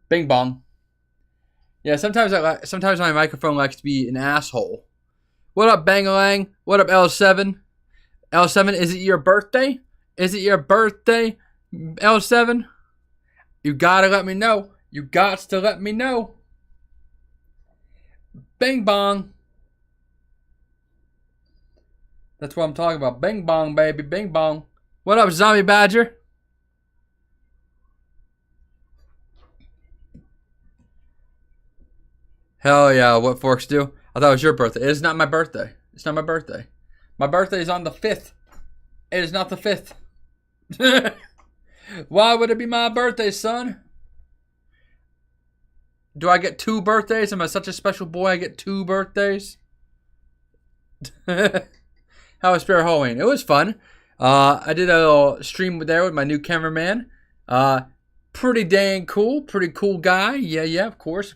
Bing bong. Yeah, sometimes my microphone likes to be an asshole. What up, Bangalang? What up, L7? L7, is it your birthday? Is it your birthday, L7? You gotta let me know. You got to let me know. Bing bong. That's what I'm talking about. Bing bong, baby. Bing bong. What up, Zombie Badger? Hell yeah, what forks do? I thought it was your birthday. It is not my birthday. It's not my birthday. My birthday is on the 5th. It is not the 5th. Why would it be my birthday, son? Do I get 2 birthdays? Am I such a special boy I get 2 birthdays? How was Spirit Halloween? It was fun. I did a little stream there with my new cameraman. Pretty dang cool. Pretty cool guy. Yeah, of course.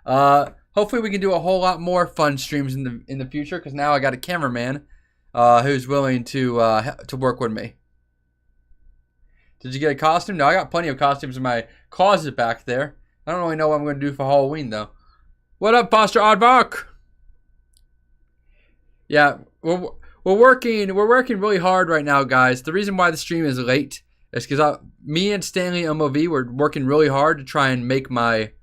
Hopefully we can do a whole lot more fun streams in the future, because now I got a cameraman who's willing to work with me. Did you get a costume? No, I got plenty of costumes in my closet back there. I don't really know what I'm going to do for Halloween, though. What up, Foster Aardvark? Yeah, we're working really hard right now, guys. The reason why the stream is late is because me and Stanley MOV were working really hard to try and make my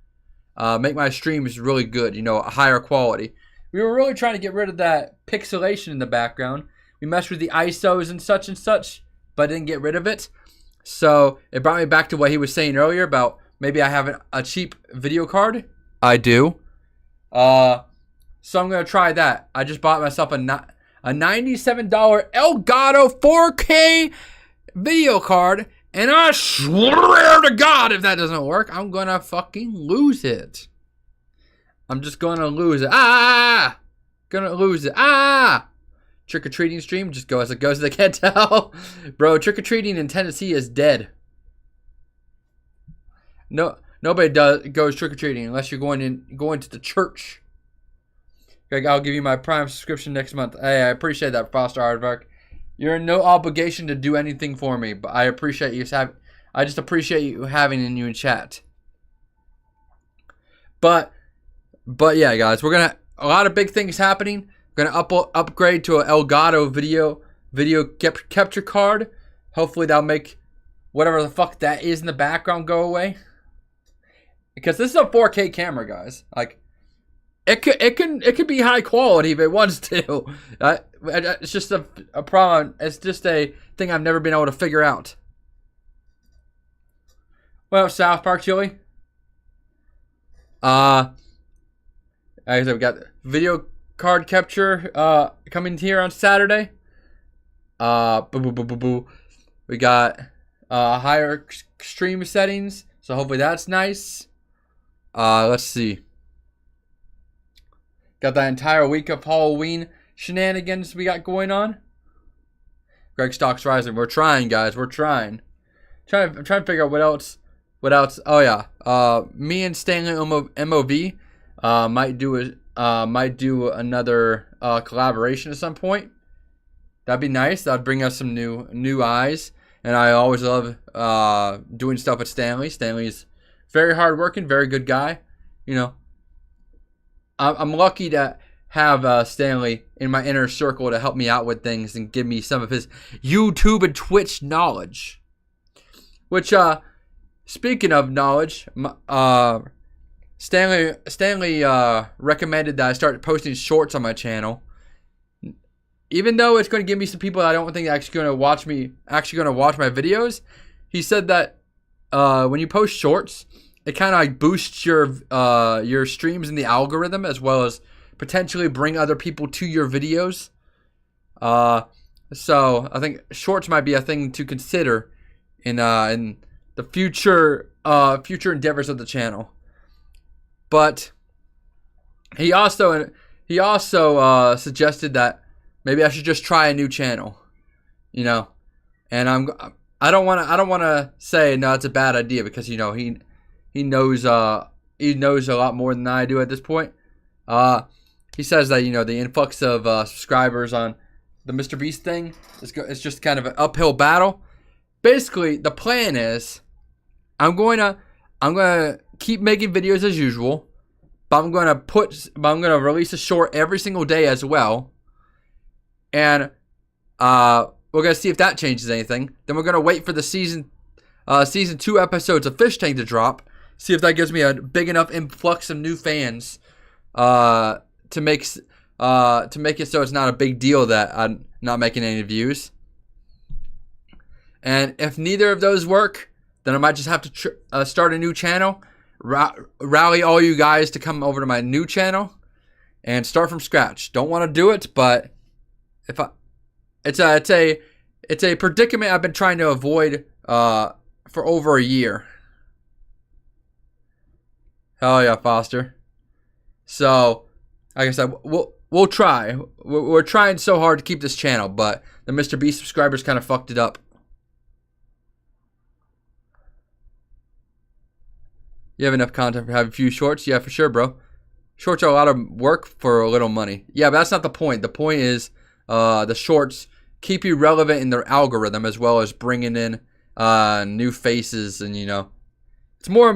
streams really good, a higher quality. We were really trying to get rid of that pixelation in the background. We messed with the ISOs and such, but didn't get rid of it. So it brought me back to what he was saying earlier about maybe I have a cheap video card. I do. So I'm going to try that. I just bought myself a $97 Elgato 4K video card. And I swear to God, if that doesn't work, I'm going to fucking lose it. I'm just going to lose it. Gonna lose it. Trick-or-treating stream, just go as it goes. They can't tell. Bro, trick-or-treating in Tennessee is dead. No, nobody goes trick-or-treating unless you're going to the church. Greg, I'll give you my Prime subscription next month. Hey, I appreciate that, Foster Aardvark. You're in no obligation to do anything for me, but I appreciate you. I just appreciate you having you in chat. But yeah, guys, a lot of big things happening. We're gonna upgrade to an Elgato video capture card. Hopefully that'll make whatever the fuck that is in the background go away. Because this is a 4K camera, guys. Like, it could be high quality if it wants to. It's just a problem. It's just a thing I've never been able to figure out. Well, South Park Chili. Like I said, we got video card capture coming here on Saturday. We got higher stream settings, so hopefully that's nice. Let's see. Got that entire week of Halloween shenanigans we got going on. Greg Stocks Rising. We're trying, guys. We're trying. I'm trying to figure out what else. Oh yeah. Me and Stanley MOV might do another collaboration at some point. That'd be nice. That'd bring us some new eyes. And I always love doing stuff with Stanley. Stanley's very hardworking, very good guy. I'm lucky to have Stanley in my inner circle to help me out with things and give me some of his YouTube and Twitch knowledge. Which, speaking of knowledge, Stanley recommended that I start posting shorts on my channel. Even though it's going to give me some people that I don't think are actually going to watch my videos, he said that when you post shorts, it kind of like boosts your streams in the algorithm, as well as potentially bring other people to your videos. So I think shorts might be a thing to consider in the future endeavors of the channel. But he also suggested that maybe I should just try a new channel, and I don't want to say no, it's a bad idea, because he knows a lot more than I do at this point. He says that the influx of subscribers on the Mr. Beast thing it's just kind of an uphill battle. Basically, the plan is I'm going to keep making videos as usual, but I'm gonna release a short every single day as well, and we're gonna see if that changes anything. Then we're gonna wait for the season 2 episodes of Fish Tank to drop. See if that gives me a big enough influx of new fans to make it so it's not a big deal that I'm not making any views. And if neither of those work, then I might just have to start a new channel, rally all you guys to come over to my new channel, and start from scratch. Don't want to do it, but it's a predicament I've been trying to avoid for over a year. Hell yeah, Foster. So, like I said, we'll try. We're trying so hard to keep this channel, but the Mr. Beast subscribers kind of fucked it up. You have enough content for having a few shorts? Yeah, for sure, bro. Shorts are a lot of work for a little money. Yeah, but that's not the point. The point is the shorts keep you relevant in their algorithm, as well as bringing in new faces, and you know, it's more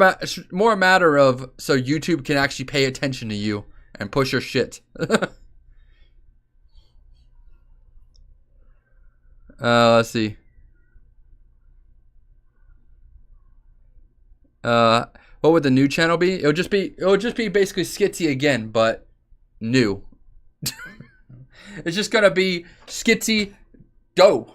a matter of so YouTube can actually pay attention to you and push your shit. Let's see. What would the new channel be? It would just be basically Skitsy again, but new. It's just gonna be Skitsy Go.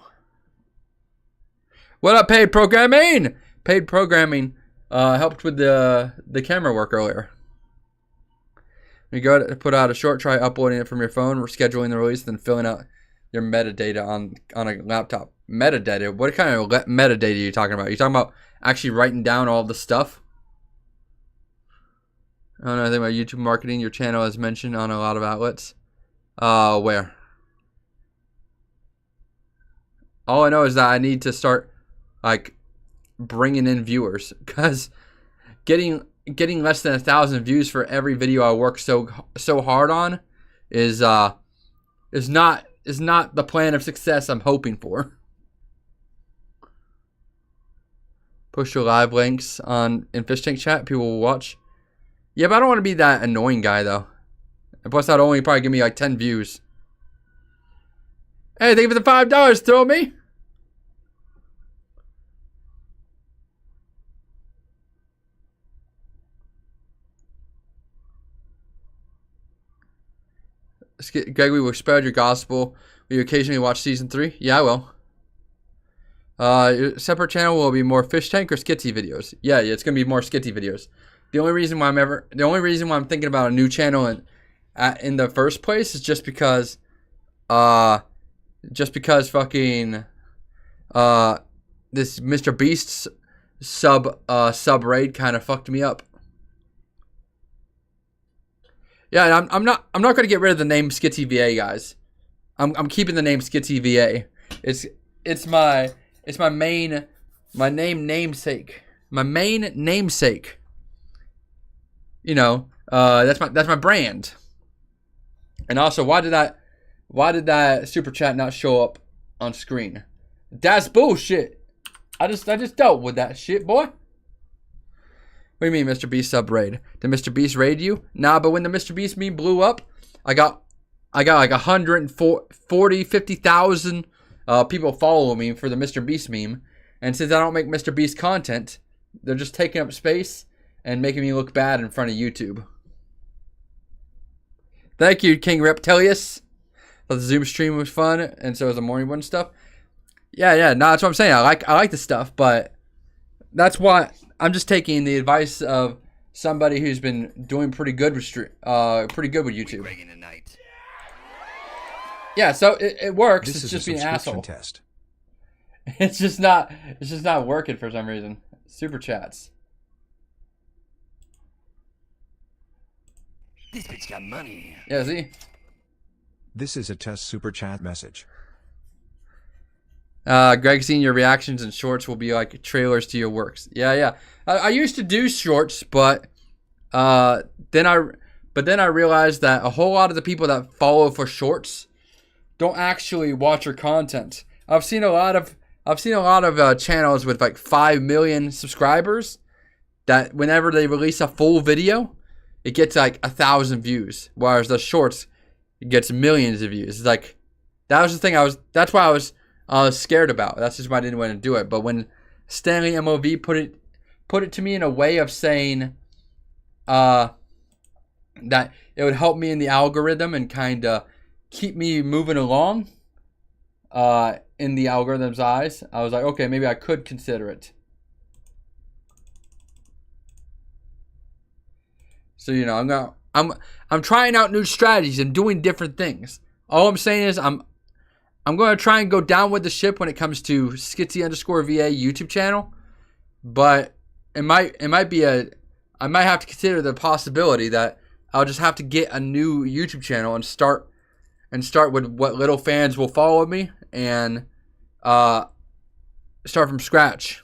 What up, paid programming? Paid programming helped with the camera work earlier. You go to put out a short, try uploading it from your phone, scheduling the release, then filling out your metadata on a laptop. Metadata? What kind of metadata are you talking about? Are you talking about actually writing down all the stuff? I don't know anything about YouTube marketing. Your channel is mentioned on a lot of outlets. Where? All I know is that I need to start like bringing in viewers, because getting less than 1,000 views for every video I work so hard on is not the plan of success I'm hoping for. Push your live links in Fish Tank chat. People will watch. Yeah, but I don't want to be that annoying guy though. And plus, that'd only probably give me like 10 views. Hey, thank you for the $5. Throw me. Gregory, will spread your gospel. Will you occasionally watch season 3? Yeah, I will. Your separate channel will be more Fish Tank or Skitsy videos. Yeah, it's gonna be more Skitsy videos. The only reason why I'm thinking about a new channel in the first place is just because fucking this Mr. Beast's sub raid kind of fucked me up. Yeah, and I'm not gonna get rid of the name Skitsy VA, guys. I'm keeping the name Skitsy VA. It's my main namesake. My main namesake. You know, that's my brand. And also, why did that super chat not show up on screen? That's bullshit. I just dealt with that shit, boy. What do you mean, Mr. Beast sub raid? Did Mr. Beast raid you? Nah, but when the Mr. Beast meme blew up, I got like 50,000 people follow me for the Mr. Beast meme. And since I don't make Mr. Beast content, they're just taking up space and making me look bad in front of YouTube. Thank you, King Reptilius. Thought the Zoom stream was fun, and so was the morning one stuff. Yeah, no, that's what I'm saying. I like the stuff, but that's why I'm just taking the advice of somebody who's been doing pretty good with YouTube. Yeah, so it works. It's just being an asshole. Test. It's just not working for some reason. Super chats. This bitch got money. Yeah, see? This is a test super chat message. Greg, seeing your reactions and shorts will be like trailers to your works. Yeah. I used to do shorts, but then I realized that a whole lot of the people that follow for shorts don't actually watch your content. I've seen a lot of channels with like 5 million subscribers, that whenever they release a full video, it gets like 1,000 views, whereas the shorts, it gets millions of views. It's like, that was the thing that's why I was scared about. That's just why I didn't want to do it. But when Stanley MOV put it to me in a way of saying that it would help me in the algorithm and kind of keep me moving along in the algorithm's eyes, I was like, okay, maybe I could consider it. So, you know, I'm trying out new strategies and doing different things. All I'm saying is I'm going to try and go down with the ship when it comes to Skitsy_VA YouTube channel, but it might be I might have to consider the possibility that I'll just have to get a new YouTube channel and start with what little fans will follow me and start from scratch.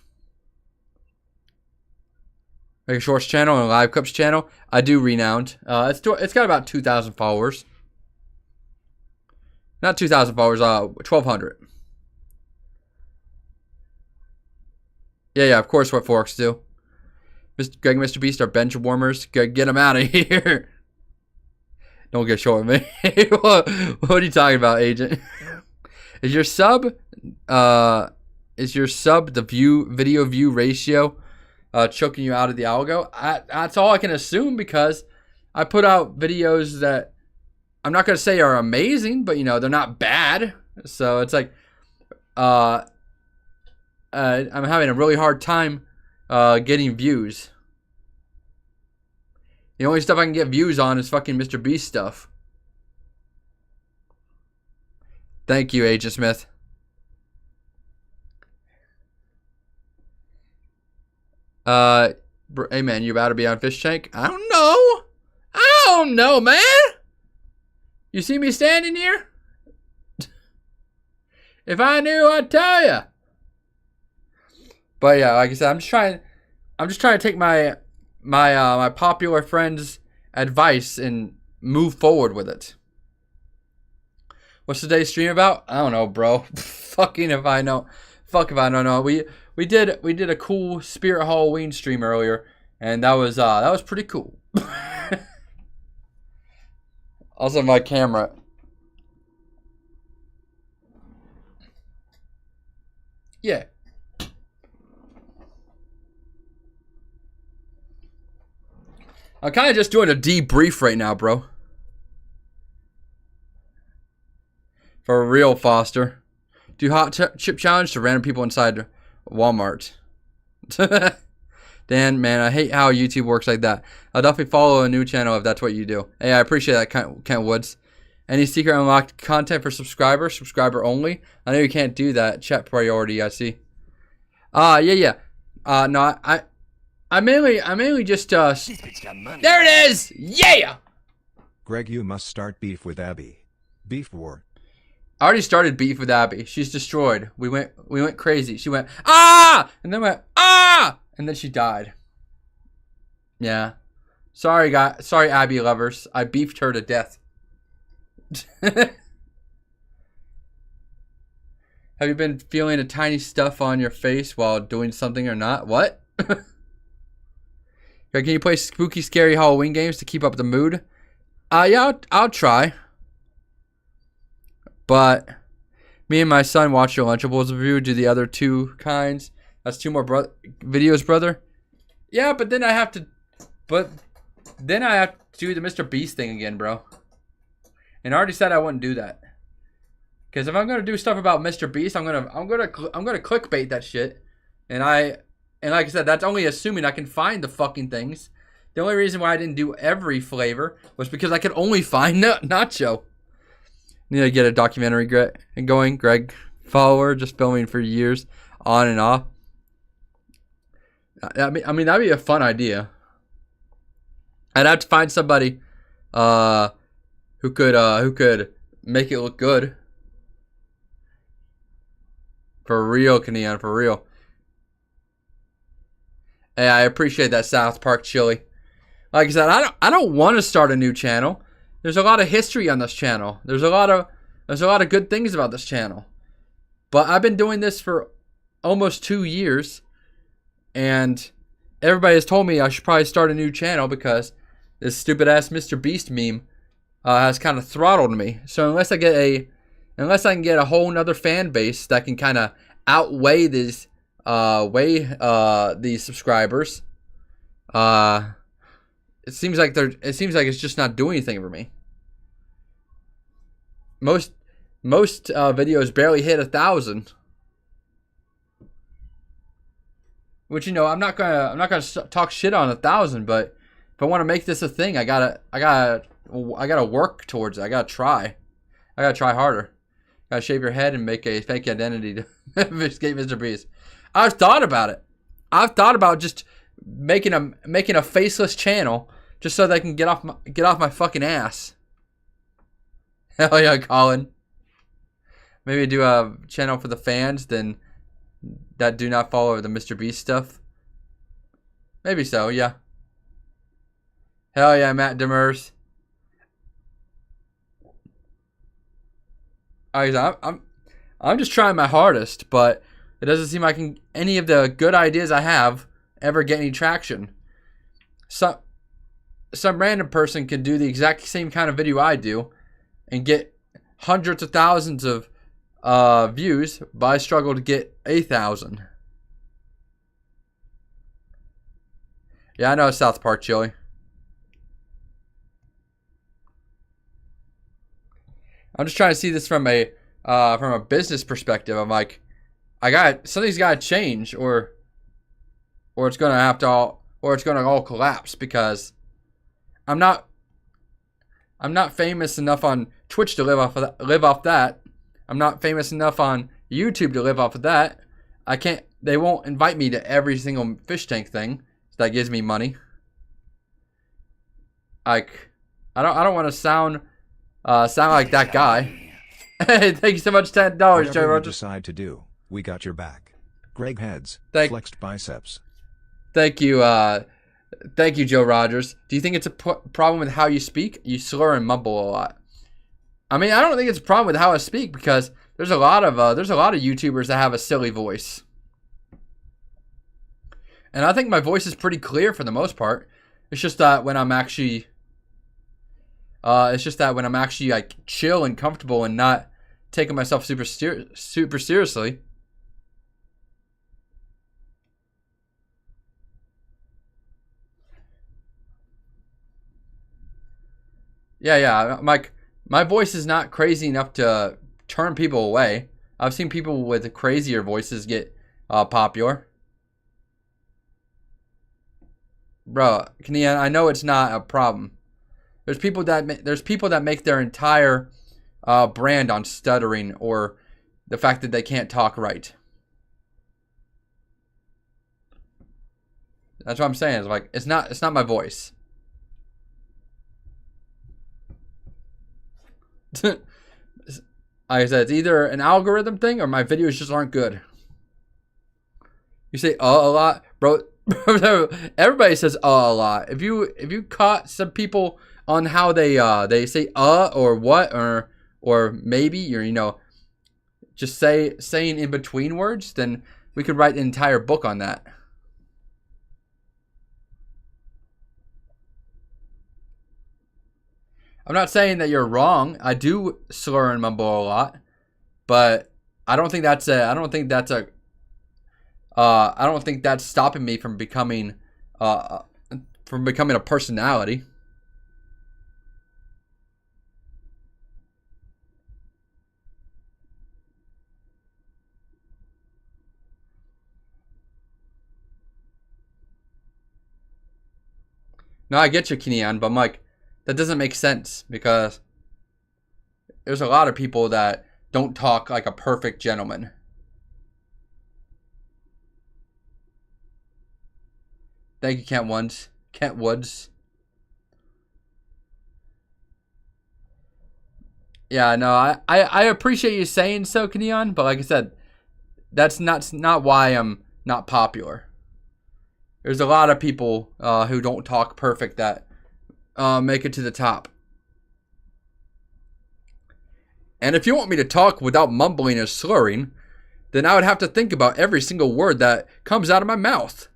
Make a shorts channel and a live cups channel. I do renowned. It's got about 2,000 followers. Not 2,000 followers. 1,200. Yeah. Of course, what forks do. Greg and Mr. Beast are bench warmers. Get them out of here. Don't get short with me. What are you talking about, Agent? Is your sub the video view ratio choking you out of the algo? That's all I can assume, because I put out videos that I'm not going to say are amazing, but, you know, they're not bad. So it's like I'm having a really hard time getting views. The only stuff I can get views on is fucking Mr. Beast stuff. Thank you, Agent Smith. Hey man, you about to be on Fish Tank? I don't know, man. You see me standing here? If I knew, I'd tell you. But yeah, like I said, I'm just trying to take my popular friend's advice and move forward with it. What's today's stream about? I don't know, bro. Fucking if I know. Fuck if I don't know. We did a cool Spirit Halloween stream earlier, and that was pretty cool. Also, my camera. Yeah. I'm kind of just doing a debrief right now, bro. For real, Foster. Do hot chip challenge to random people inside Walmart. Dan, man, I hate how YouTube works like that. I'll definitely follow a new channel if that's what you do. Hey, I appreciate that, Kent Woods. Any secret unlocked content for subscriber only? I know you can't do that. Chat priority, I see. Yeah. No, I mainly just there it is! Yeah! Greg, you must start beef with Abby. Beef war. I already started beef with Abby. She's destroyed. We went crazy. She went, ah! And then went, ah! And then she died. Yeah. Sorry, guys. Sorry, Abby lovers. I beefed her to death. Have you been feeling a tiny stuff on your face while doing something or not? What? Can you play spooky, scary Halloween games to keep up the mood? Yeah, I'll try. But me and my son watch your Lunchables review. Do the other two kinds. That's two more videos, brother. Yeah, but then I have to do the Mr. Beast thing again, bro. And I already said I wouldn't do that. Because if I'm gonna do stuff about Mr. Beast, I'm gonna clickbait that shit. And like I said, that's only assuming I can find the fucking things. The only reason why I didn't do every flavor was because I could only find nacho. Need to get a documentary going. Greg follower, just filming for years, on and off. I mean that'd be a fun idea. I'd have to find somebody who could make it look good. For real, Keneon, for real. Hey, I appreciate that South Park chili. Like I said, I don't want to start a new channel. There's a lot of history on this channel. There's a lot of good things about this channel. But I've been doing this for almost 2 years, and everybody has told me I should probably start a new channel because this stupid ass Mr. Beast meme has kind of throttled me. So unless I can get a whole nother fan base that can kind of outweigh these these subscribers, it seems like it's just not doing anything for me. Most videos barely hit 1,000. Which, you know, I'm not gonna talk shit on 1,000, but if I want to make this a thing, I gotta work towards it. I gotta try harder. Gotta shave your head and make a fake identity to escape Mr. Beast. I've thought about it. I've thought about just making a faceless channel just so they can get off my fucking ass. Hell yeah, Colin. Maybe do a channel for the fans then that do not follow the Mr. Beast stuff. Maybe so, yeah. Hell yeah, Matt Demers. I'm just trying my hardest, but it doesn't seem like any of the good ideas I have ever get any traction. Some random person can do the exact same kind of video I do and get hundreds of thousands of views, but I struggle to get 1,000. Yeah, I know South Park, Chili. I'm just trying to see this from a business perspective. I'm like, something's got to change, or it's gonna all collapse because I'm not famous enough on Twitch to live off that. I'm not famous enough on YouTube to live off of that. They won't invite me to every single fish tank thing that gives me money. Like, I don't want to sound like that guy. Hey, thank you so much, $10, Joey Whatever you Rogers. decide to do, we got your back. Greg Heads, flexed biceps. Thank you, Joe Rogers. Do you think it's a problem with how you speak? You slur and mumble a lot. I mean, I don't think it's a problem with how I speak because there's a lot of YouTubers that have a silly voice, and I think my voice is pretty clear for the most part. It's just that when I'm actually, like chill and comfortable and not taking myself super seriously. Yeah. My voice is not crazy enough to turn people away. I've seen people with crazier voices get popular. Bro, I know it's not a problem. There's people that make their entire brand on stuttering or the fact that they can't talk right. That's what I'm saying. It's like it's not my voice. Like I said, it's either an algorithm thing or my videos just aren't good. You say a lot, bro. Everybody says a lot. If you caught some people on how they say or what or maybe, or just saying in between words, then we could write an entire book on that. I'm not saying that you're wrong. I do slur and mumble a lot, but I don't think that's stopping me from becoming a personality. No, I get you, Kenyan, but I'm like, that doesn't make sense because there's a lot of people that don't talk like a perfect gentleman. Thank you, Kent Woods. Yeah, no, I appreciate you saying so, Kenyan, but like I said, that's not why I'm not popular. There's a lot of people who don't talk perfect that make it to the top. And if you want me to talk without mumbling or slurring, then I would have to think about every single word that comes out of my mouth.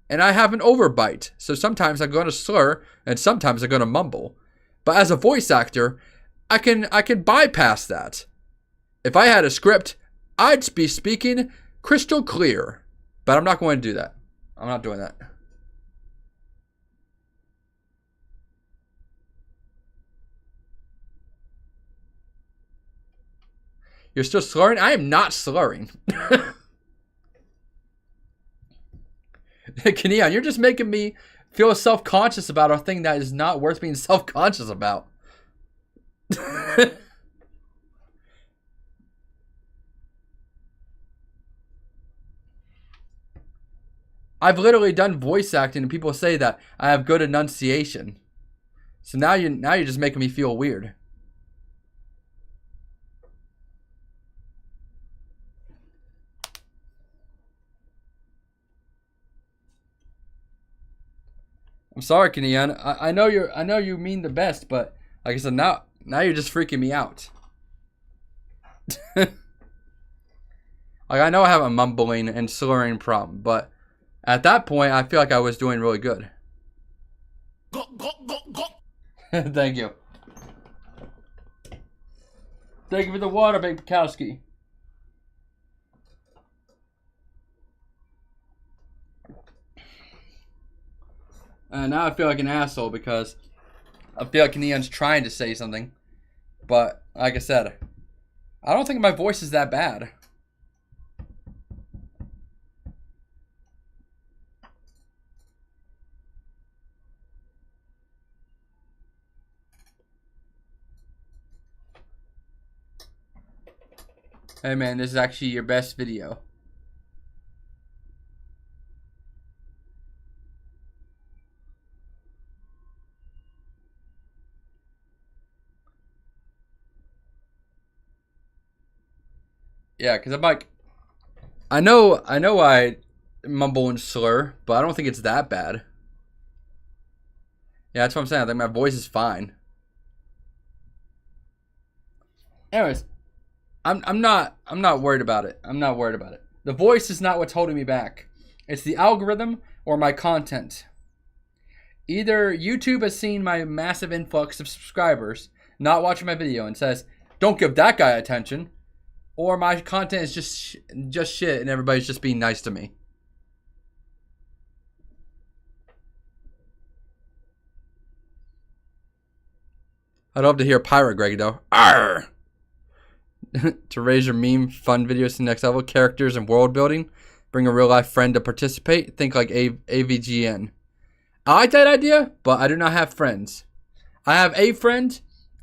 and I have an overbite. So sometimes I'm going to slur and sometimes I'm going to mumble. But as a voice actor, I can bypass that. If I had a script, I'd be speaking crystal clear. But I'm not going to do that. I'm not doing that. You're still slurring? I am not slurring. Keneon, you're just making me feel self-conscious about a thing that is not worth being self-conscious about. I've literally done voice acting and people say that I have good enunciation. So now you're just making me feel weird. I'm sorry, Keneon. I know you mean the best, but like I said, now you're just freaking me out. Like, I know I have a mumbling and slurring problem, but at that point, I feel like I was doing really good. Thank you. Thank you for the water, Big Bukowski. Now I feel like an asshole because I feel like Neon's trying to say something. But, like I said, I don't think my voice is that bad. Hey man, this is actually your best video. Yeah, because I'm like, I know I mumble and slur, but I don't think it's that bad. Yeah, that's what I'm saying. I think my voice is fine. Anyways, I'm not worried about it. I'm not worried about it. The voice is not what's holding me back. It's the algorithm or my content. Either YouTube has seen my massive influx of subscribers not watching my video and says, "Don't give that guy attention," or my content is just shit and everybody's just being nice to me. I'd love to hear Pirate Greg though. Arr! To raise your meme fun videos to the next level, characters and world building. Bring a real life friend to participate. Think like AVGN. I like that idea, but I do not have friends. I have a friend,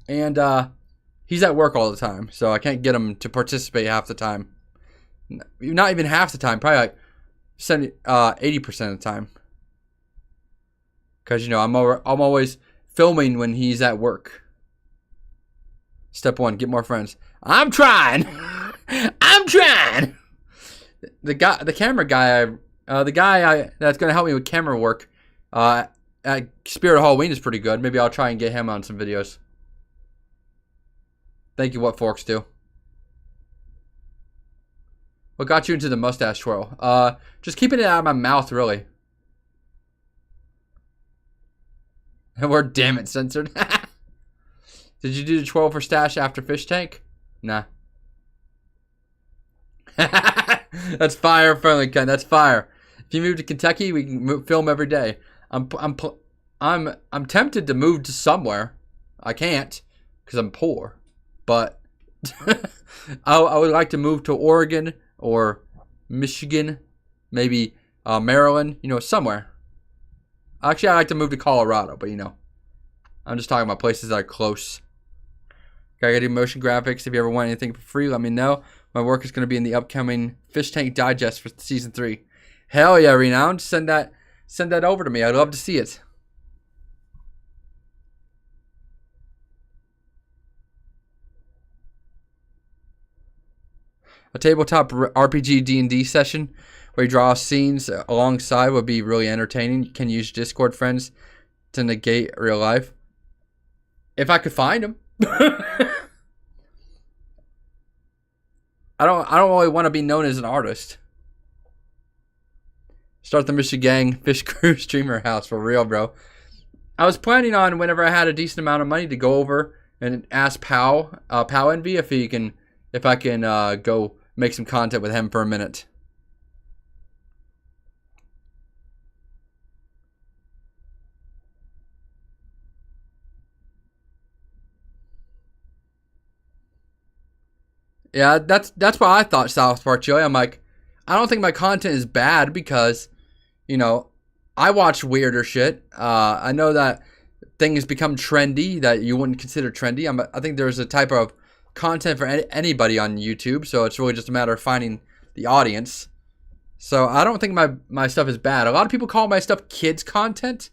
and he's at work all the time, so I can't get him to participate half the time. Not even half the time, probably like 80% of the time. Because, you know, I'm always filming when he's at work. Step 1, get more friends. I'm trying. I'm trying. The camera guy, the guy that's gonna help me with camera work, at Spirit of Halloween is pretty good. Maybe I'll try and get him on some videos. Thank you. What forks do? What got you into the mustache twirl? Just keeping it out of my mouth, really. We're damn it censored. Did you do the twirl for stash after fish tank? Nah. That's fire, friendly Ken. That's fire. If you move to Kentucky, we can film every day. I'm tempted to move to somewhere. I can't because I'm poor. But I would like to move to Oregon or Michigan, maybe Maryland. You know, somewhere. Actually, I like to move to Colorado, but you know, I'm just talking about places that are close. I gotta do motion graphics. If you ever want anything for free, let me know. My work is gonna be in the upcoming Fish Tank Digest for season 3. Hell yeah, Renowned. Send that over to me. I'd love to see it. A tabletop RPG D&D session where you draw scenes alongside would be really entertaining. You can use Discord friends to negate real life. If I could find them. I don't really want to be known as an artist. Start the Michigan Fish Crew streamer house for real, bro. I was planning on whenever I had a decent amount of money to go over and ask Pow Envy if I can go make some content with him for a minute. Yeah, that's what I thought, South Park Joey. I'm like, I don't think my content is bad because, you know, I watch weirder shit. I know that things become trendy that you wouldn't consider trendy. I think there's a type of content for anybody on YouTube, so it's really just a matter of finding the audience. So I don't think my stuff is bad. A lot of people call my stuff kids content.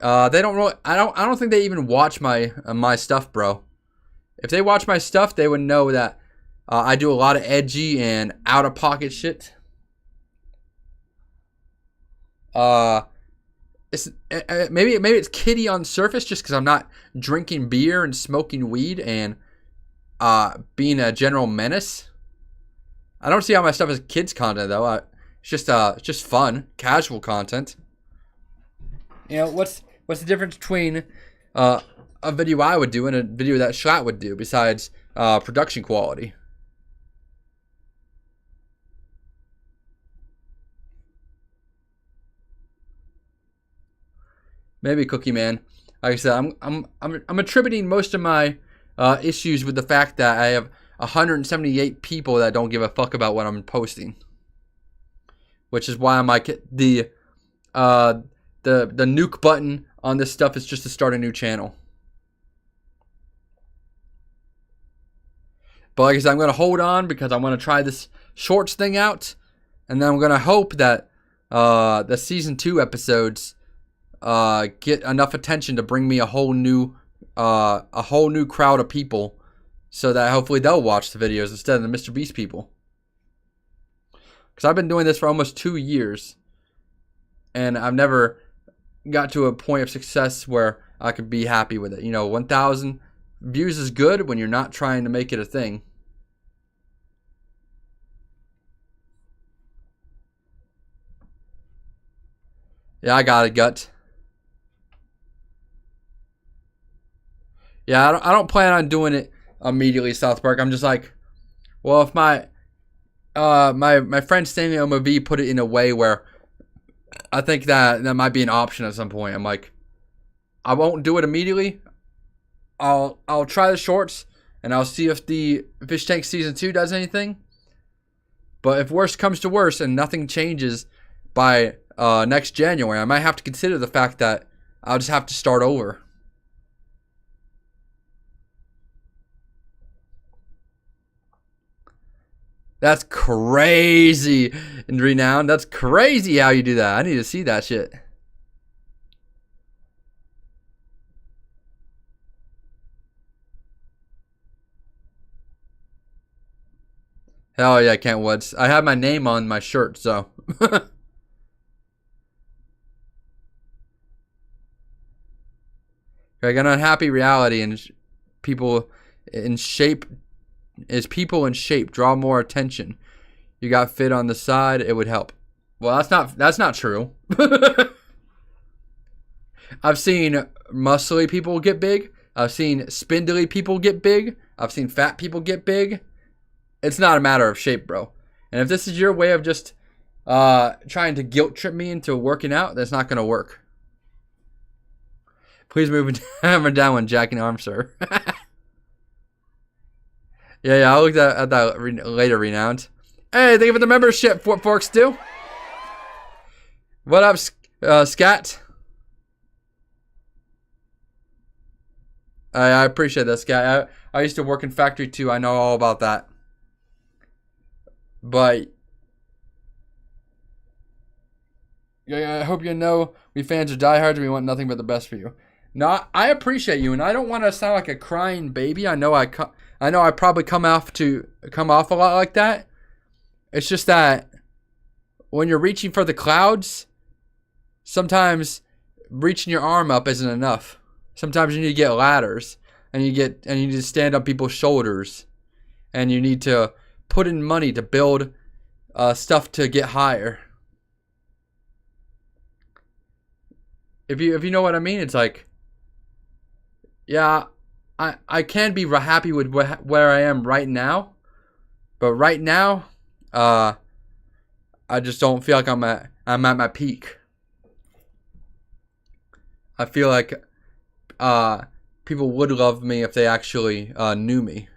They don't really. I don't think they even watch my stuff, bro. If they watch my stuff, they would know that I do a lot of edgy and out of pocket shit. Maybe it's kiddie on surface just because I'm not drinking beer and smoking weed and being a general menace. I don't see how my stuff is kids content though. It's just fun, casual content. You know what's the difference between a video I would do and a video that Schlatt would do besides production quality? Maybe Cookie Man. Like I said, I'm attributing most of my issues with the fact that I have 178 people that don't give a fuck about what I'm posting, which is why I'm like the nuke button on this stuff is just to start a new channel. But like I said, I'm gonna hold on because I want to try this shorts thing out, and then I'm gonna hope that the season 2 episodes get enough attention to bring me a whole new crowd of people, so that hopefully they'll watch the videos instead of the Mr. Beast people. Because I've been doing this for almost 2 years, and I've never got to a point of success where I could be happy with it. You know, 1,000 views is good when you're not trying to make it a thing. Yeah, I got a gut. Yeah, I don't plan on doing it immediately, South Park. I'm just like, well, if my friend Stanley OMV put it in a way where I think that might be an option at some point. I'm like, I won't do it immediately. I'll try the shorts and I'll see if the Fish Tank season 2 does anything. But if worst comes to worst and nothing changes by next January, I might have to consider the fact that I'll just have to start over. That's crazy, and Renowned. That's crazy how you do that. I need to see that shit. Hell yeah, Kent Woods. I have my name on my shirt, so. Like an unhappy reality and people in shape. Is people in shape draw more attention? You got fit on the side, it would help. Well, that's not true. I've seen muscly people get big. I've seen spindly people get big. I've seen fat people get big. It's not a matter of shape, bro. And if this is your way of just trying to guilt trip me into working out, that's not gonna work. Please move the hammer down when jacking arms, sir. Yeah, I'll look at that later, Renowned. Hey, thank you for the membership, Fort Forks Stew. What up, Scat? I appreciate that, Scat. I used to work in Factory 2. I know all about that. But I hope you know we fans are diehards and we want nothing but the best for you. No, I appreciate you, and I don't want to sound like a crying baby. I know I probably come off a lot like that. It's just that when you're reaching for the clouds, sometimes reaching your arm up isn't enough. Sometimes you need to get ladders, and you need to stand on people's shoulders, and you need to put in money to build stuff to get higher. if you know what I mean, it's like, yeah, I can be happy with where I am right now, but right now, I just don't feel like I'm at my peak. I feel like people would love me if they actually knew me.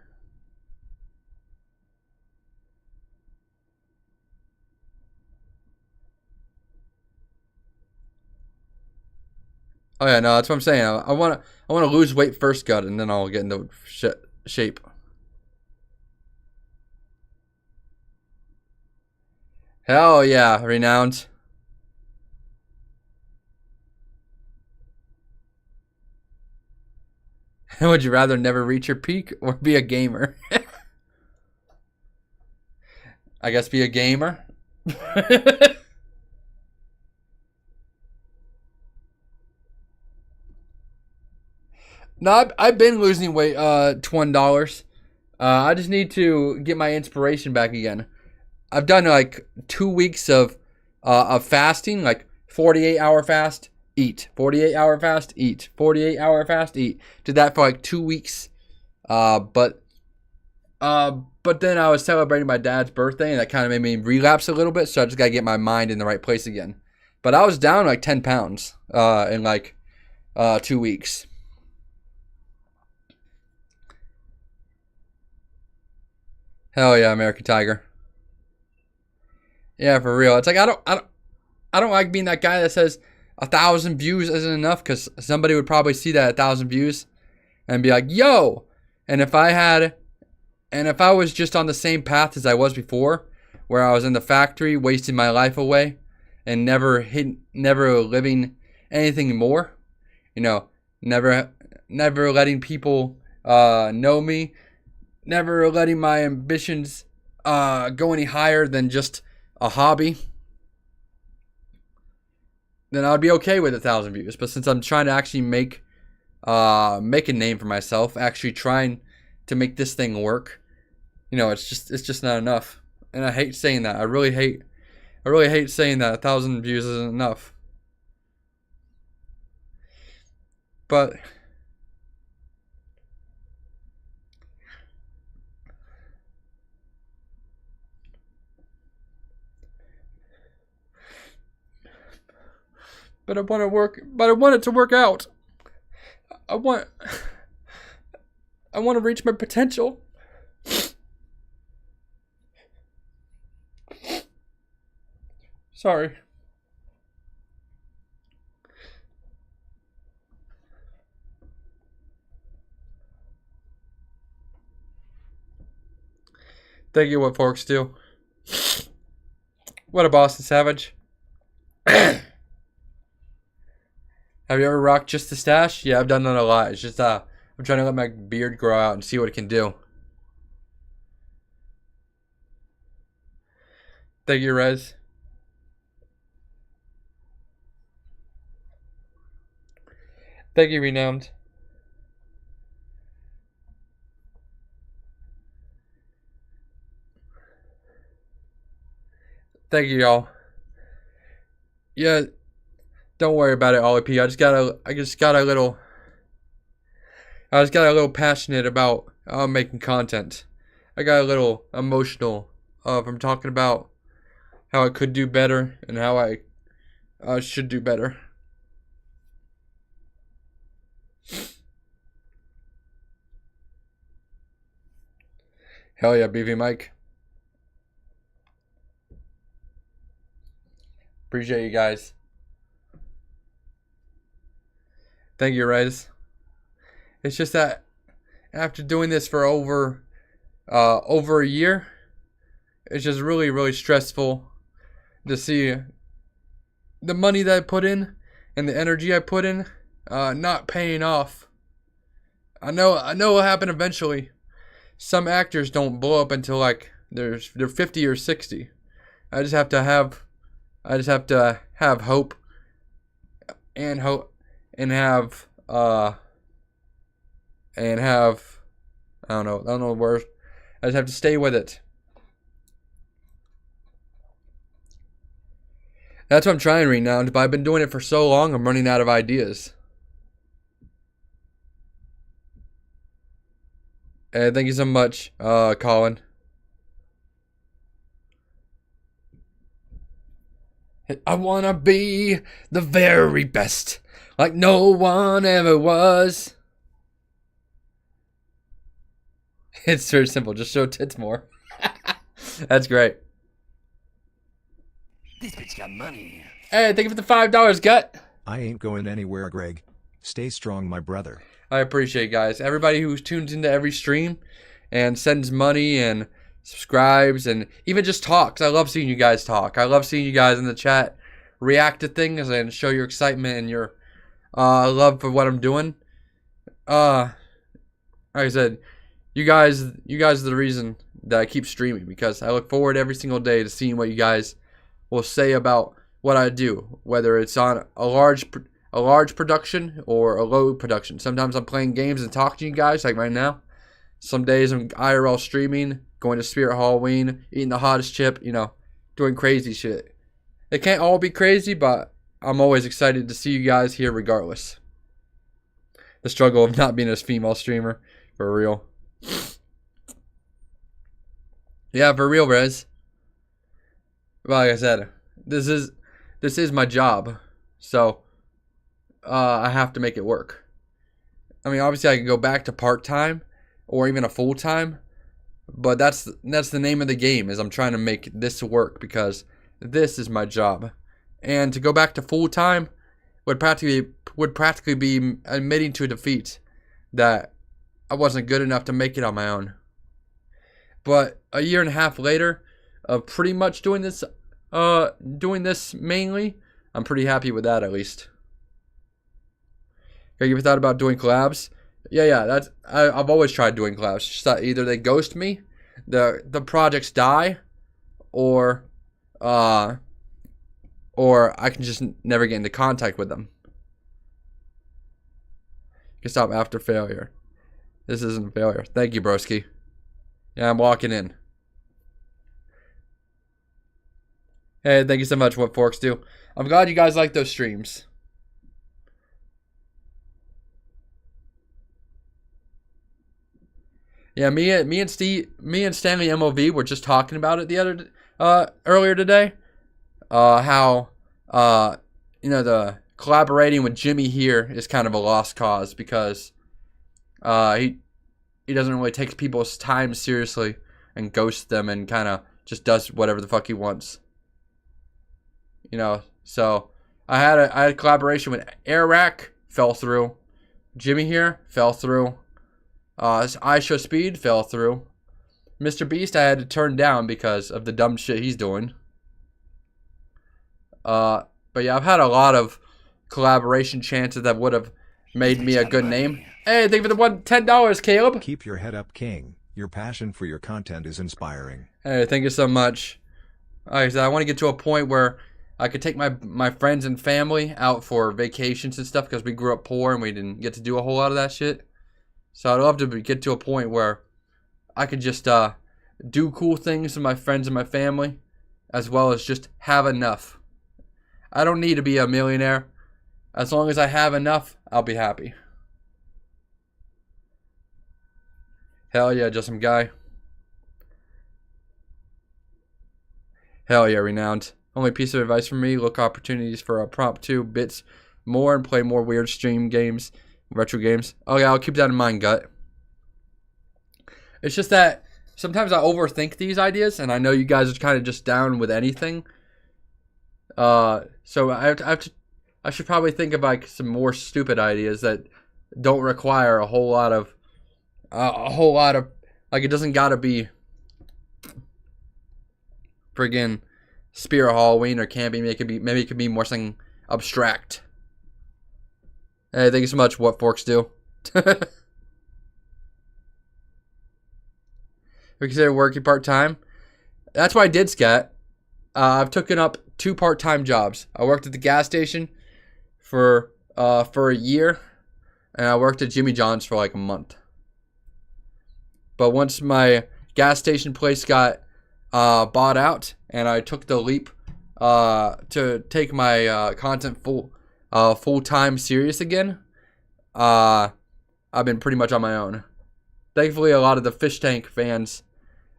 Oh yeah, no, that's what I'm saying. I want to lose weight first, gut, and then I'll get into shape. Hell yeah, renowned. Would you rather never reach your peak or be a gamer? I guess be a gamer. No, I've been losing weight. $20. I just need to get my inspiration back again. I've done like 2 weeks of fasting, like 48-hour fast, eat, 48-hour fast, eat, 48-hour fast, eat. Did that for like 2 weeks. But then I was celebrating my dad's birthday, and that kind of made me relapse a little bit. So I just gotta get my mind in the right place again. But I was down like 10 pounds in like 2 weeks. Hell yeah, American Tiger. Yeah, for real. It's like I don't like being that guy that says 1,000 views isn't enough, because somebody would probably see that 1,000 views and be like, "Yo!" And if I was just on the same path as I was before, where I was in the factory wasting my life away and never living anything more, you know, never letting people know me, never letting my ambitions go any higher than just a hobby, then I'd be okay with 1,000 views. But since I'm trying to actually make a name for myself, actually trying to make this thing work, it's just not enough. And I hate saying that. I really hate saying that 1,000 views isn't enough. But I want to work. But I want it to work out. I want. I want to reach my potential. Sorry. Thank you, what forks do. What a Boston Savage. Have you ever rocked just the stash? Yeah, I've done that a lot. It's just I'm trying to let my beard grow out and see what it can do. Thank you, Rez. Thank you, Renowned. Thank you, y'all. Yeah, don't worry about it, Ollie P. I just got a little passionate about making content. I got a little emotional from talking about how I could do better and how I should do better. Hell yeah, BV Mike. Appreciate you guys. Thank you, Rez. It's just that after doing this for over a year, it's just really, really stressful to see the money that I put in and the energy I put in not paying off. I know it'll happen eventually. Some actors don't blow up until like they're 50 or 60. I just have to have hope and have I don't know the word. I just have to stay with it. That's what I'm trying right now, but I've been doing it for so long, I'm running out of ideas. Hey, thank you so much, Colin. I wanna be the very best, like no one ever was. It's very simple. Just show tits more. That's great. This bitch got money. Hey, thank you for the $5, Gut. I ain't going anywhere, Greg. Stay strong, my brother. I appreciate it, guys. Everybody who tunes into every stream and sends money and subscribes and even just talks. I love seeing you guys talk. I love seeing you guys in the chat react to things and show your excitement and your love for what I'm doing. Like I said, you guys are the reason that I keep streaming, because I look forward every single day to seeing what you guys will say about what I do, whether it's on a large production or a low production. Sometimes I'm playing games and talking to you guys, like right now. Some days I'm IRL streaming, going to Spirit Halloween, eating the hottest chip, doing crazy shit. It can't all be crazy, but I'm always excited to see you guys here regardless. The struggle of not being a female streamer, for real. Yeah, for real, Rez. Like I said, this is my job, so I have to make it work. I mean, obviously I can go back to part-time or even a full-time, but that's the name of the game, is I'm trying to make this work because this is my job. And to go back to full-time would practically be admitting to defeat that I wasn't good enough to make it on my own. But a year and a half later of pretty much doing this mainly, I'm pretty happy with that, at least. Have you ever thought about doing collabs? Yeah. I've always tried doing collabs. Just that either they ghost me, the projects die, or I can just never get into contact with them. You can stop after failure. This isn't a failure. Thank you, broski. Yeah, I'm walking in. Hey, thank you so much, What Forks Do. I'm glad you guys like those streams. Yeah, me and Stanley MOV were just talking about it earlier today. How the collaborating with Jimmy here is kind of a lost cause, because he doesn't really take people's time seriously and ghosts them and kind of just does whatever the fuck he wants. So I had a collaboration with Airrack, fell through. Jimmy here, fell through. I Show Speed, fell through. Mr. Beast I had to turn down because of the dumb shit he's doing. But yeah, I've had a lot of collaboration chances that would have made me a good name. Hey, thank you for the $10, Caleb. Keep your head up, King. Your passion for your content is inspiring. Hey, thank you so much. Like I said, I want to get to a point where I could take my friends and family out for vacations and stuff, because we grew up poor and we didn't get to do a whole lot of that shit. So I'd love to get to a point where I could just do cool things with my friends and my family, as well as just have enough. I don't need to be a millionaire. As long as I have enough, I'll be happy. Hell yeah, just some guy. Hell yeah, Renowned. Only piece of advice from me, look opportunities for a prompt 2 bits more and play more weird stream games, retro games. Oh yeah, I'll keep that in mind, Gut. It's just that sometimes I overthink these ideas, and I know you guys are kind of just down with anything. So I should probably think of like some more stupid ideas that don't require a whole lot of like, it doesn't gotta be friggin' Spirit Halloween or camping. Maybe it could be more something abstract. Hey, thank you so much, What Forks Do. We consider working part-time. That's what I did, Scat. I've taken up 2 part-time jobs. I worked at the gas station for a year, and I worked at Jimmy John's for like a month. But once my gas station place got bought out, and I took the leap to take my content full time serious again. I've been pretty much on my own. Thankfully, a lot of the fish tank fans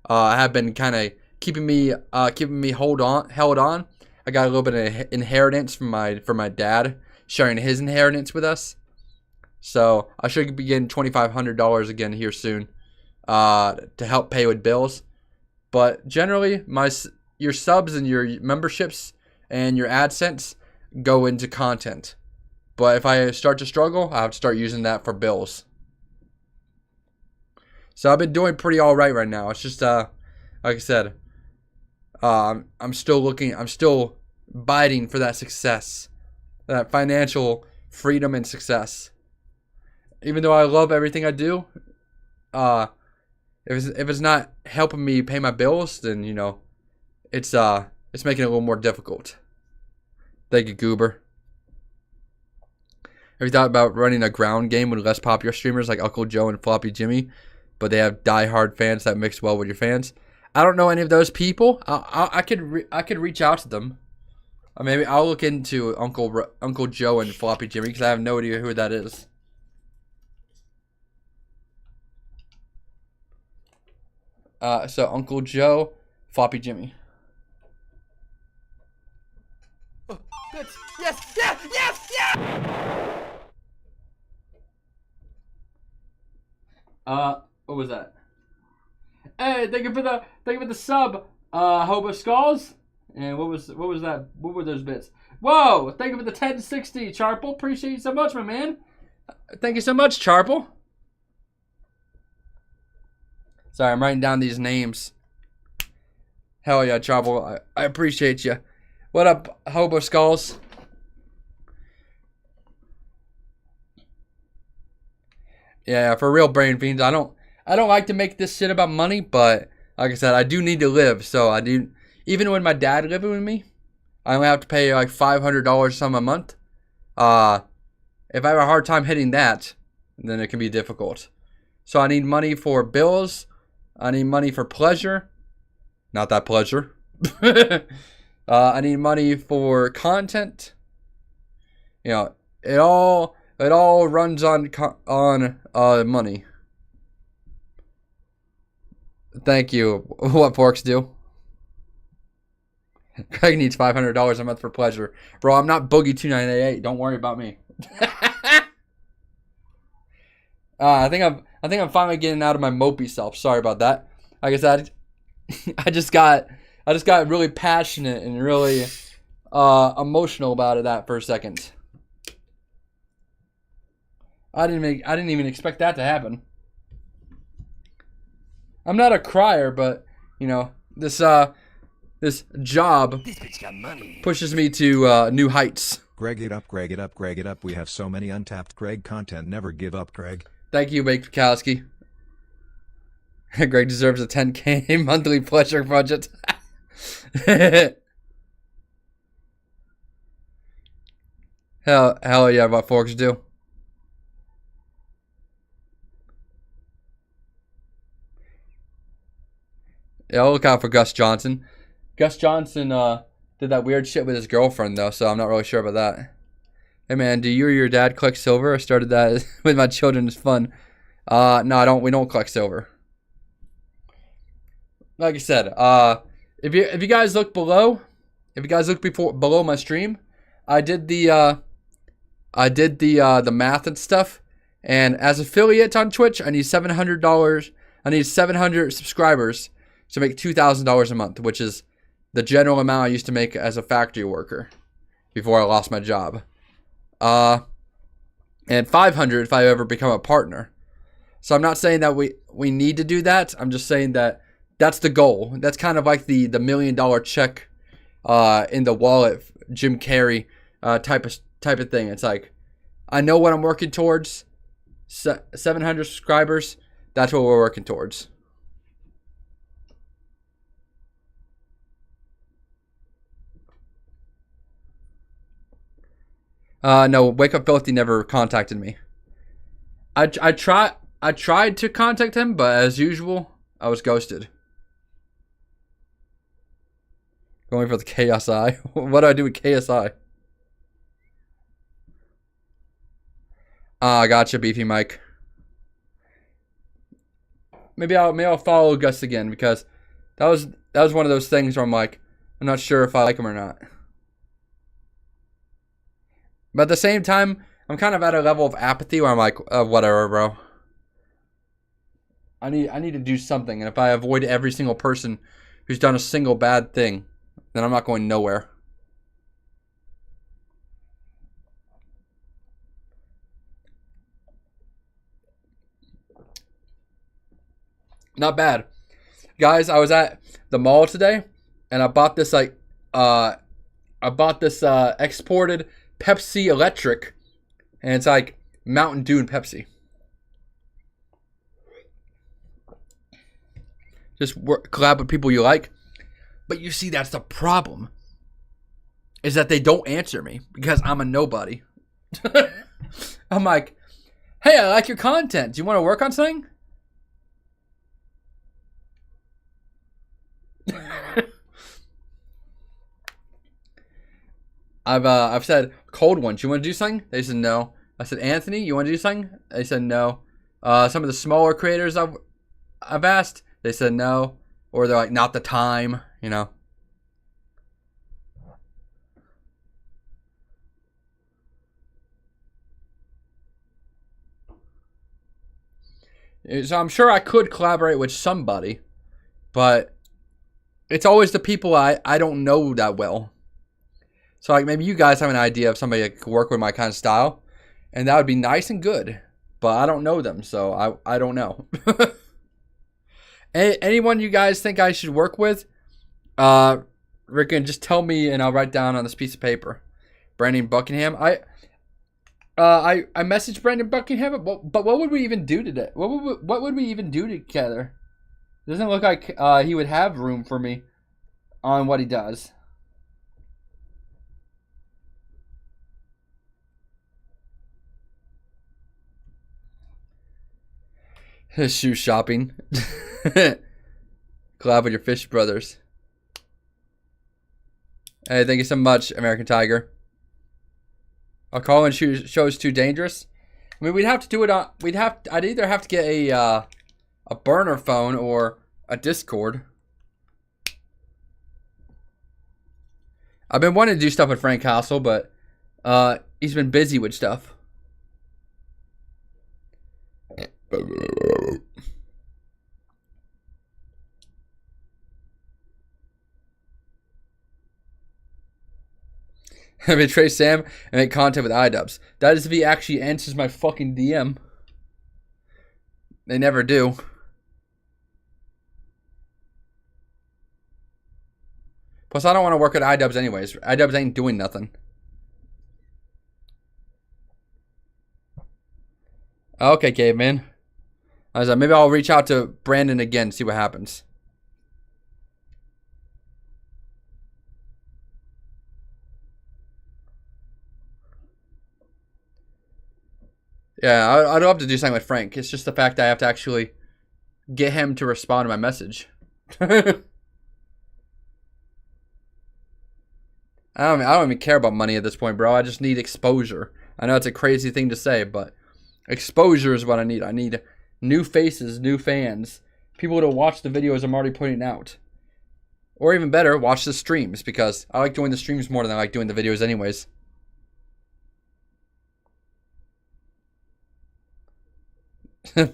have been kind of keeping me held on. I got a little bit of inheritance from my dad, sharing his inheritance with us. So I should be getting $2,500 again here soon to help pay with bills. But generally, your subs and your memberships and your AdSense go into content. But if I start to struggle, I have to start using that for bills. So I've been doing pretty all right now. It's just like I said, I'm still biting for that success, that financial freedom and success. Even though I love everything I do, if it's not helping me pay my bills, then it's making it a little more difficult. Thank you, Goober. Have you thought about running a ground game with less popular streamers like Uncle Joe and Floppy Jimmy, but they have die-hard fans that mix well with your fans? I don't know any of those people. I could reach out to them. Maybe I'll look into Uncle Joe and Floppy Jimmy because I have no idea who that is. So Uncle Joe, Floppy Jimmy. Oh, good. Yes. What was that? Hey, thank you for the sub, Hobo Skulls. And what was that? What were those bits? Whoa! Thank you for the 1060, Charple. Appreciate you so much, my man. Thank you so much, Charple. Sorry, I'm writing down these names. Hell yeah, Charple. I appreciate you. What up, Hobo Skulls? Yeah, for real, Brain Fiends. I don't like to make this shit about money, but like I said, I do need to live. So I do. Even when my dad living with me, I only have to pay like $500 some a month. If I have a hard time hitting that, then it can be difficult. So I need money for bills. I need money for pleasure. Not that pleasure. I need money for content. It all runs on money. Thank you. What forks do? Craig needs $500 a month for pleasure. Bro, I'm not Boogie2988. Don't worry about me. I think I'm finally getting out of my mopey self. Sorry about that. Like I said, I just got really passionate and really emotional about that for a second. I didn't even expect that to happen. I'm not a crier, but this job pushes me to new heights. Greg it up, Greg it up, Greg it up. We have so many untapped Greg content. Never give up, Greg. Thank you, Baked Kowski. Greg deserves a 10K monthly pleasure budget. Hell yeah, what forks do. Yeah, I'll look out for Gus Johnson. Gus Johnson did that weird shit with his girlfriend, though, so I'm not really sure about that. Hey, man, do you or your dad collect silver? I started that with my children. It's fun. No, we don't collect silver. Like I said, if you guys look below, below my stream, I did the math and stuff, and as affiliate on Twitch, I need $700. I need 700 subscribers to make $2,000 a month, which is the general amount I used to make as a factory worker before I lost my job. And 500 if I ever become a partner. So I'm not saying that we need to do that. I'm just saying that that's the goal. That's kind of like the $1 million check in the wallet, Jim Carrey type of thing. It's like, I know what I'm working towards. 700 subscribers. That's what we're working towards. No, Wake Up Filthy never contacted me. I tried to contact him, but as usual, I was ghosted. Going for the KSI. What do I do with KSI? Ah, gotcha, Beefy Mike. Maybe I'll follow Gus again because that was one of those things where I'm like, I'm not sure if I like him or not. But at the same time, I'm kind of at a level of apathy where I'm like, whatever, bro. I need to do something, and if I avoid every single person who's done a single bad thing, then I'm not going nowhere. Not bad. Guys, I was at the mall today, and I bought this exported Pepsi Electric, and it's like Mountain Dew and Pepsi. Just collab with people you like. But you see, that's the problem. Is that they don't answer me because I'm a nobody. I'm like, hey, I like your content. Do you want to work on something? I've said cold ones. You want to do something? They said no. I said Anthony, you want to do something? They said no. Some of the smaller creators I've asked, they said no, or they're like not the time. You know. So I'm sure I could collaborate with somebody, but it's always the people I don't know that well. So like maybe you guys have an idea of somebody that could work with my kind of style, and that would be nice and good. But I don't know them, so I don't know. Anyone you guys think I should work with, Rick, and just tell me, and I'll write down on this piece of paper. Brandon Buckingham. I messaged Brandon Buckingham, but what would we even do today? What would we even do together? It doesn't look like he would have room for me on what he does. Shoe shopping. Collab with your fish brothers. Hey, thank you so much, American Tiger. A call-in show is too dangerous. I mean, we'd have to do it on. I'd either have to get a burner phone or a Discord. I've been wanting to do stuff with Frank Castle, but he's been busy with stuff. I betray Sam and make content with iDubbbz. That is if he actually answers my fucking DM. They never do. Plus, I don't want to work at iDubbbz anyways. iDubbbz ain't doing nothing. Okay, caveman. I was like, maybe I'll reach out to Brandon again, see what happens. Yeah, I'd love to do something with Frank. It's just the fact that I have to actually get him to respond to my message. I don't even care about money at this point, bro. I just need exposure. I know it's a crazy thing to say, but exposure is what I need. I need new faces, new fans, people to watch the videos I'm already putting out. Or even better, watch the streams, because I like doing the streams more than I like doing the videos anyways.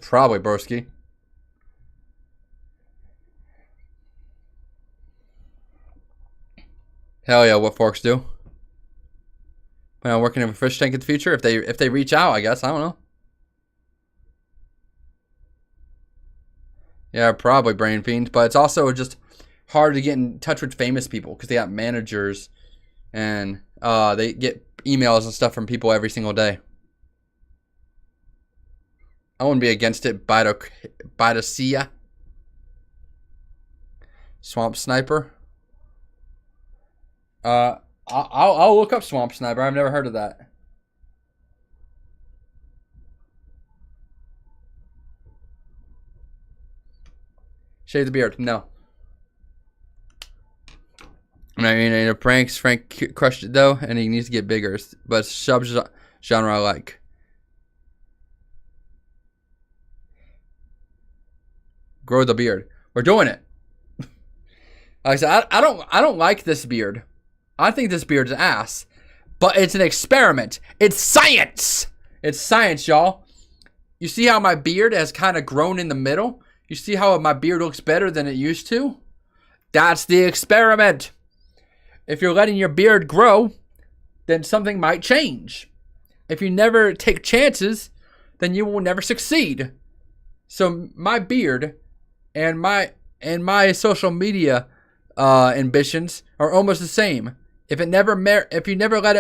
Probably, broski. Hell yeah, what forks do. When I'm working in a fish tank in the future, if they reach out, I guess. I don't know. Yeah, probably Brain Fiend, but it's also just hard to get in touch with famous people because they got managers and they get emails and stuff from people every single day. I wouldn't be against it. Bidosia. Swamp Sniper. I'll look up Swamp Sniper. I've never heard of that. Shave the beard. No. I mean, in the pranks, Frank crushed it though, and he needs to get bigger. But sub genre I like. Grow the beard. We're doing it. Like I said, I don't like this beard. I think this beard's ass. But it's an experiment. It's science. It's science, y'all. You see how my beard has kind of grown in the middle? You see how my beard looks better than it used to? That's the experiment. If you're letting your beard grow, then something might change. If you never take chances, then you will never succeed. So my beard and my social media ambitions are almost the same. If you never let it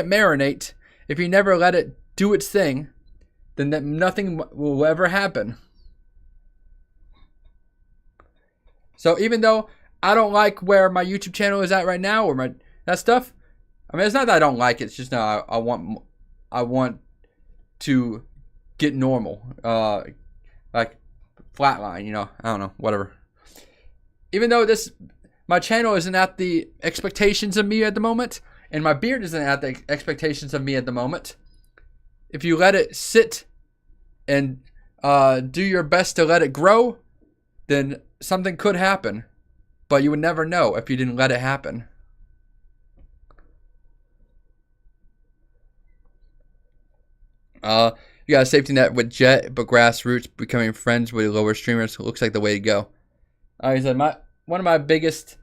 marinate, if you never let it do its thing, then nothing will ever happen. So even though I don't like where my YouTube channel is at right now, or that stuff, I mean, it's not that I don't like it. It's just now I want to get normal, like flatline. You know, I don't know, whatever. Even though my channel isn't at the expectations of me at the moment, and my beard isn't at the expectations of me at the moment, if you let it sit and do your best to let it grow, then something could happen. But you would never know if you didn't let it happen. You got a safety net with Jet, but grassroots becoming friends with lower streamers looks like the way to go. He said some of my biggest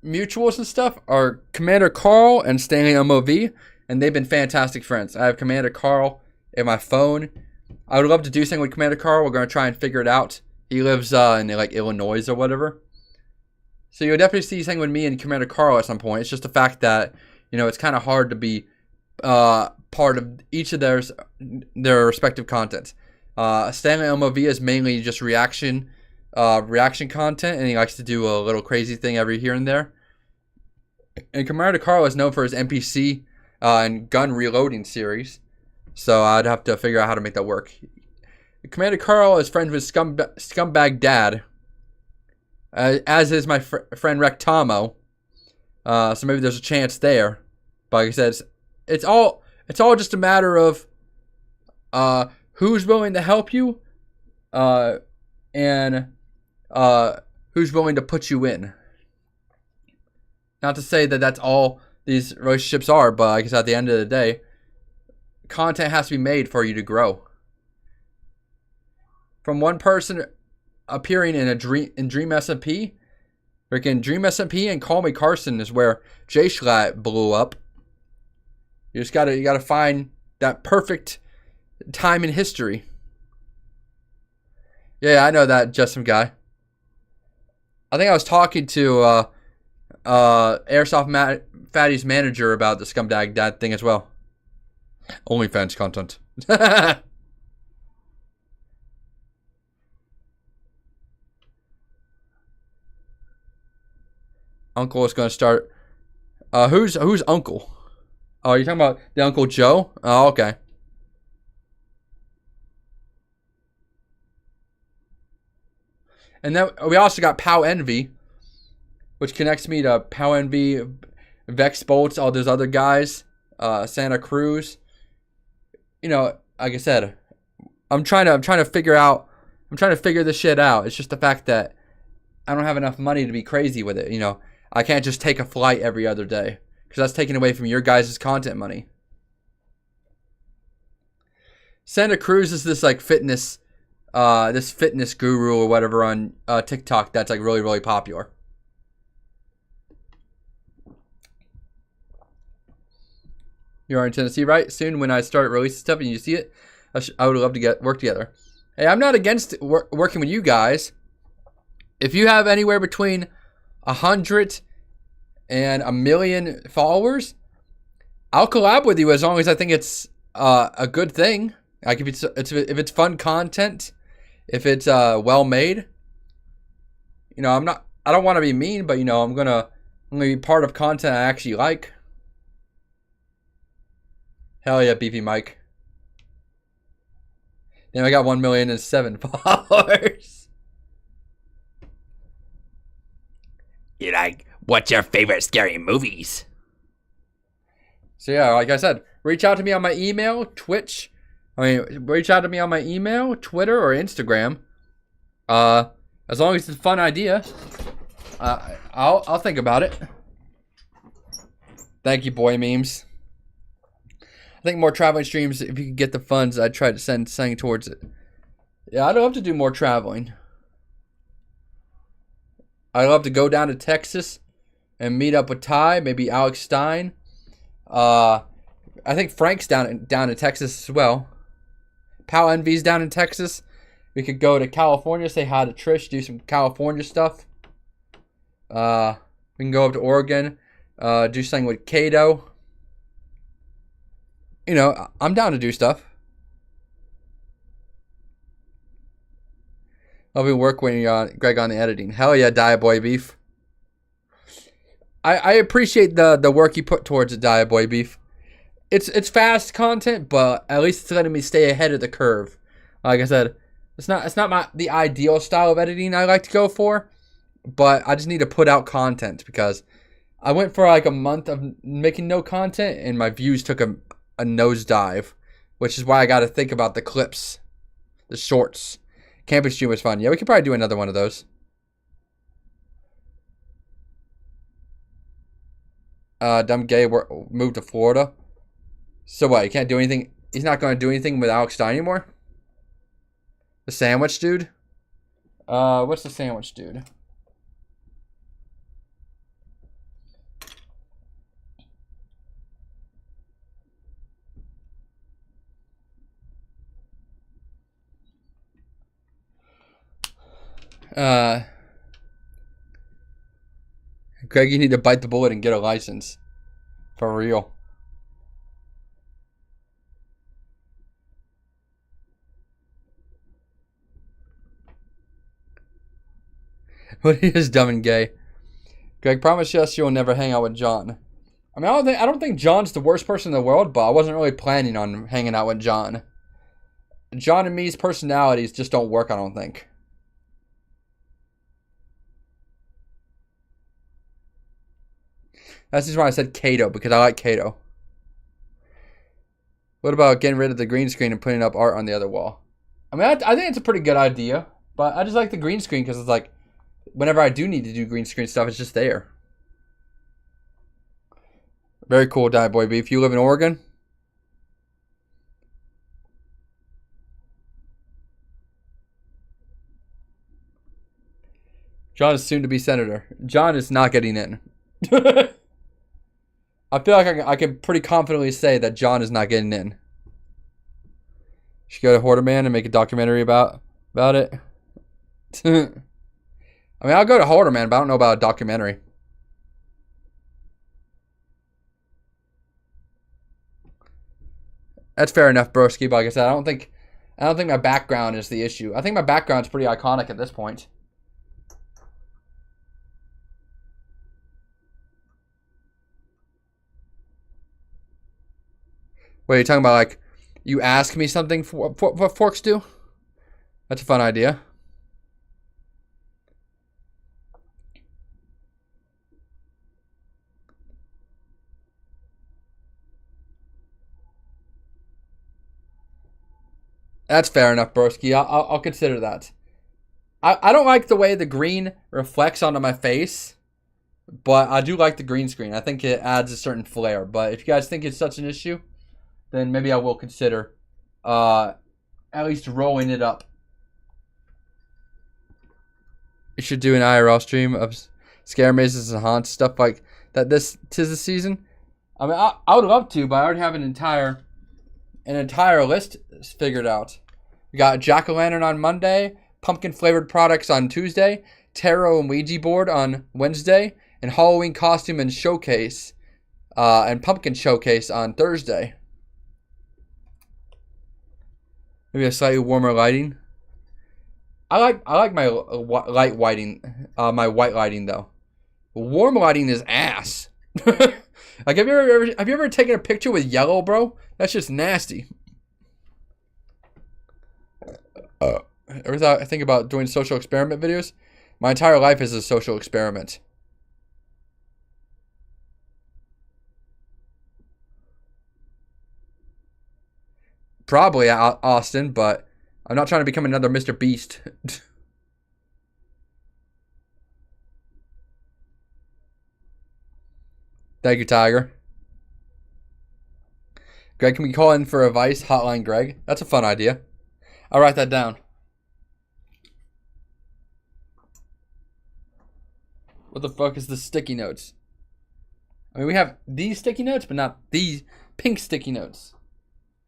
mutuals and stuff are Commander Carl and Stanley MOV, and they've been fantastic friends. I have Commander Carl in my phone. I would love to do something with Commander Carl. We're gonna try and figure it out. He lives in like Illinois or whatever. So you'll definitely see something with me and Commander Carl at some point. It's just the fact that, you know, it's kind of hard to be part of each of their respective content. Stanley MOV is mainly just reaction content, and he likes to do a little crazy thing every here and there. And Commander Carl is known for his NPC and gun reloading series, so I'd have to figure out how to make that work. Commander Carl is friends with Scumbag Dad, as is my friend Rectamo. So maybe there's a chance there. But like I said, it's all just a matter of who's willing to help you, and who's willing to put you in. Not to say that that's all these relationships are, but like I said, at the end of the day, content has to be made for you to grow. From one person appearing in Dream SMP, freaking Dream SMP and Call Me Carson is where J Schlatt blew up. You gotta find that perfect time in history. Yeah, I know that Justin guy. I think I was talking to Airsoft Fatty's manager about the Scumbag Dad thing as well. OnlyFans content. Uncle is going to start. Who's Uncle? Oh, you're talking about the Uncle Joe? Oh, okay. And then we also got Pow Envy, which connects me to Pow Envy, Vex Bolts, all those other guys, Santa Cruz. You know, like I said, I'm trying to figure this shit out. It's just the fact that I don't have enough money to be crazy with it. You know, I can't just take a flight every other day, because that's taking away from your guys' content money. Santa Cruz is this like fitness guru or whatever on TikTok that's like really, really popular. You are in Tennessee, right? Soon when I start releasing stuff and you see it, I would love to work together. Hey, I'm not against working with you guys. If you have anywhere between 100 and 1 million followers, I'll collab with you as long as I think it's a good thing. Like if it's fun content, if it's well made. You know, I don't want to be mean, but you know, I'm gonna be part of content I actually like. Hell yeah, Beefy Mike. Then I got 1,000,007 followers. You like, what's your favorite scary movies? So yeah, like I said, reach out to me on my email, Twitch. Reach out to me on my email, Twitter, or Instagram. As long as it's a fun idea, I'll think about it. Thank you, boy memes. I think more traveling streams. If you could get the funds, I'd try to send something towards it. Yeah, I'd love to do more traveling. I'd love to go down to Texas and meet up with Ty, maybe Alex Stein. I think Frank's down in Texas as well. Pal Envy's down in Texas. We could go to California, say hi to Trish, do some California stuff. We can go up to Oregon, do something with Kato. You know, I'm down to do stuff. I'll be work when you're Greg on the editing. Hell yeah, Dia Boy Beef. I appreciate the work you put towards the Dia Boy Beef. It's fast content, but at least it's letting me stay ahead of the curve. Like I said, it's not the ideal style of editing I like to go for, but I just need to put out content because I went for like a month of making no content and my views took a nosedive, which is why I got to think about the clips, the shorts. Camping stream was fun. Yeah, we could probably do another one of those. Dumb gay moved to Florida. So what? He can't do anything. He's not going to do anything with Alex Stein anymore. The sandwich dude. What's the sandwich dude? Greg, you need to bite the bullet and get a license. For real. What is dumb and gay? Greg, promise us you'll never hang out with John. I mean, I don't think John's the worst person in the world, but I wasn't really planning on hanging out with John. John and me's personalities just don't work, I don't think. That's just why I said Kato, because I like Kato. What about getting rid of the green screen and putting up art on the other wall? I mean, I think it's a pretty good idea, but I just like the green screen because it's like, whenever I do need to do green screen stuff, it's just there. Very cool, Die Boy Beef. You live in Oregon? John is soon to be senator. John is not getting in. I feel like I can pretty confidently say that John is not getting in. Should go to Hoarder Man and make a documentary about it. I mean, I'll go to Hoarder Man, but I don't know about a documentary. That's fair enough, broski. But like I said, I don't think my background is the issue. I think my background's pretty iconic at this point. What are you talking about? Like, you ask me something for what forks do? That's a fun idea. That's fair enough, broski. I'll consider that. I don't like the way the green reflects onto my face, but I do like the green screen. I think it adds a certain flair. But if you guys think it's such an issue, then maybe I will consider at least rolling it up. You should do an IRL stream of scare mazes and haunts, stuff like that. This 'tis the season. I mean, I would love to, but I already have an entire list figured out. We got jack-o'-lantern on Monday, pumpkin flavored products on Tuesday, tarot and Ouija board on Wednesday, and Halloween costume and showcase and pumpkin showcase on Thursday. Maybe a slightly warmer lighting. I like my light lighting, my white lighting though. Warm lighting is ass. Like, have you ever taken a picture with yellow, bro? That's just nasty. Every time I think about doing social experiment videos, my entire life is a social experiment. Probably Austin, but I'm not trying to become another Mr. Beast. Thank you, Tiger. Greg, can we call in for advice? Hotline Greg. That's a fun idea. I'll write that down. What the fuck is the sticky notes? I mean, we have these sticky notes, but not these pink sticky notes.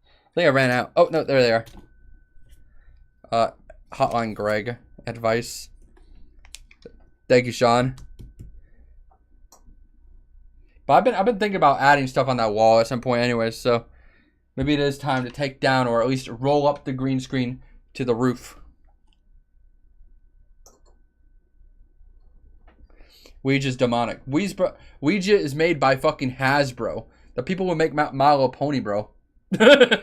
I think I ran out. Oh, no, there they are. Hotline Greg. Advice. Thank you, Sean. But I've been thinking about adding stuff on that wall at some point anyways, so maybe it is time to take down or at least roll up the green screen to the roof. Ouija's demonic. Ouija is made by fucking Hasbro. The people who make My Little Pony, bro. You're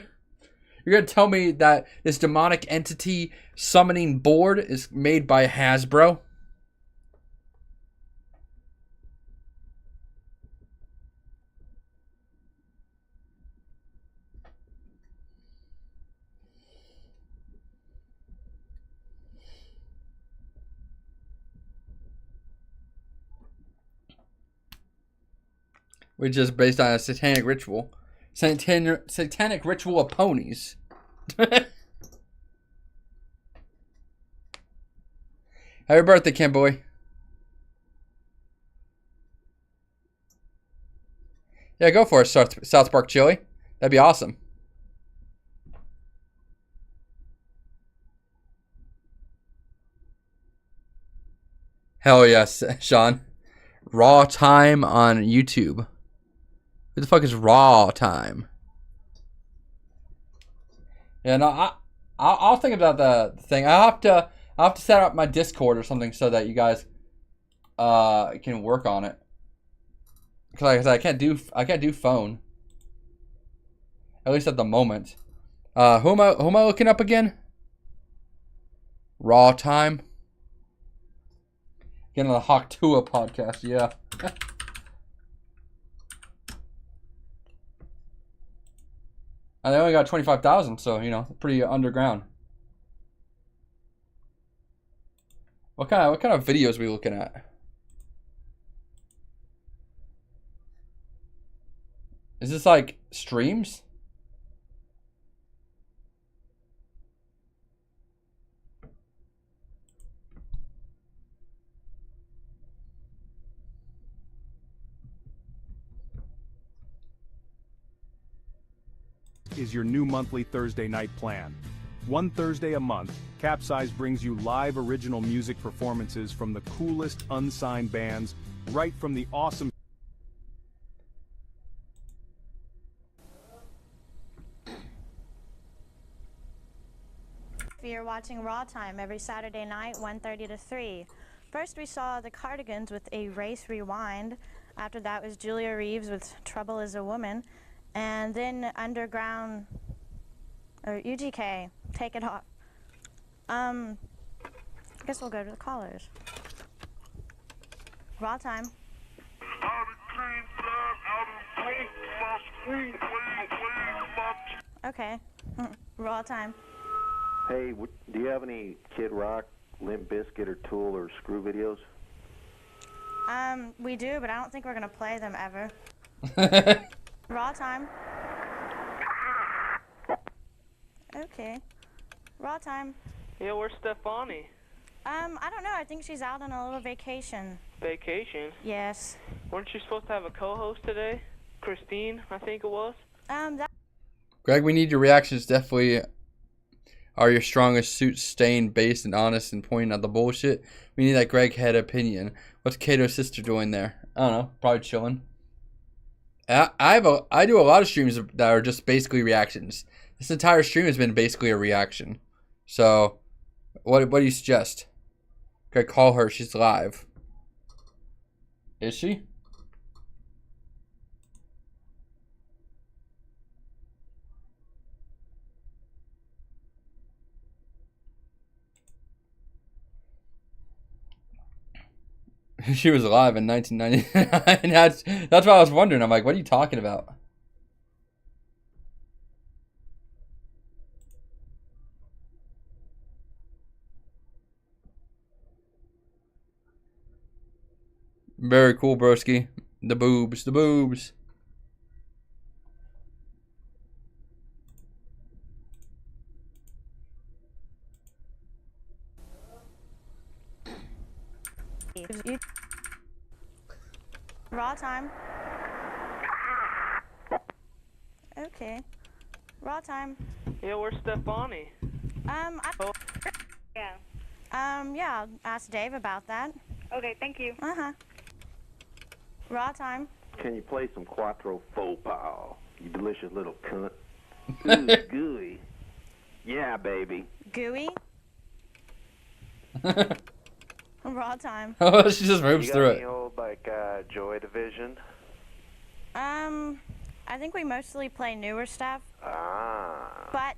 gonna tell me that this demonic entity summoning board is made by Hasbro? Which is based on a satanic ritual. Satanic ritual of ponies. Happy birthday, Kim Boy. Yeah, go for it, South Park Chili. That'd be awesome. Hell yes, Sean. Raw time on YouTube. Who the fuck is Raw time? Yeah, no, I'll think about the thing. I'll have to set up my Discord or something so that you guys can work on it. Because like I said, I can't do phone. At least at the moment. Who am I looking up again? Raw time. Getting on the Hawk Tua podcast, yeah. And they only got 25,000, so you know, pretty underground. What kind of videos are we looking at? Is this like streams? Is your new monthly Thursday night plan. One Thursday a month, Capsize brings you live original music performances from the coolest unsigned bands, right from the awesome You're watching Raw Time every Saturday night, 1:30 to 3. First we saw the Cardigans with a Race Rewind. After that was Julia Reeves with Trouble is a Woman. And then Underground, or UGK, Take It Off. I guess we'll go to the callers. Raw Time. Okay, Raw Time. Hey, do you have any Kid Rock, Limp Bizkit, or Tool, or Screw videos? We do, but I don't think we're gonna play them ever. Raw Time. Okay. Raw Time. Yeah, where's Stefani? I don't know. I think she's out on a little vacation. Vacation? Yes. Weren't you supposed to have a co-host today? Christine, I think it was. Greg, we need your reactions. Definitely are your strongest suit, staying based and honest and pointing out the bullshit. We need that Greg head opinion. What's Kato's sister doing there? I don't know. Probably chilling. I do a lot of streams that are just basically reactions. This entire stream has been basically a reaction. So, what do you suggest? Okay, call her. She's live. Is she? She was alive in 1999. That's what I was wondering. I'm like, what are you talking about? Very cool, broski. The boobs, the boobs. You- Raw time. Okay. Raw time. Yeah, where's Stefani? Yeah. Yeah, I'll ask Dave about that. Okay, thank you. Uh-huh. Raw time. Can you play some Quattro Faux Pas, you delicious little cunt? Ooh, gooey. Yeah, baby. Gooey. Raw time. Oh, she just moves You got through any it. old, like, Joy Division? I think we mostly play newer stuff, Ah. but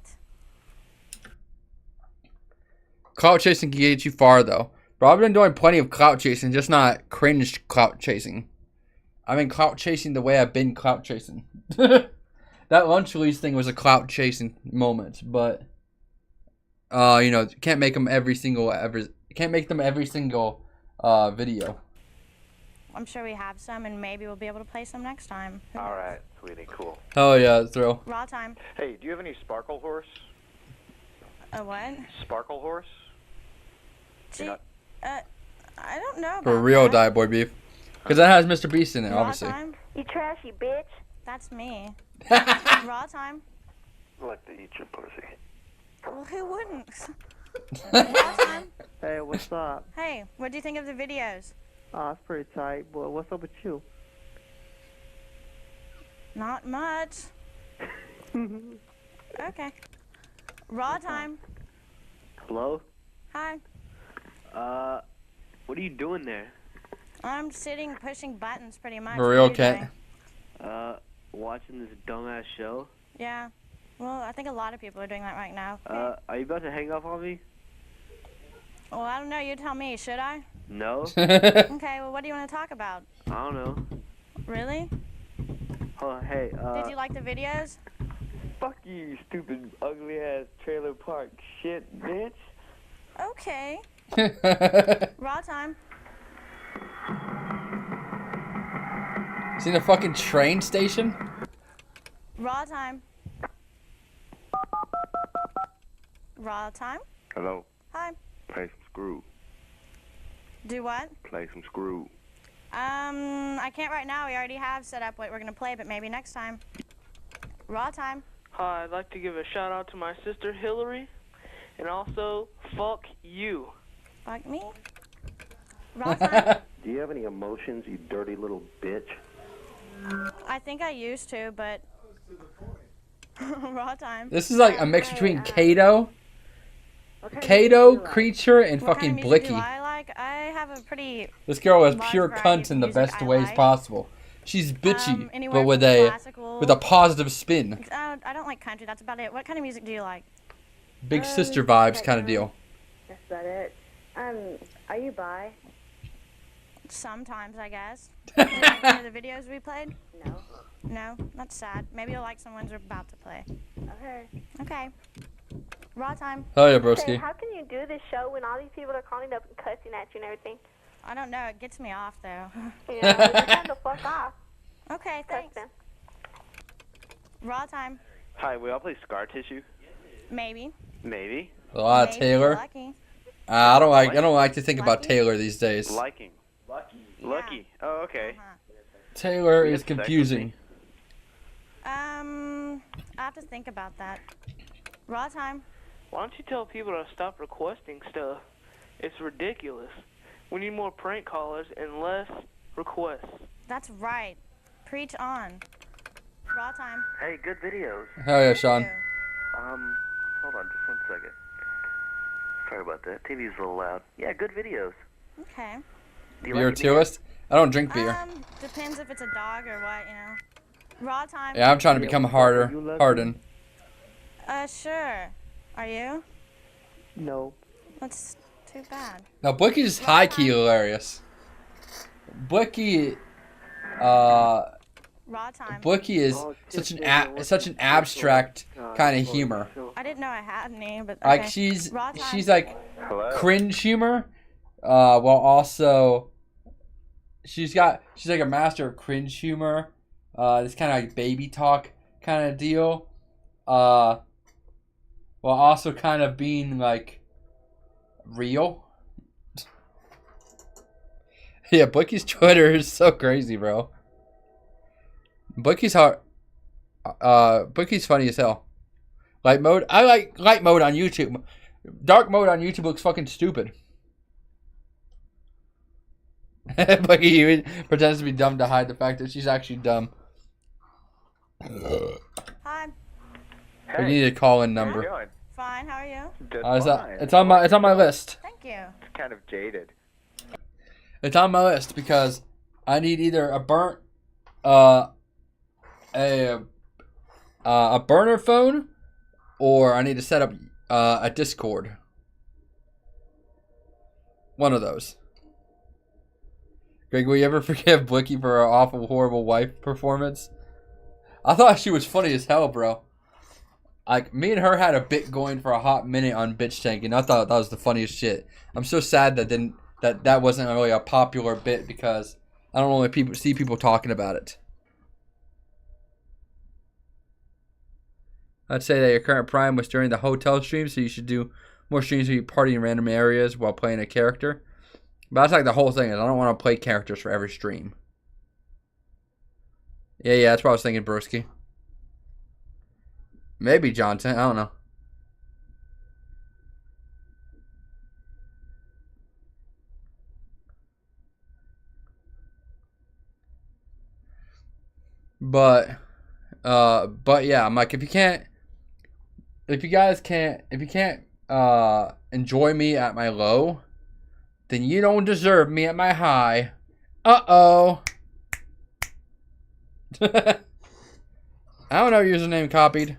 Clout chasing can get you far, though. But I've been doing plenty of clout chasing, just not cringe clout chasing. I've been clout chasing the way I've been clout chasing. That lunch release thing was a clout chasing moment, but you know, can't make them every single video. I'm sure we have some, and maybe we'll be able to play some next time. Who All knows? right, sweetie, cool. Hell yeah, thrill. Raw time. Hey, do you have any Sparkle Horse? A what? Sparkle Horse? Gee, not- I don't know about For real that. die boy beef. Because that has Mr. Beast in it, Raw obviously. time. You trashy bitch. That's me. Raw time. I like to eat your pussy. Well, who wouldn't? Raw time. Hey, what's up? Hey, what do you think of the videos? Oh, it's pretty tight. Boy, what's up with you? Not much. Okay. Raw time. Hello? Hi. What are you doing there? I'm sitting pushing buttons pretty much. For real, What are you Kat. doing? Watching this dumbass show? Yeah. Well, I think a lot of people are doing that right now. Are you about to hang up on me? Well, I don't know. You tell me. Should I? No? Okay. Well, what do you want to talk about? I don't know. Really? Hold on, hey, Did you like the videos? fuck you stupid, ugly-ass trailer park shit, bitch. Okay. Raw time. Seen a fucking train station? Raw time. Raw time. Hello. Hi. Play some Screw. Do what? Play some Screw. I can't right now. We already have set up what we're gonna play, but maybe next time. Raw time. Hi, I'd like to give a shout out to my sister Hillary, and also fuck you. Fuck me. Raw time. Do you have any emotions, you dirty little bitch? I think I used to, but raw time. This is like a mix between Kato, Creature, and What fucking kind of music do Blicky. I like? I have a pretty This girl is large pure variety cunt of in the music best I ways like. possible. She's bitchy, anywhere but with from a classical- positive spin. I don't like country. That's about it. What kind of music do you like? Big sister vibes kind of deal. That's about it. Are you bi? Sometimes, I guess. Did you like any of the videos we played? No. No, that's sad. Maybe you'll like some ones we're about to play. Okay. Okay. Raw time. Hell yeah, Say, broski. how can you do this show when all these people are calling up and cussing at you and everything? I don't know. It gets me off though. You know, it's time to fuck off. Okay, thanks. Cuss them. Raw time. Hi, we all play Scar Tissue? Maybe. Maybe. A lot of Maybe Taylor. Lucky. I don't like to think about Lucky? Taylor these days. Liking. Lucky. Oh, okay. Uh-huh. Taylor You is have sex with confusing. me? I have to think about that. Raw time. Why don't you tell people to stop requesting stuff? It's ridiculous. We need more prank callers and less requests. That's right. Preach on. Raw time. Hey, good videos. Hell yeah, Sean. Ew. Hold on just 1 second. Sorry about that. TV's a little loud. Yeah, good videos. Okay. Do you Beer like it, man? tourist? I don't drink beer. Depends if it's a dog or what, you know. Raw time. Yeah, I'm trying to become hardened. Sure. Are you? No. That's too bad. Now, Blicky's high key hilarious. Blicky, Raw time. Blicky is such an abstract kind of humor. I didn't know I had any, but Like okay. she's Raw time. like Hello? cringe humor, while also she's like a master of cringe humor. This kind of like baby talk kind of deal. While also kind of being like real. Yeah, Bookie's Twitter is so crazy, bro. Bookie's funny as hell. Light mode? I like light mode on YouTube. Dark mode on YouTube looks fucking stupid. Bookie pretends to be dumb to hide the fact that she's actually dumb. Hi. We need a call-in number. How you doing? Fine. How are you? It's on my list. Thank you. It's kind of jaded. It's on my list because I need either a burner phone, or I need to set up a Discord. One of those. Greg, will you ever forgive Blicky for her awful, horrible wife performance? I thought she was funny as hell, bro. Like, me and her had a bit going for a hot minute on Bitch Tank, and I thought that was the funniest shit. I'm so sad that wasn't really a popular bit because I don't really see people talking about it. I'd say that your current prime was during the hotel stream, so you should do more streams where you party in random areas while playing a character. But that's like the whole thing is I don't want to play characters for every stream. Yeah, that's what I was thinking, broski. Maybe Johnson, I don't know. But yeah, I'm like, if you can't enjoy me at my low, then you don't deserve me at my high. Uh-oh. I don't know username copied.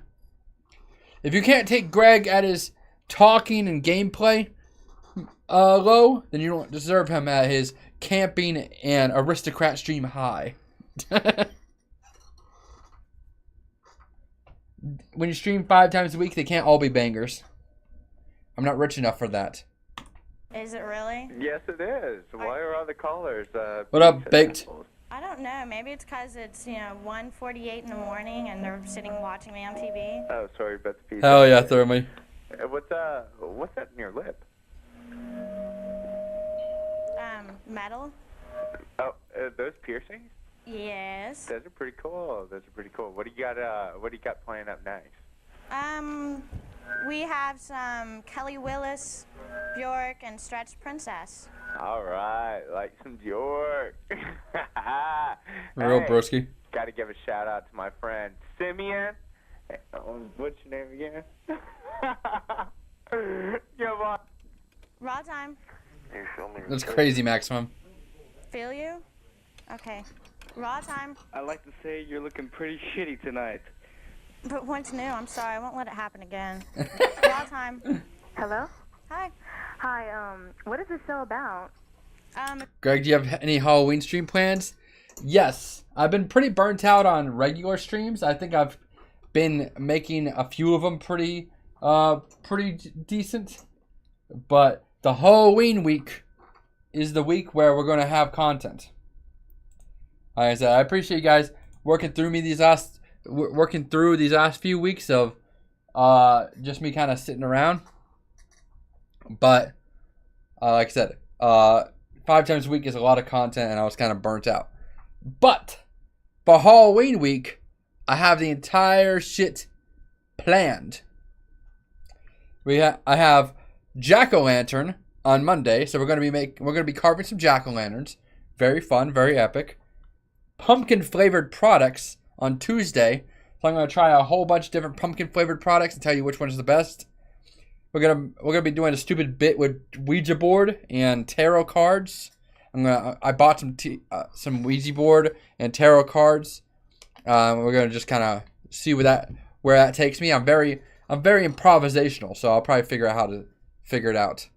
If you can't take Greg at his talking and gameplay low, then you don't deserve him at his camping and aristocrat stream high. When you stream 5 times a week, they can't all be bangers. I'm not rich enough for that. Is it really? Yes, it is. Why are all the callers? What up, Baked? I don't know. Maybe it's because it's 1:48 in the morning and they're sitting watching me on TV. Oh, sorry about the pizza. Hell yeah, throw me. What's that in your lip? Metal. Oh, those piercings? Yes. Those are pretty cool. What do you got playing up next? We have some Kelly Willis, Bjork, and Stretch Princess. All right, like some Bjork. Real broski. Got to give a shout out to my friend Simeon. What's your name again? Come on. Raw time. That's crazy, Maximum. Feel you? Okay. Raw time. I'd like to say you're looking pretty shitty tonight. But what's new? I'm sorry. I won't let it happen again. Raw time. Hello? Hi. Hi, what is this show about? Greg, do you have any Halloween stream plans? Yes. I've been pretty burnt out on regular streams. I think I've been making a few of them pretty decent. But the Halloween week is the week where we're going to have content. Like I said, I appreciate you guys working through these last few weeks of just me kind of sitting around. But like I said, 5 times a week is a lot of content, and I was kind of burnt out. But for Halloween week, I have the entire shit planned. I have jack-o'-lantern on Monday, so we're gonna be carving some jack-o'-lanterns. Very fun, very epic. Pumpkin flavored products on Tuesday. So I'm gonna try a whole bunch of different pumpkin flavored products and tell you which one is the best. We're gonna be doing a stupid bit with Ouija board and tarot cards. I bought some Ouija board and tarot cards. We're gonna just kind of see where that takes me. I'm very improvisational, so I'll probably figure out how to figure it out.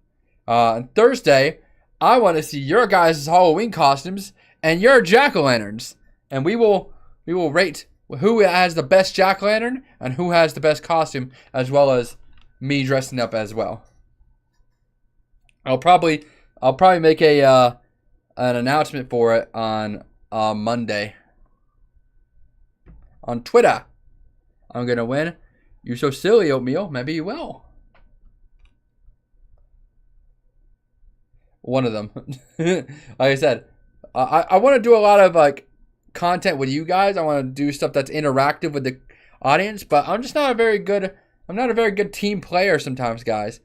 And Thursday, I want to see your guys' Halloween costumes and your jack-o'-lanterns, and we will rate who has the best jack-o'-lantern and who has the best costume, as well as me dressing up as well. I'll probably make a an announcement for it on Monday. On Twitter. I'm going to win. You're so silly, Oatmeal. Maybe you will. One of them. Like I said, I want to do a lot of like content with you guys. I want to do stuff that's interactive with the audience, but I'm just not a very good team player sometimes, guys.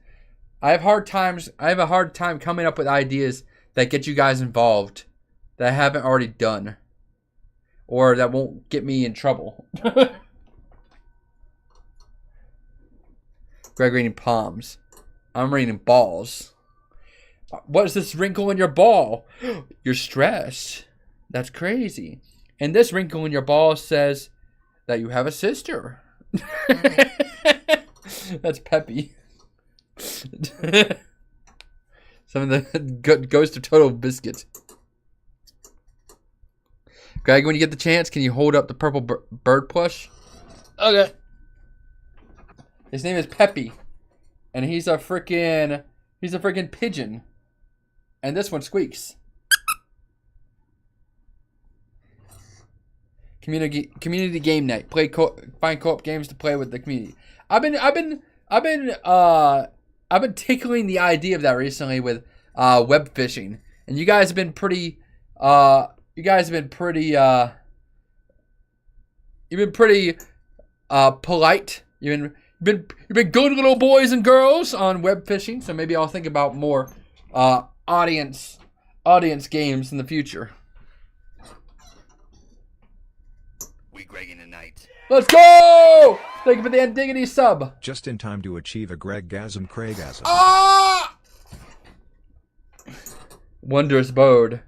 I have a hard time coming up with ideas that get you guys involved that I haven't already done or that won't get me in trouble. Greg reading palms. I'm reading balls. What is this wrinkle in your ball? You're stressed. That's crazy. And this wrinkle in your ball says that you have a sister. That's Peppy. Some of the goes to Total Biscuit. Greg, when you get the chance, can you hold up the purple bird plush? Okay. His name is Peppy, and he's a freaking pigeon. And this one squeaks. Community game night. Find co-op games to play with the community. I've been tickling the idea of that recently with web fishing, and you guys have been pretty polite. You've been good little boys and girls on web fishing. So maybe I'll think about more audience games in the future. We Gregging tonight. Let's go! Thank you for the Andiggity sub. Just in time to achieve a Greggasm Craigasm. Ah! Wondrous board.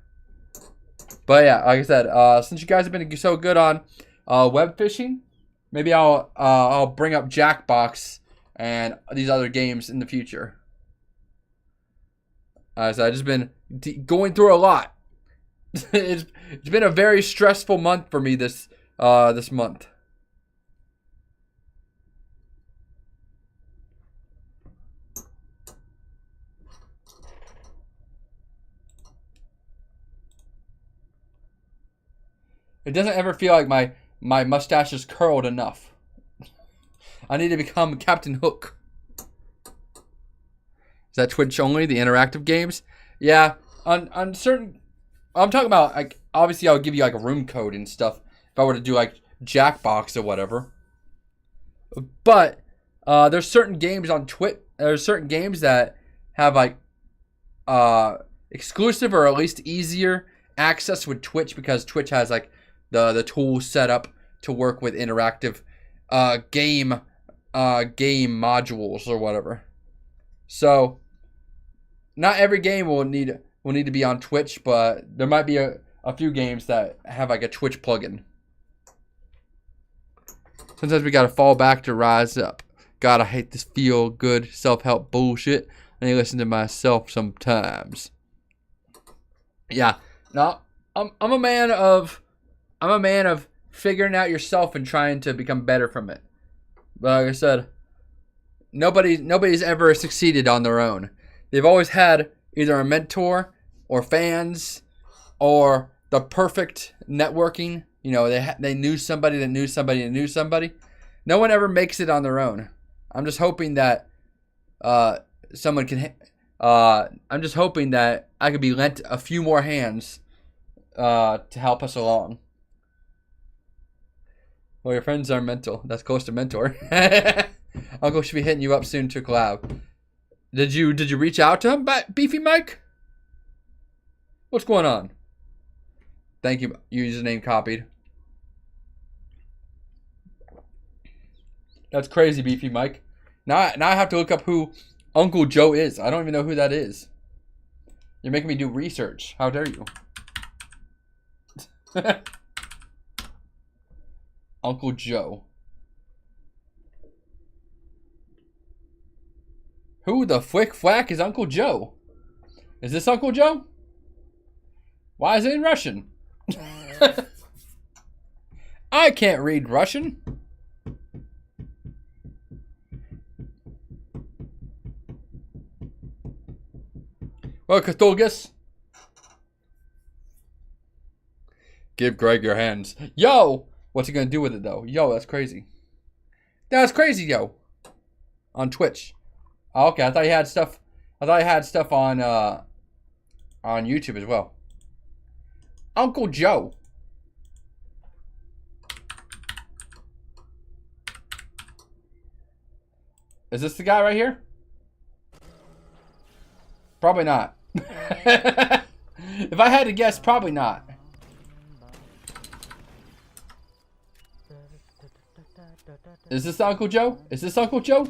But yeah, like I said, since you guys have been so good on web fishing, maybe I'll bring up Jackbox and these other games in the future. So I've just been going through a lot. It's been a very stressful month for me this month. It doesn't ever feel like my mustache is curled enough. I need to become Captain Hook. Is that Twitch only, the interactive games? Yeah, on certain... I'm talking about, like, obviously I'll give you, like, a room code and stuff if I were to do, like, Jackbox or whatever. But there's certain games on Twitch... There's certain games that have, like, exclusive or at least easier access with Twitch because Twitch has, like, the tools set up to work with interactive game modules or whatever. So not every game will need to be on Twitch, but there might be a few games that have like a Twitch plugin. Sometimes we gotta fall back to rise up. God, I hate this feel good self-help bullshit. I need to listen to myself sometimes. Yeah, no, I'm a man of figuring out yourself and trying to become better from it. But like I said, nobody's ever succeeded on their own. They've always had either a mentor or fans or the perfect networking. You know, they knew somebody that knew somebody that knew somebody. No one ever makes it on their own. I'm just hoping that someone can. I'm just hoping that I could be lent a few more hands to help us along. Well, your friends are mental. That's close to mentor. Uncle should be hitting you up soon to collab. Did you reach out to him, Beefy Mike? What's going on? Thank you. Username copied. That's crazy, Beefy Mike. Now I have to look up who Uncle Joe is. I don't even know who that is. You're making me do research. How dare you? Uncle Joe. Who the flick flack is Uncle Joe? Is this Uncle Joe? Why is it in Russian? I can't read Russian. Well, Catholics. Give Greg your hands. Yo! What's he gonna do with it, though? Yo, that's crazy. That's crazy, yo. On Twitch. Oh, okay, I thought he had stuff. I thought he had stuff on YouTube as well. Uncle Joe. Is this the guy right here? Probably not. If I had to guess, probably not. Is this Uncle Joe? Is this Uncle Joe?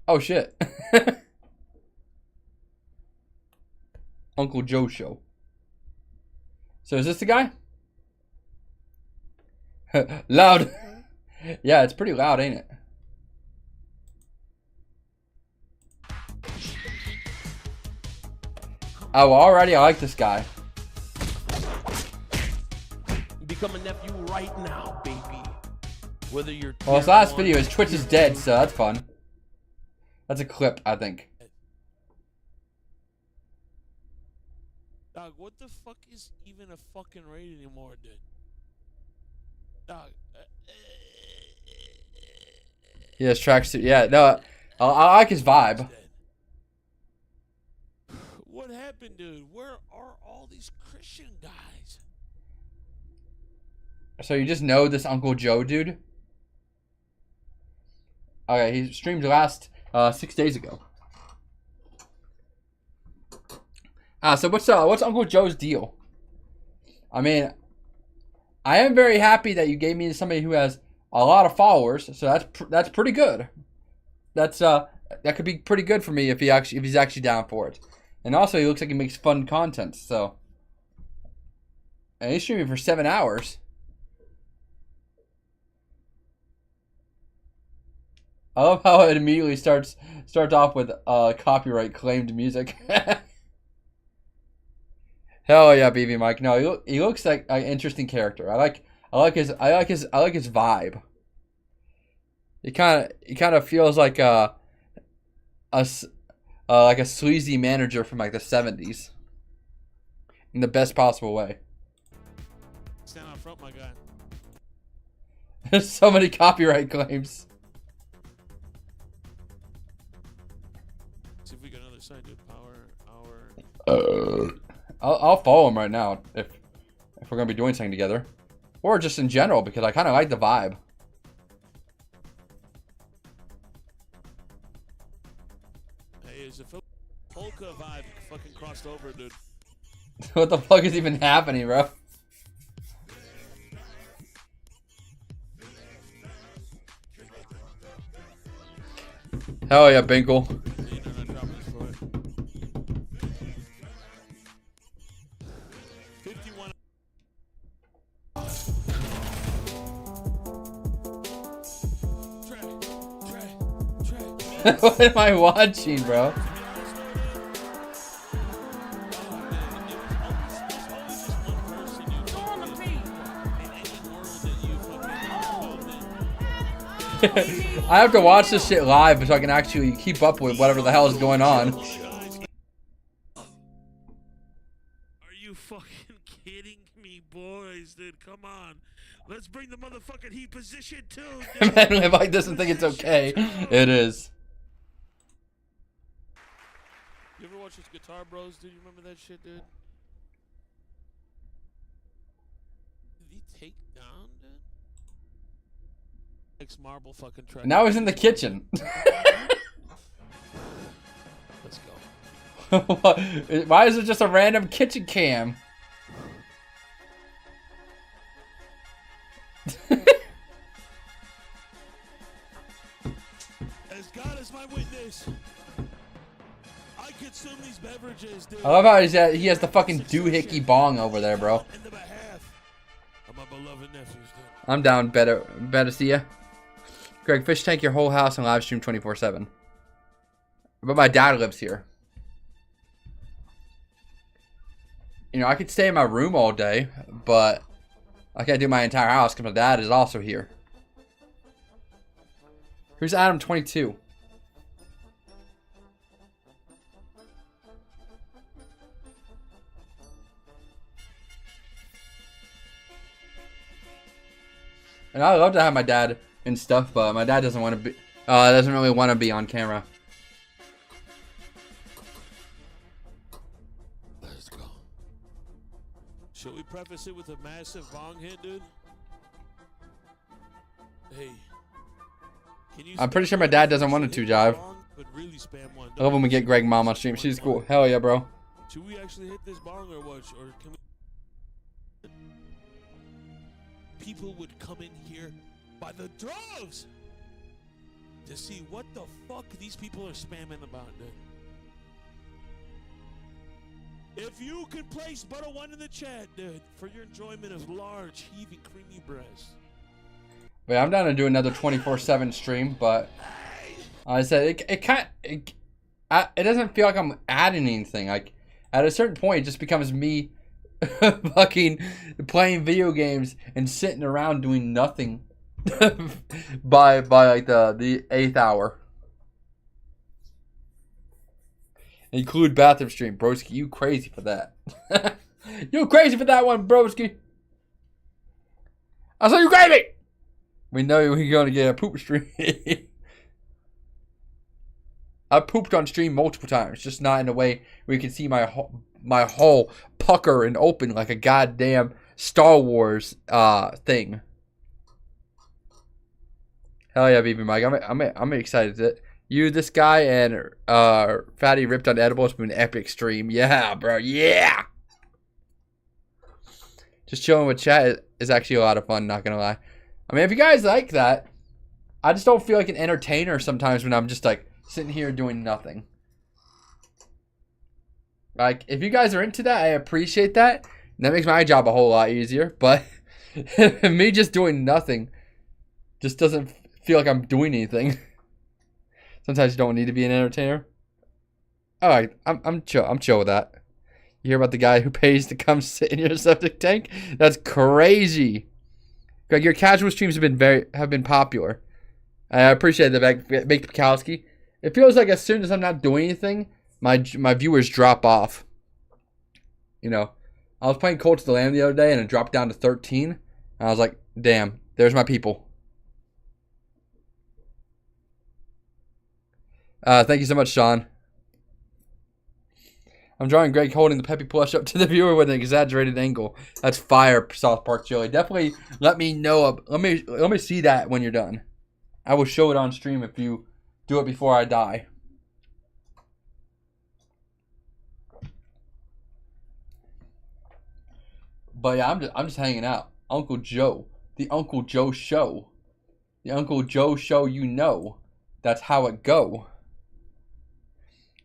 Oh shit. Uncle Joe show. So is this the guy? Loud. Yeah, it's pretty loud, ain't it? Oh, already I like this guy. Become a nephew right now, baby. Whether you're Well, his last video is Twitch is dead, so that's fun. That's a clip, I think. Dog, what the fuck is even a fucking raid anymore, dude? Dog. He has tracksuit. Yeah, no, I like his vibe. What happened, dude? Where are all these Christian guys? So you just know this Uncle Joe dude? Okay, he streamed last 6 days ago. So what's Uncle Joe's deal? I mean, I am very happy that you gave me somebody who has a lot of followers, so that's pretty good. That could be pretty good for me if he's actually down for it. And also, he looks like he makes fun content. So, and he's streaming for 7 hours. I love how it immediately starts off with copyright claimed music. Hell yeah, BB Mike. No, he looks like an interesting character. I like his vibe. He kind of feels like a sleazy manager from like the 70s, in the best possible way. Stand out front, my guy. There's so many copyright claims. See if we got another side, dude. Power, I'll follow him right now if we're gonna be doing something together, or just in general because I kind of like the vibe. Hey, is a polka vibe fucking crossed over, dude? What the fuck is even happening, bro? Hell yeah, Binkle. What am I watching, bro? I have to watch this shit live so I can actually keep up with whatever the hell is going on. Are you fucking kidding me, boys, dude? Come on. Let's bring the motherfucking heat position too, dude. Man, if I doesn't think it's okay, it is. You ever watch those Guitar Bros, dude? You remember that shit, dude? Did he take down, dude? Next marble fucking track. Now he's in the kitchen. Let's go. Why is it just a random kitchen cam? As God is my witness, I consume these beverages, dude. I love how he has the fucking doohickey bong over there, bro. I'm down. Better see ya. Greg, fish tank your whole house and live stream 24/7. But my dad lives here. You know, I could stay in my room all day, but I can't do my entire house because my dad is also here. Who's Adam22? And I love to have my dad and stuff, but my dad doesn't want to be, doesn't really want to be on camera. Let's go. Should we preface it with a massive bong hit, dude? Hey. I'm pretty sure my dad doesn't want to jive. I love when we get Greg Mom on stream. She's cool. Hell yeah, bro. Should we actually hit this bong or what? Or can we? People would come in here by the droves to see what the fuck these people are spamming about, dude. If you could place but a 1 in the chat, dude, for your enjoyment of large, heaving, creamy breasts. Wait, I'm down to do another 24/7 stream, but I said it doesn't feel like I'm adding anything. Like at a certain point, it just becomes me fucking playing video games and sitting around doing nothing by like the 8th hour. Include bathroom stream, broski. You crazy for that? You crazy for that one, broski? I saw you crazy. We know you're going to get a poop stream. I pooped on stream multiple times, just not in a way where you can see my hole pucker and open like a goddamn Star Wars thing. Hell yeah, baby Mike. I'm excited that you, this guy, and Fatty ripped on edibles with an epic stream. Yeah, bro. Yeah. Just chilling with chat is actually a lot of fun, not gonna lie. I mean, if you guys like that, I just don't feel like an entertainer sometimes when I'm just like sitting here doing nothing. Like, if you guys are into that, I appreciate that. That makes my job a whole lot easier. But me just doing nothing just doesn't feel like I'm doing anything. Sometimes you don't need to be an entertainer. All right, I'm chill. I'm chill with that. You hear about the guy who pays to come sit in your septic tank? That's crazy. Greg, your casual streams have been popular. I appreciate the Baked Pekowski. It feels like as soon as I'm not doing anything, my viewers drop off. You know, I was playing Colts of the Lamb the other day and it dropped down to 13. And I was like, damn, there's my people. Thank you so much, Sean. I'm drawing Greg holding the Peppy plush up to the viewer with an exaggerated angle. That's fire, South Park Chili. Definitely let me know. Let me see that when you're done. I will show it on stream if you do it before I die. But yeah, I'm just hanging out. Uncle Joe, the Uncle Joe show, the Uncle Joe show. You know, that's how it go.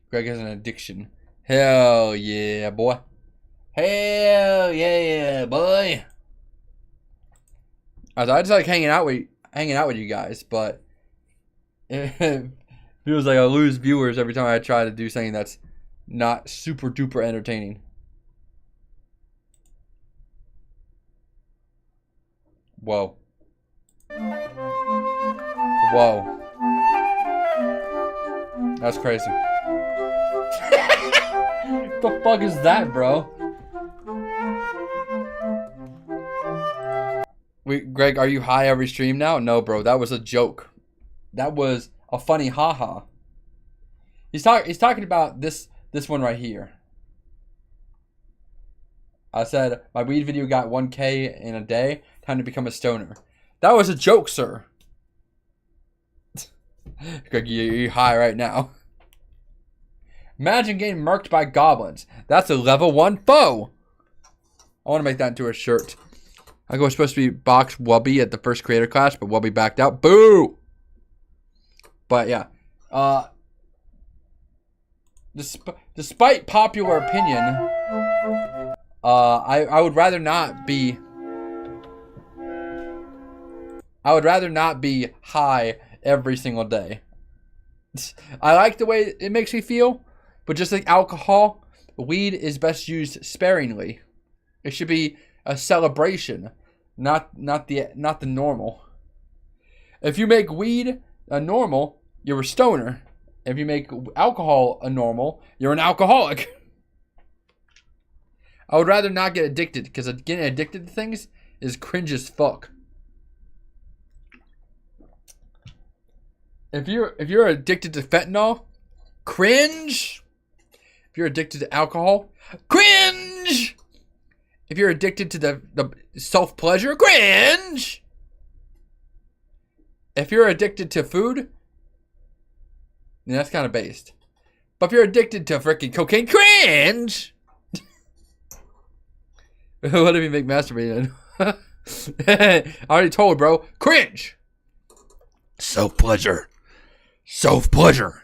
Greg has an addiction. Hell yeah, boy. Hell yeah, boy. I just like hanging out with you guys, but it feels like I lose viewers every time I try to do something that's not super duper entertaining. Whoa. Whoa. That's crazy. What the fuck is that, bro? Wait, Greg, are you high every stream now? No, bro, that was a joke. That was a funny haha. He's talking about this one right here. I said my weed video got 1K in a day. Time to become a stoner. That was a joke, sir. Greg, you're high right now. Imagine getting murked by goblins. That's a level 1 foe. I want to make that into a shirt. I was supposed to be Box Wubby at the first creator class, but Wubby backed out. Boo! But yeah. Despite popular opinion, I would rather not be... I would rather not be high every single day. I like the way it makes me feel, but just like alcohol, weed is best used sparingly. It should be a celebration, not the normal. If you make weed a normal, you're a stoner. If you make alcohol a normal, you're an alcoholic. I would rather not get addicted, because getting addicted to things is cringe as fuck. If you're addicted to fentanyl, cringe. If you're addicted to alcohol, cringe. If you're addicted to the self-pleasure, cringe. If you're addicted to food, yeah, that's kind of based. But if you're addicted to freaking cocaine, cringe. What if you make masturbating? I already told, bro. Cringe. Self-pleasure. Self-pleasure.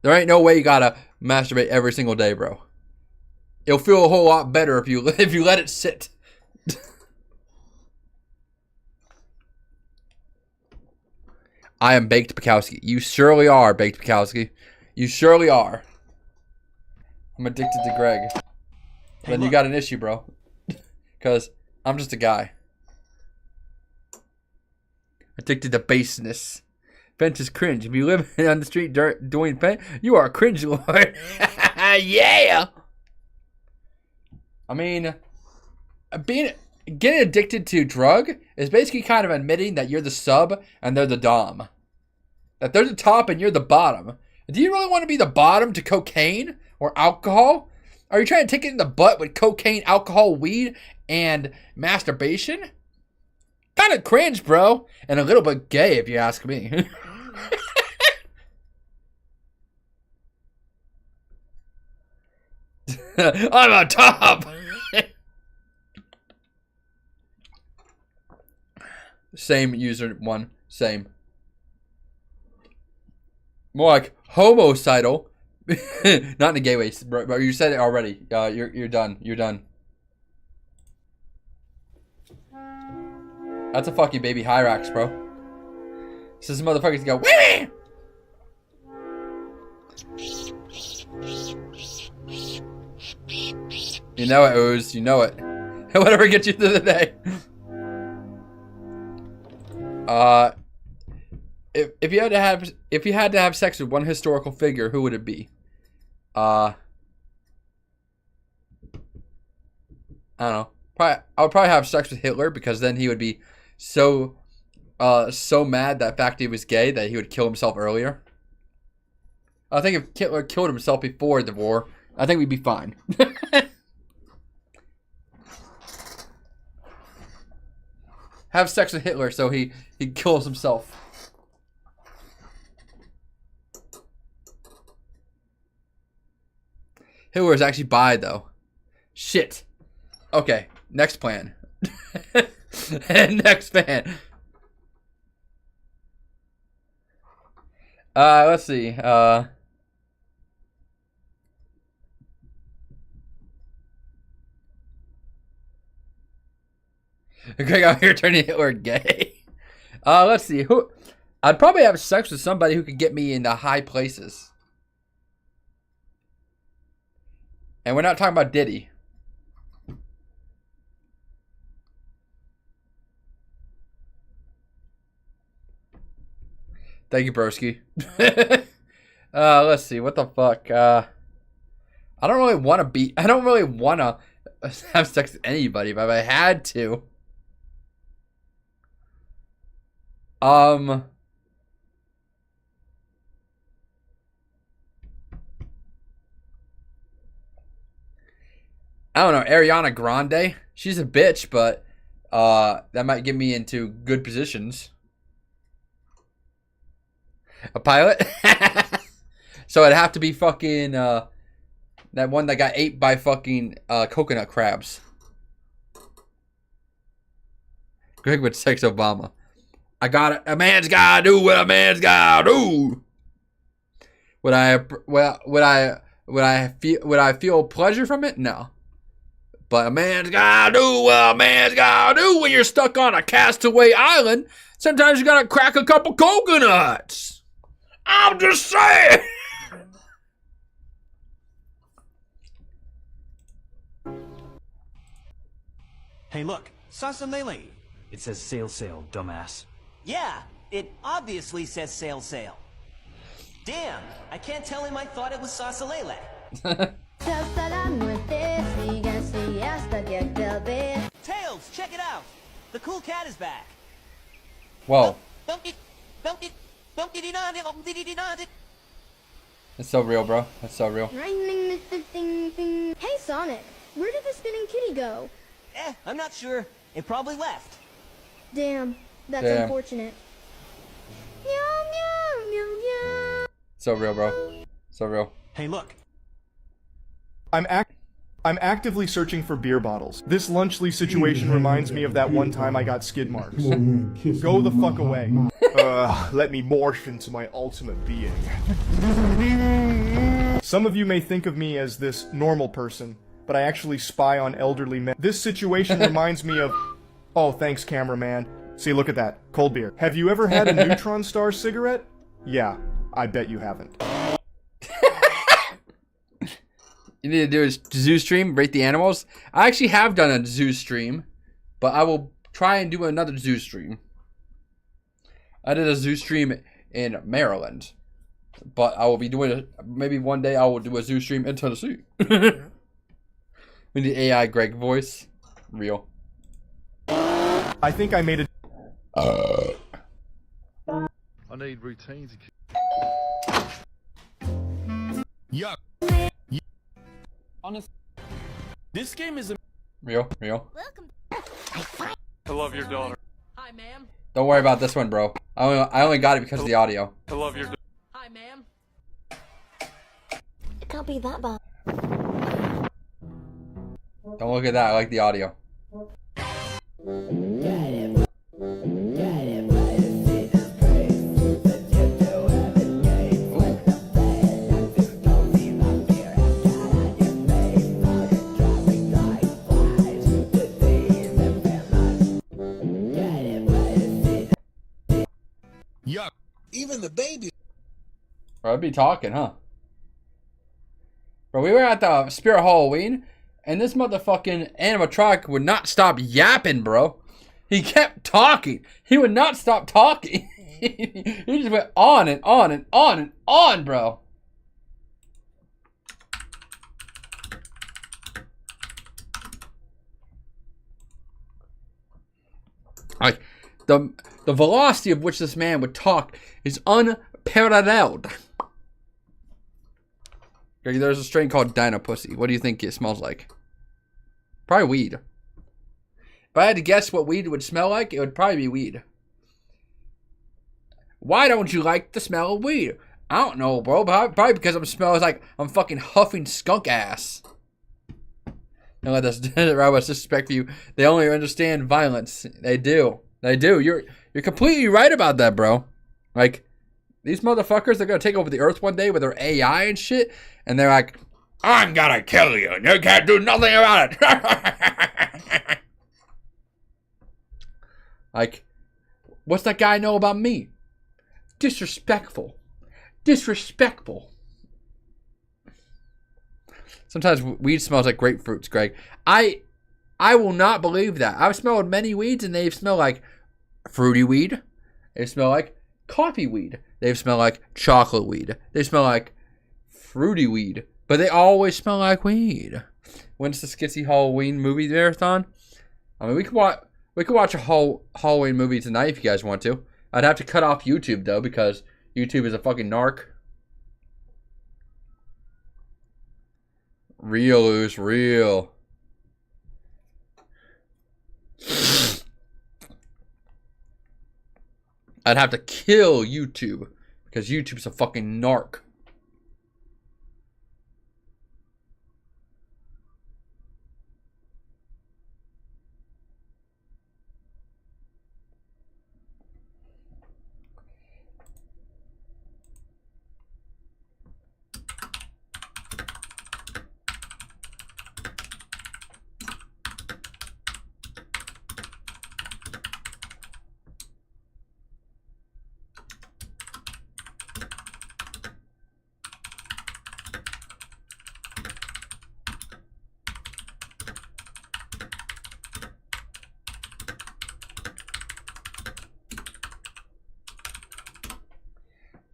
There ain't no way you gotta masturbate every single day, bro. It'll feel a whole lot better if you let it sit. I am Baked Bukowski. You surely are, Baked Bukowski. You surely are. I'm addicted to Greg. Hey, Then you look. got an issue, bro. Because I'm just a guy. Addicted to baseness. Fence is cringe. If you live on the street doing fence, you are a cringe lord. Yeah! I mean, getting addicted to drug is basically kind of admitting that you're the sub and they're the dom. That they're the top and you're the bottom. Do you really want to be the bottom to cocaine or alcohol? Are you trying to take it in the butt with cocaine, alcohol, weed, and masturbation? Kind of cringe, bro. And a little bit gay, if you ask me. I'm on top. Same user one. Same. More like homicidal. Not in a gay way, bro. You said it already. You're done. You're done. That's a fucking baby Hyrax, bro. So this motherfuckers go, wee! You know it, Ooze. You know it. Whatever gets you through the day. If you had to have sex with one historical figure, who would it be? I don't know. I would probably have sex with Hitler because then he would be so mad that fact he was gay that he would kill himself earlier. I think if Hitler killed himself before the war, I think we'd be fine. Have sex with Hitler so he kills himself. Hitler is actually bi though. Shit. Okay, next plan. Next plan. Let's see. Greg out here turning Hitler gay. Let's see. I'd probably have sex with somebody who could get me into high places. And we're not talking about Diddy. Thank you, broski. Let's see. What the fuck? I don't really want to have sex with anybody, but if I had to. I don't know, Ariana Grande. She's a bitch, but that might get me into good positions. A pilot? So it'd have to be fucking that one that got ate by fucking coconut crabs. Greg would sex Obama. I got it. A man's gotta do what a man's gotta do. Would I feel pleasure from it? No. But a man's gotta do what a man's gotta do when you're stuck on a castaway island. Sometimes you gotta crack a couple coconuts. I'm just saying. Hey, look, Sausalele. It says sail, sail, dumbass. Yeah, it obviously says sail, sail. Damn, I can't tell him I thought it was Sausalele. Tails, check it out. The cool cat is back. Whoa. That's so real, bro. That's so real. Hey, Sonic, where did the spinning kitty go? I'm not sure. It probably left. Damn, that's Damn. unfortunate. Meow, meow, meow, meow. So real, bro. So real. Hey, look. I'm actively searching for beer bottles. This Lunchley situation reminds me of that one time I got skid marks. Go the fuck away. Let me morph into my ultimate being. Some of you may think of me as this normal person, but I actually spy on elderly men. This situation reminds me of... Oh, thanks, cameraman. See, look at that. Cold beer. Have you ever had a Neutron Star cigarette? Yeah, I bet you haven't. You need to do a zoo stream, rate the animals. I actually have done a zoo stream, but I will try and do another zoo stream. I did a zoo stream in Maryland, but I will be doing maybe one day I will do a zoo stream in Tennessee. We need AI Greg voice. Real. I think I made a... I need routine to keep... Yuck. Honest. This game is a... Real. I love your daughter. Hi, ma'am. Don't worry about this one, bro. I only got it because of the audio. I love your daughter. Hi, ma'am. It can't be that bad. Don't look at that. I like the audio. Yuck. Even the baby. Bro, I'd be talking, huh? Bro, we were at the Spirit Halloween, and this motherfucking animatronic would not stop yapping, bro. He kept talking. He would not stop talking. He just went on and on and on and on, bro. Like, the velocity of which this man would talk is unparalleled. There's a strain called Dino Pussy. What do you think it smells like? Probably weed. If I had to guess what weed would smell like, it would probably be weed. Why don't you like the smell of weed? I don't know, bro. Probably because I'm smelling like I'm fucking huffing skunk ass. Don't let this robots disrespect you. They only understand violence. They do. They do. You're completely right about that, bro. Like, these motherfuckers, they're gonna take over the earth one day with their AI and shit, and they're like, I'm gonna kill you, and you can't do nothing about it. Like, what's that guy know about me? Disrespectful. Disrespectful. Sometimes weed smells like grapefruits, Greg. I will not believe that. I've smelled many weeds, and they smell like fruity weed. They smell like coffee weed. They smell like chocolate weed. They smell like fruity weed. But they always smell like weed. When's the Skitsy Halloween movie marathon? I mean, we could watch a whole Halloween movie tonight if you guys want to. I'd have to cut off YouTube, though, because YouTube is a fucking narc. Real is real. I'd have to kill YouTube because YouTube's a fucking narc.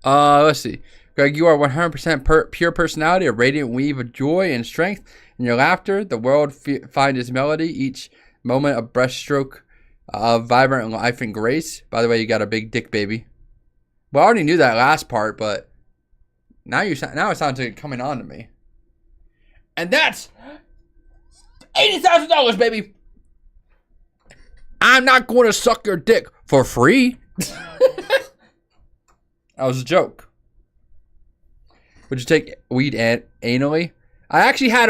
Let's see. Greg, you are 100% pure personality, a radiant weave of joy and strength. In your laughter, the world finds its melody. Each moment a breaststroke Vibrant Life and Grace. By the way, you got a big dick, baby. Well, I already knew that last part, but now it sounds like it's coming on to me. And that's $80,000, baby. I'm not going to suck your dick for free. That was a joke. Would you take weed anally? I actually had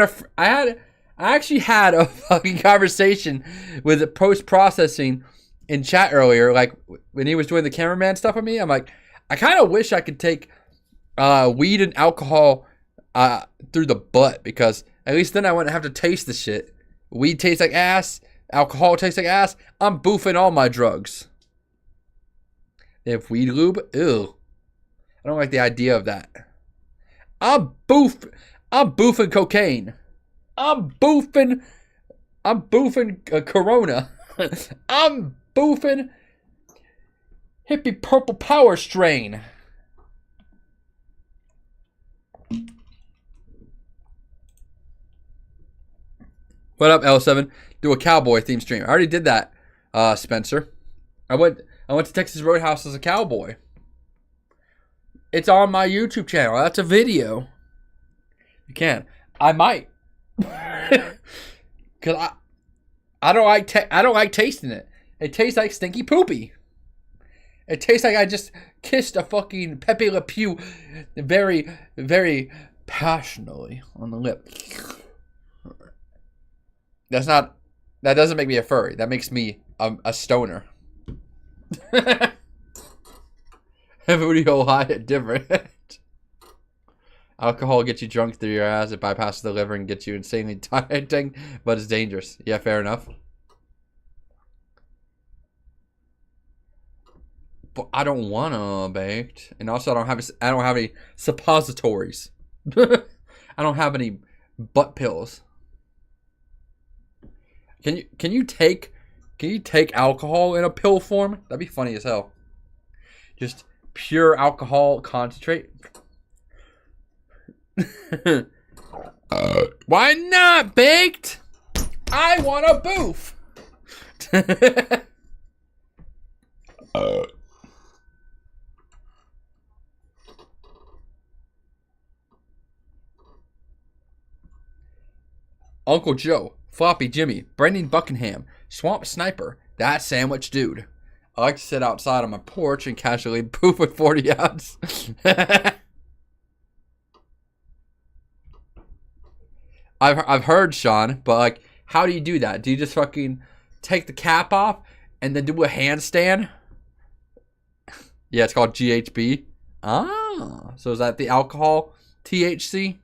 a fucking conversation with post-processing in chat earlier, like when he was doing the cameraman stuff with me. I'm like, I kind of wish I could take weed and alcohol through the butt, because at least then I wouldn't have to taste the shit. Weed tastes like ass. Alcohol tastes like ass. I'm boofing all my drugs. They have weed lube? Ew. I don't like the idea of that. I'm boofing cocaine. I'm boofing Corona. I'm boofing hippie purple power strain. What up, L7? Do a cowboy theme stream. I already did that, Spencer. I went to Texas Roadhouse as a cowboy. It's on my YouTube channel. That's a video. You can. I might. Cause I don't like tasting it. It tastes like stinky poopy. It tastes like I just kissed a fucking Pepe Le Pew very, very passionately on the lip. That doesn't make me a furry. That makes me a stoner. Everybody high different. Alcohol gets you drunk through your ass. It bypasses the liver and gets you insanely tired, but it's dangerous. Yeah, fair enough. But I don't want baked, and also I don't have any suppositories. I don't have any butt pills. Can you take alcohol in a pill form? That'd be funny as hell. Just pure alcohol concentrate. Why not, baked? I want a boof. Uncle Joe, Floppy Jimmy, Brendan Buckingham, Swamp Sniper, that sandwich dude. I like to sit outside on my porch and casually poof with 40 ounce. I've heard, Sean, but like, how do you do that? Do you just fucking take the cap off and then do a handstand? Yeah, it's called GHB. Ah, so is that the alcohol THC?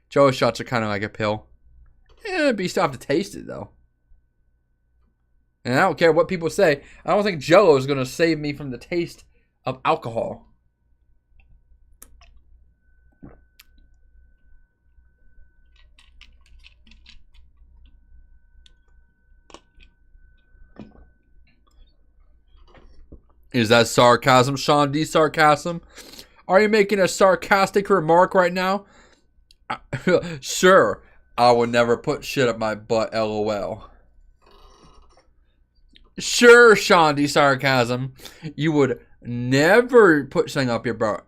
Joe shots are kind of like a pill. Yeah, but you still have to taste it though. And I don't care what people say. I don't think Jello is going to save me from the taste of alcohol. Is that sarcasm, Sean D? Sarcasm? Are you making a sarcastic remark right now? Sure, I would never put shit up my butt, LOL. Sure, Sean D. Sarcasm. You would never put something up your butt.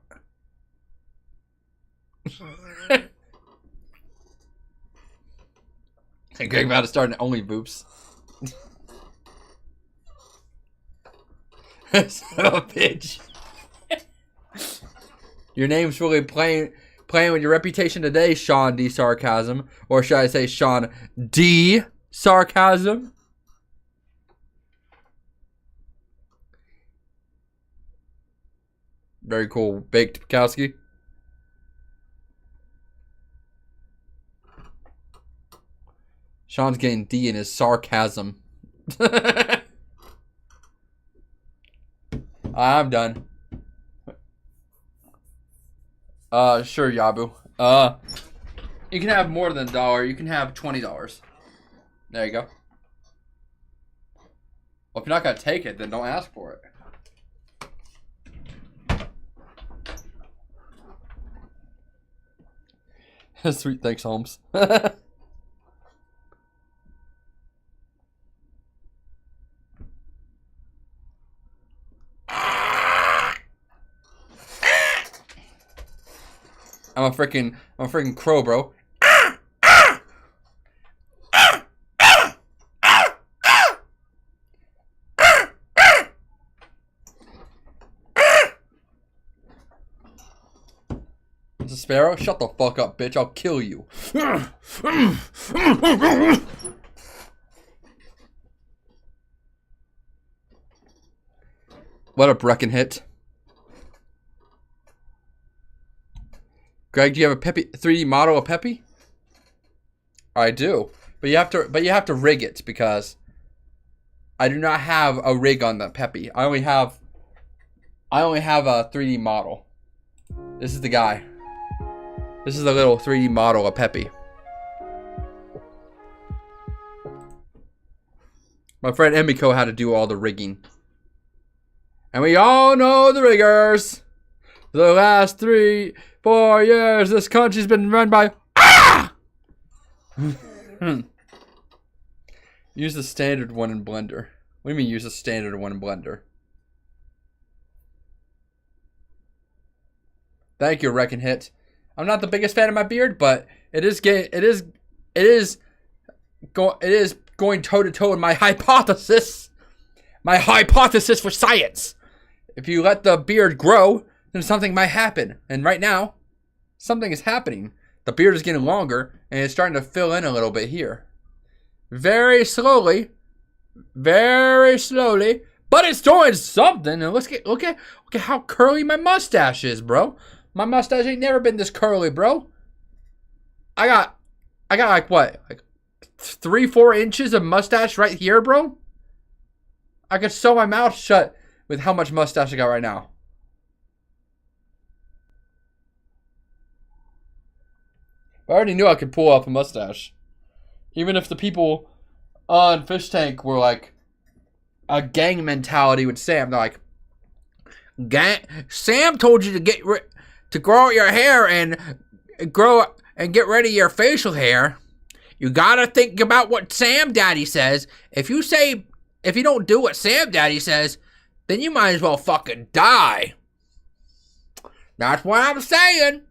Greg about to start an only boops. Son of a bitch. Your name's really playing with your reputation today, Sean D. Sarcasm. Or should I say Sean D. Sarcasm? Very cool. Baked Bukowski. Sean's getting D in his sarcasm. I'm done. Sure, Yabu. You can have more than $1. You can have $20. There you go. Well, if you're not gonna take it, then don't ask for it. Sweet, thanks, Holmes. I'm a freaking crow, bro. It's a sparrow? Shut the fuck up, bitch. I'll kill you. What up, Brecken Hit? Greg, do you have a Peppy 3D model of Peppy? I do. But you have to rig it because I do not have a rig on the Peppy. I only have a 3D model. This is the guy. This is the little 3D model of Peppy. My friend Emiko had to do all the rigging. And we all know the riggers. The last 3-4 years, this country's been run by... Ah! Use the standard one in Blender. What do you mean use the standard one in Blender? Thank you, Wreck and Hit. I'm not the biggest fan of my beard, but it is going toe to toe with my hypothesis. My hypothesis for science. If you let the beard grow, then something might happen. And right now, something is happening. The beard is getting longer, and it's starting to fill in a little bit here. Very slowly, but it's doing something. And look at how curly my mustache is, bro. My mustache ain't never been this curly, bro. I got like what, like 3-4 inches of mustache right here, bro. I could sew my mouth shut with how much mustache I got right now. I already knew I could pull off a mustache. Even if the people on Fish Tank were like a gang mentality with Sam. They're like, Sam told you to grow out your hair and get rid of your facial hair. You gotta think about what Sam Daddy says. If you don't do what Sam Daddy says, then you might as well fucking die. That's what I'm saying.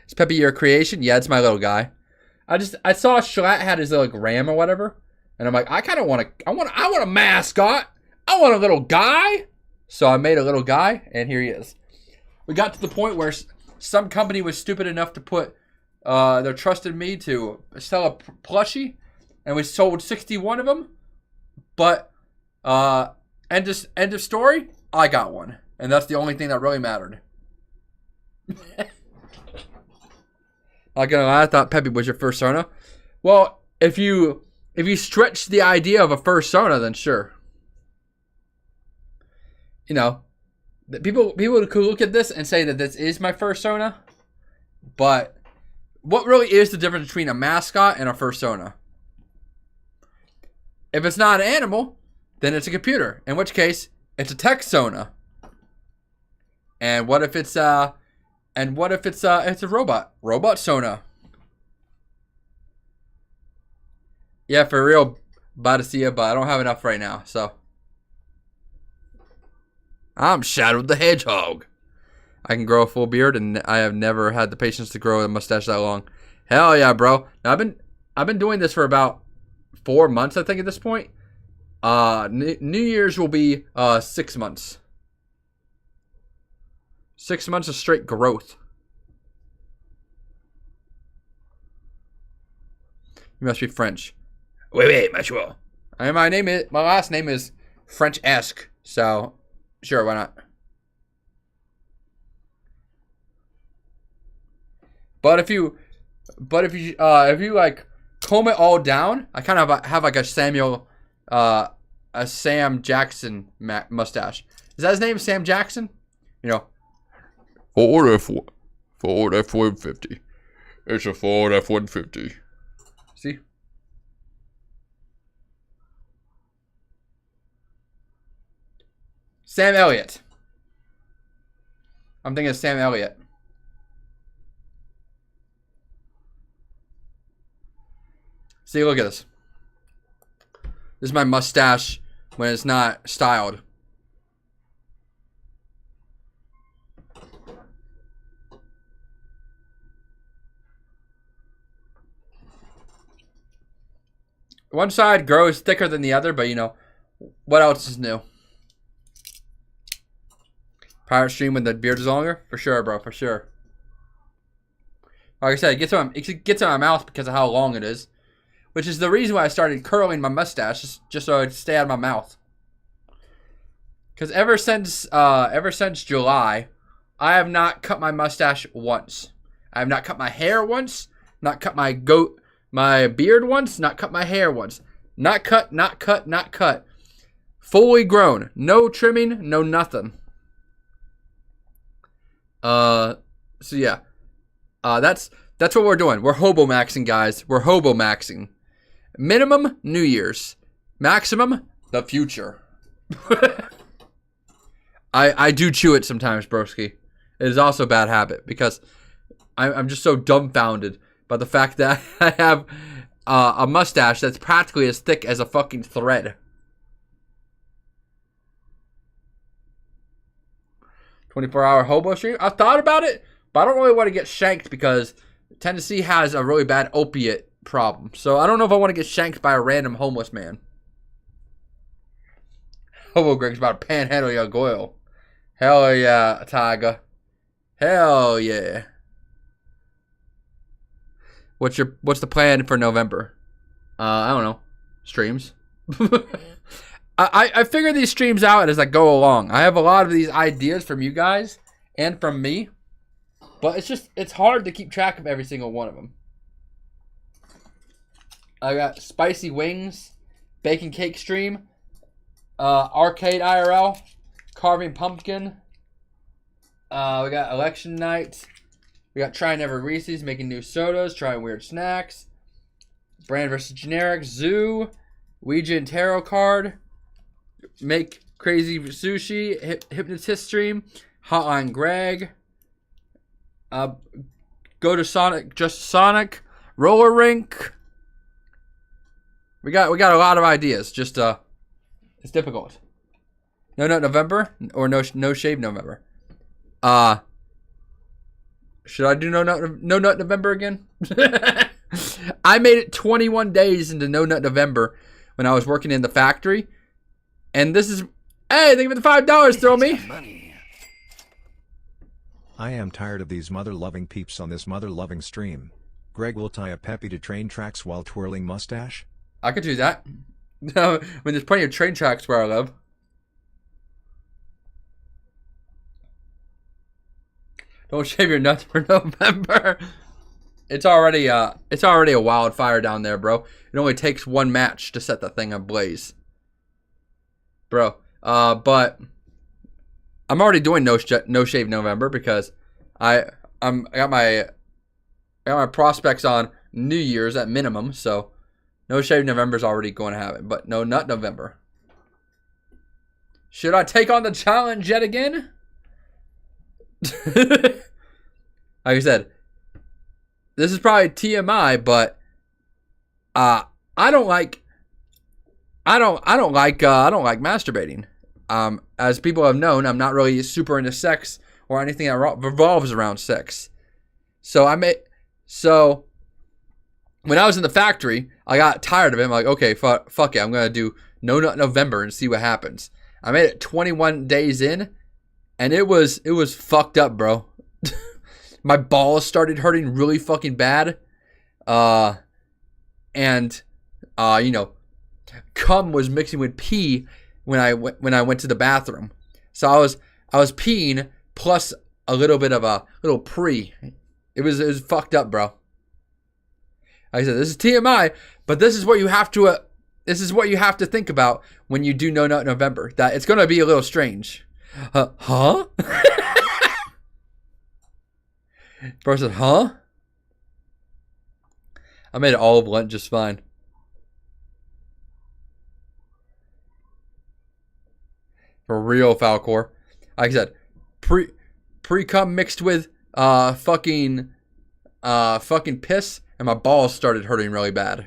Is Peppy your creation? Yeah, it's my little guy. I saw Schlatt had his like ram or whatever, and I'm like, I want a mascot. I want a little guy. So I made a little guy, and here he is. We got to the point where some company was stupid enough to put their trust in me to sell a plushie, and we sold 61 of them. But end of story. I got one, and that's the only thing that really mattered. Not gonna lie, I thought Peppy was your first Sona. Well, if you stretch the idea of a first Sona, then sure. You know, people could look at this and say that this is my first Sona, but what really is the difference between a mascot and a first Sona? If it's not an animal, then it's a computer. In which case, it's a text Sona. And what if it's a robot? Robot Sona. Yeah, for real, Badacia, but I don't have enough right now, so. I'm Shadow the Hedgehog. I can grow a full beard, and I have never had the patience to grow a mustache that long. Hell yeah, bro. Now, I've been doing this for about 4 months, I think, at this point. New Year's will be 6 months. 6 months of straight growth. You must be French. Wait, monsieur. My last name is French-esque, so sure, why not? But if you like comb it all down, I kind of have like a Sam Jackson mustache. Is that his name, Sam Jackson? You know. Ford F-150. It's a Ford F-150. See? Sam Elliott. I'm thinking of Sam Elliott. See, look at this. This is my mustache when it's not styled. one side grows thicker than the other, but you know, what else is new? Pirate stream when the beard is longer? For sure, bro, for sure. Like I said, it gets on my mouth because of how long it is. Which is the reason why I started curling my mustache, just so it'd stay out of my mouth. Because ever since July, I have not cut my mustache once. I have not cut my hair once, not cut my beard once, not cut my hair once. Not cut, not cut, not cut. Fully grown. No trimming, no nothing. So yeah. That's what we're doing. We're hobo maxing, guys. We're hobo maxing. Minimum, New Year's. Maximum, the future. I do chew it sometimes, broski. It is also a bad habit because I'm just so dumbfounded by the fact that I have a mustache that's practically as thick as a fucking thread. 24-hour hobo stream? I thought about it, but I don't really want to get shanked because Tennessee has a really bad opiate problem. So I don't know if I want to get shanked by a random homeless man. Hobo Greg's about to panhandle your goil. Hell yeah, Tiger. Hell yeah. What's the plan for November? I don't know. Streams. I figure these streams out as I go along. I have a lot of these ideas from you guys and from me. But it's hard to keep track of every single one of them. I got spicy wings, bacon cake stream, arcade IRL, carving pumpkin. We got election night. We got trying every Reese's, making new sodas, trying weird snacks. Brand versus generic, zoo, Ouija and tarot card, make crazy sushi, hypnotist stream, hotline Greg. Go to Sonic, just Sonic, roller rink. We got a lot of ideas. Just it's difficult. No Nut November or no Shave November. Should I do No Nut November again? I made it 21 days into No Nut November when I was working in the factory, and this is thank you for the $5. Throw me. I am tired of these mother-loving peeps on this mother-loving stream. Greg will tie a Peppy to train tracks while twirling mustache? I could do that. When there's plenty of train tracks where I live. Don't shave your nuts for November. It's already a wildfire down there, bro. It only takes one match to set that thing ablaze. Bro. But I'm already doing no shave November because I got my prospects on New Year's at minimum, so no shave November is already going to happen, but no nut November. Should I take on the challenge yet again? Like I said, this is probably TMI, but I don't like masturbating. As people have known, I'm not really super into sex or anything that revolves around sex. So when I was in the factory, I got tired of it. I'm like, okay, fuck it. I'm going to do No Nut November and see what happens. I made it 21 days in, and it was fucked up, bro. My balls started hurting really fucking bad. And cum was mixing with pee when I went to the bathroom. So I was peeing plus a little bit of a little pre. It was fucked up, bro. Like I said, this is TMI, but this is what you have to think about when you do No Nut November. That it's gonna be a little strange. Huh? Person, huh? I made it all blunt just fine. For real, Falcor. Like I said, pre-cum mixed with fucking piss, and my balls started hurting really bad.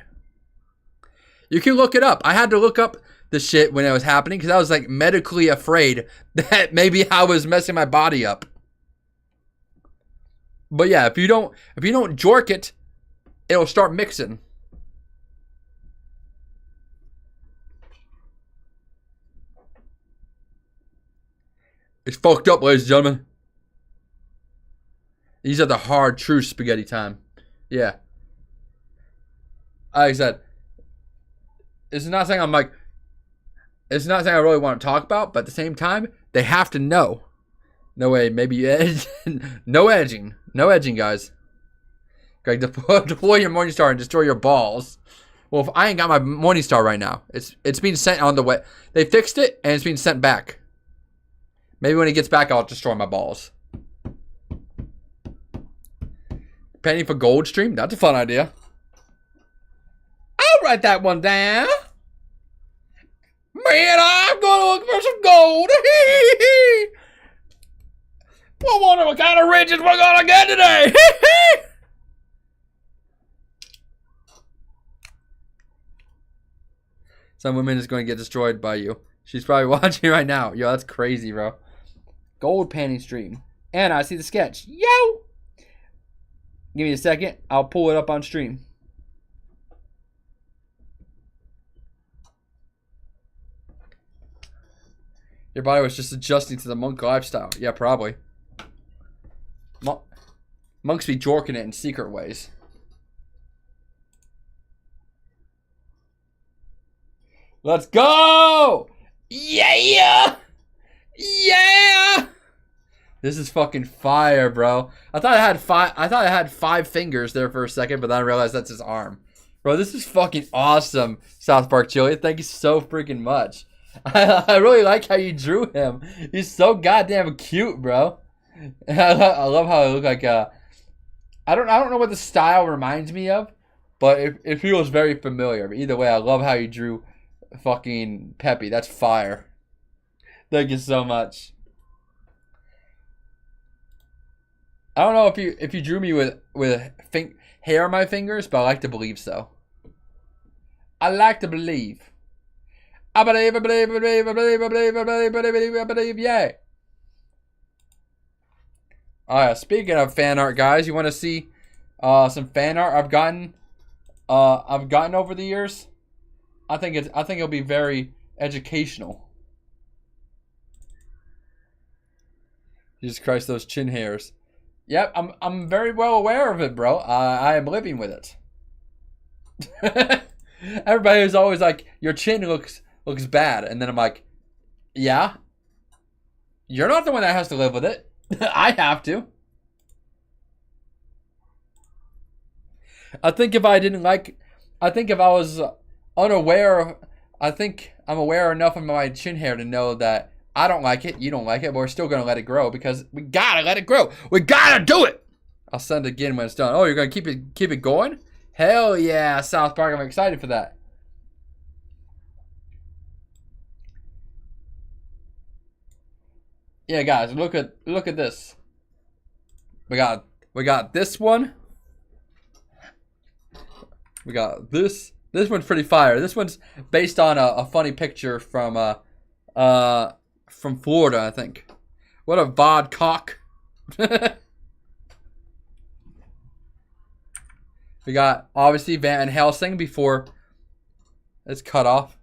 You can look it up. I had to look up the shit when it was happening because I was like medically afraid that maybe I was messing my body up. But yeah, if you don't jork it, it'll start mixing. It's fucked up, ladies and gentlemen. These are the hard, true spaghetti time. Yeah. Like I said, it's not saying I'm like, it's not saying I really want to talk about, but at the same time, they have to know. No way, maybe you edge. No edging. No edging, guys. Greg, deploy your Morningstar and destroy your balls. Well, if I ain't got my Morningstar right now. It's being sent on the way. They fixed it, and it's being sent back. Maybe when it gets back, I'll destroy my balls. Penny for gold stream? That's a fun idea. I'll write that one down. Man, I'm gonna look for some gold. I wonder what kind of riches we're gonna get today. Some woman is going to get destroyed by you. She's probably watching right now. Yo, that's crazy, bro. Gold panty stream. And I see the sketch. Yo! Give me a second. I'll pull it up on stream. Your body was just adjusting to the monk lifestyle. Yeah, probably. Monks be jorking it in secret ways. Let's go! Yeah! Yeah! This is fucking fire, bro. I thought I had five fingers there for a second, but then I realized that's his arm. Bro, this is fucking awesome, South Park Chili. Thank you so freaking much. I really like how you drew him. He's so goddamn cute, bro. I love how it looked like I don't know what the style reminds me of, but it feels very familiar. But either way, I love how you drew fucking Peppy. That's fire. Thank you so much. I don't know if you drew me with hair on my fingers, but I like to believe so. I like to believe. I believe, yeah. Speaking of fan art, guys, you want to see some fan art I've gotten over the years? I think it'll be very educational. Jesus Christ, those chin hairs. Yep, I'm very well aware of it, bro. I am living with it. Everybody is always like, your chin looks bad, and then I'm like, yeah. You're not the one that has to live with it. I have to. I think if I was unaware, I think I'm aware enough of my chin hair to know that I don't like it, you don't like it, but we're still gonna let it grow because we gotta let it grow. We gotta do it. I'll send it again when it's done. Oh, you're gonna keep it going? Hell yeah, South Park! I'm excited for that. Yeah, guys, look at this. We got this one. We got this. This one's pretty fire. This one's based on a funny picture from Florida, I think. What a vod cock. We got obviously Van Helsing before it's cut off.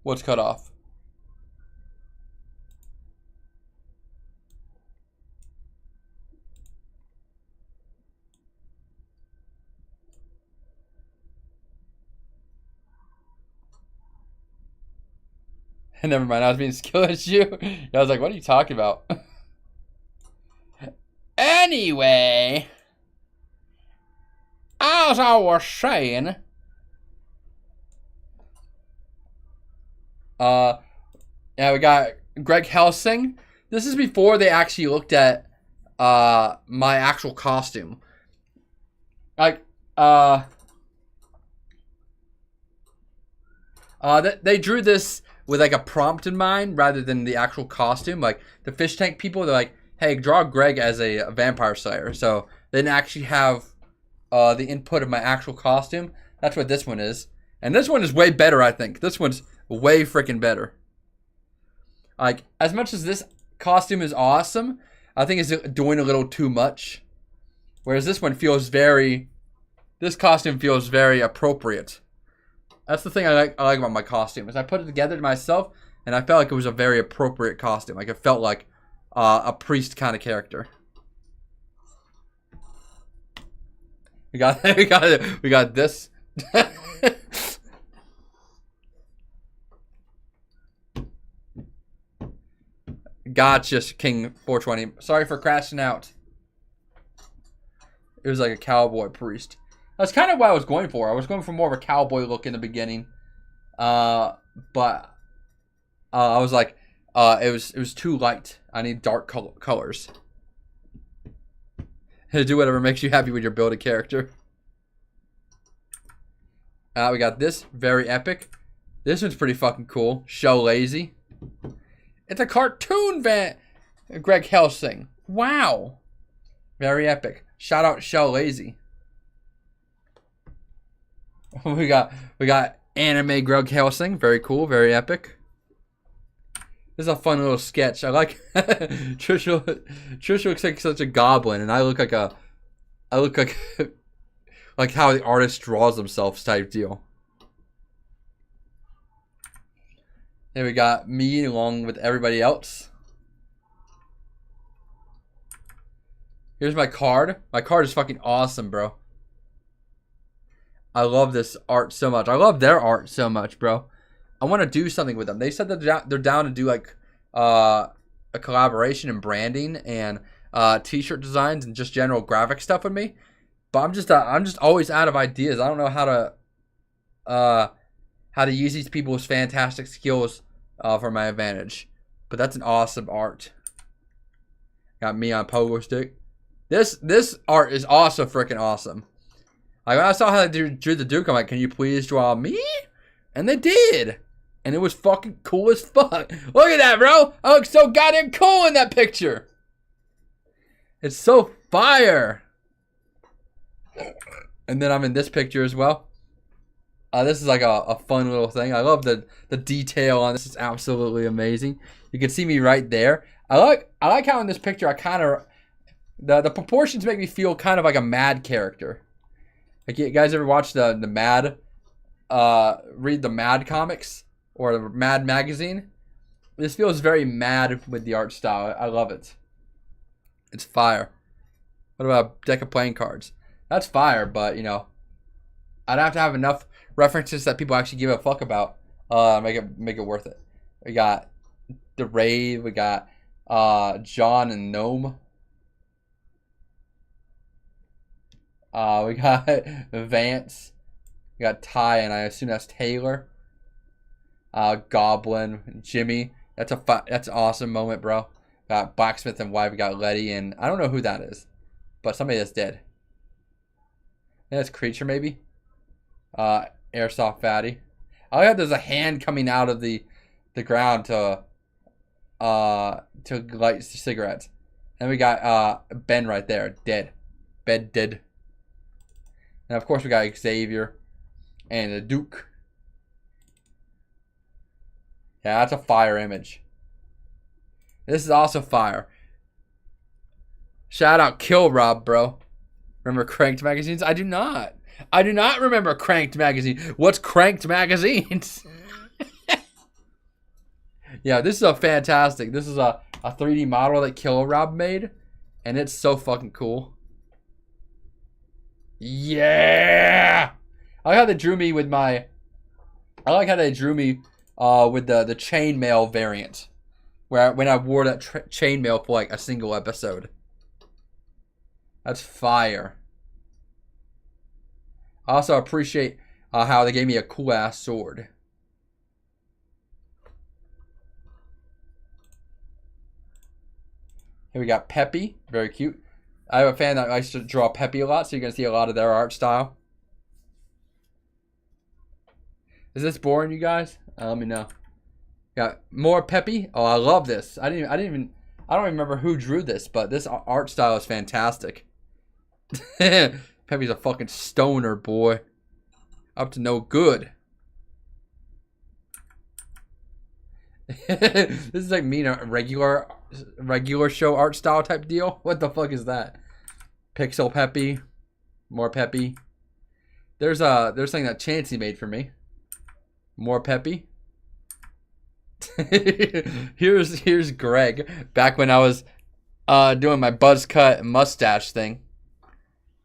What's cut off? Never mind, I was being skilled at you. I was like, what are you talking about? Anyway, as I was saying, yeah, we got Greg Helsing. This is before they actually looked at my actual costume. Like, they drew this with like a prompt in mind rather than the actual costume. Like the fish tank people, they're like, hey, draw Greg as a vampire slayer. So they didn't actually have the input of my actual costume. That's what this one is. And this one is way better, I think. This one's way freaking better. Like, as much as this costume is awesome, I think it's doing a little too much. Whereas this one feels this costume feels very appropriate. That's the thing I like about my costume is I put it together to myself, and I felt like it was a very appropriate costume. Like it felt like a priest kind of character. We got this. Gotcha, King 420. Sorry for crashing out. It was like a cowboy priest. That's kind of what I was going for. I was going for more of a cowboy look in the beginning, but I was like, it was too light. I need dark colors. Do whatever makes you happy with your build a character. We got this, very epic. This one's pretty fucking cool. Show Lazy. It's a cartoon van. Greg Helsing. Wow. Very epic. Shout out Show Lazy. We got anime Greg Helsing. Very cool. Very epic. This is a fun little sketch. I like Trish looks like such a goblin, and I look like like how the artist draws themselves type deal. Then we got me along with everybody else. Here's my card. My card is fucking awesome, bro. I love this art so much. I love their art so much, bro. I want to do something with them. They said that they're down to do like a collaboration and branding and t-shirt designs and just general graphic stuff with me. But I'm just always out of ideas. I don't know how to use these people's fantastic skills for my advantage. But that's an awesome art. Got me on pogo stick. This art is also freaking awesome. Like when I saw how they drew the Duke, I'm like, can you please draw me? And they did. And it was fucking cool as fuck. Look at that, bro. I look so goddamn cool in that picture. It's so fire. And then I'm in this picture as well. This is like a fun little thing. I love the detail on this. It's absolutely amazing. You can see me right there. I like how in this picture I kind of the proportions make me feel kind of like a Mad character. Like you guys ever watch the Mad read the Mad comics or the Mad magazine? This feels very Mad with the art style. I love it. It's fire. What about a deck of playing cards? That's fire, but you know, I'd have to have enough references that people actually give a fuck about. Make it worth it. We got the Rave. We got John and Gnome. We got Vance. We got Ty, and I assume that's Taylor. Goblin, Jimmy. That's an awesome moment, bro. Got Blacksmith and White. We got Letty, and I don't know who that is, but somebody that's dead. I think that's Creature, maybe. Airsoft Fatty. I like how there's a hand coming out of the ground to light cigarettes. And we got Ben right there, dead. Ben dead. And of course we got Xavier and the Duke. Yeah, that's a fire image. This is also fire. Shout out Kill Rob, bro. Remember Cranked magazines? I do not. I do not remember Cranked magazine. What's Cranked magazines? Yeah, this is a fantastic. This is a 3D model that Kill Rob made, and it's so fucking cool. Yeah, I like how they drew me with my. I like how they drew me with the chainmail variant, where when I wore that chainmail for like a single episode. That's fire. I also appreciate how they gave me a cool ass sword. Here we got Peppy, very cute. I have a fan that likes to draw Peppy a lot, so you're going to see a lot of their art style. Is this boring, you guys? Let me know. Got more Peppy. Oh, I love this. I don't remember who drew this, but this art style is fantastic. Peppy's a fucking stoner, boy. Up to no good. This is like me in a regular show art style type deal. What the fuck is that? Pixel Peppy. More Peppy. There's something that Chancey made for me. More peppy. Here's Greg back when I was doing my buzz cut and mustache thing,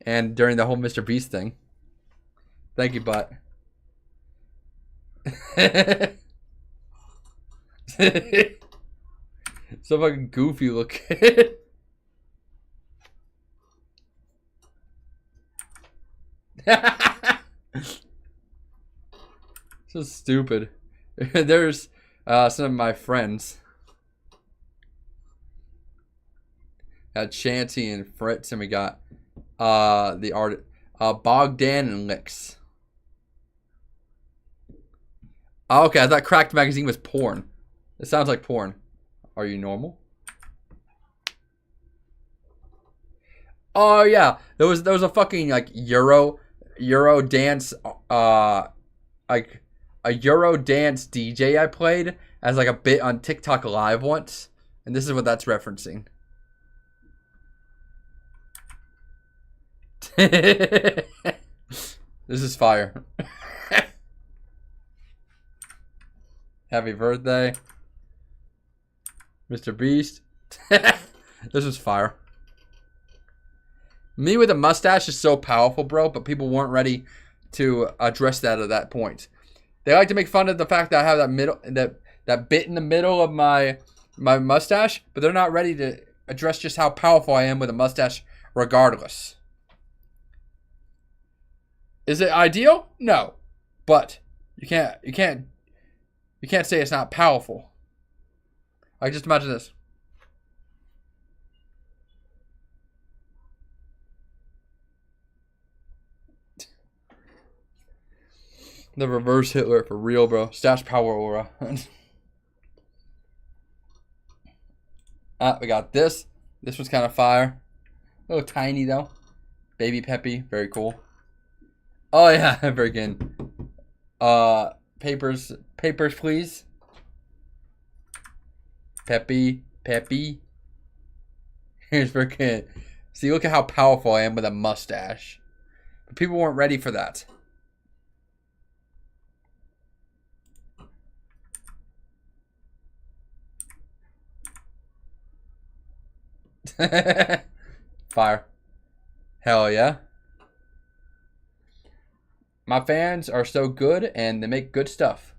and during the whole Mr. Beast thing. Thank you, butt. So fucking goofy looking. So stupid. There's some of my friends. Got Chancy and Fritz, and we got the art Bogdan and Lix. Oh, okay, I thought Cracked Magazine was porn. It sounds like porn. Are you normal? Oh yeah, there was a fucking like Euro dance like a Euro dance DJ I played as like a bit on TikTok Live once, and this is what that's referencing. This is fire. Happy birthday, Mr. Beast. This is fire. Me with a mustache is so powerful, bro, but people weren't ready to address that at that point. They like to make fun of the fact that I have that bit in the middle of my mustache, but they're not ready to address just how powerful I am with a mustache regardless. Is it ideal? No. But you can't say it's not powerful. Like, just imagine this. The reverse Hitler for real, bro. Stash power aura. We got this. This was kind of fire. A little tiny, though. Baby Peppy. Very cool. Oh, yeah. Very good. Papers, please. Peppy. Here's very good. See, look at how powerful I am with a mustache. But people weren't ready for that. Fire. Hell yeah. My fans are so good and they make good stuff.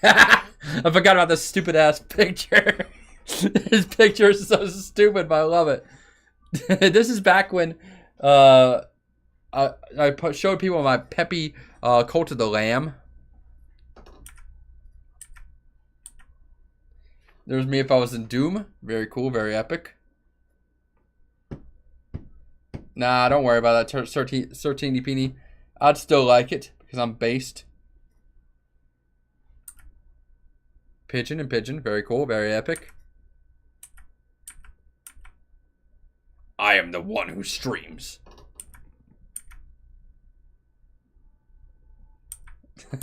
I forgot about this stupid ass picture. His picture is so stupid, but I love it. This is back when I showed people my peppy Cult of the Lamb. There's me if I was in Doom. Very cool, very epic. Nah, don't worry about that, Sertini Peeny. I'd still like it because I'm based. Pigeon and Pigeon, very cool, very epic. I am the one who streams. What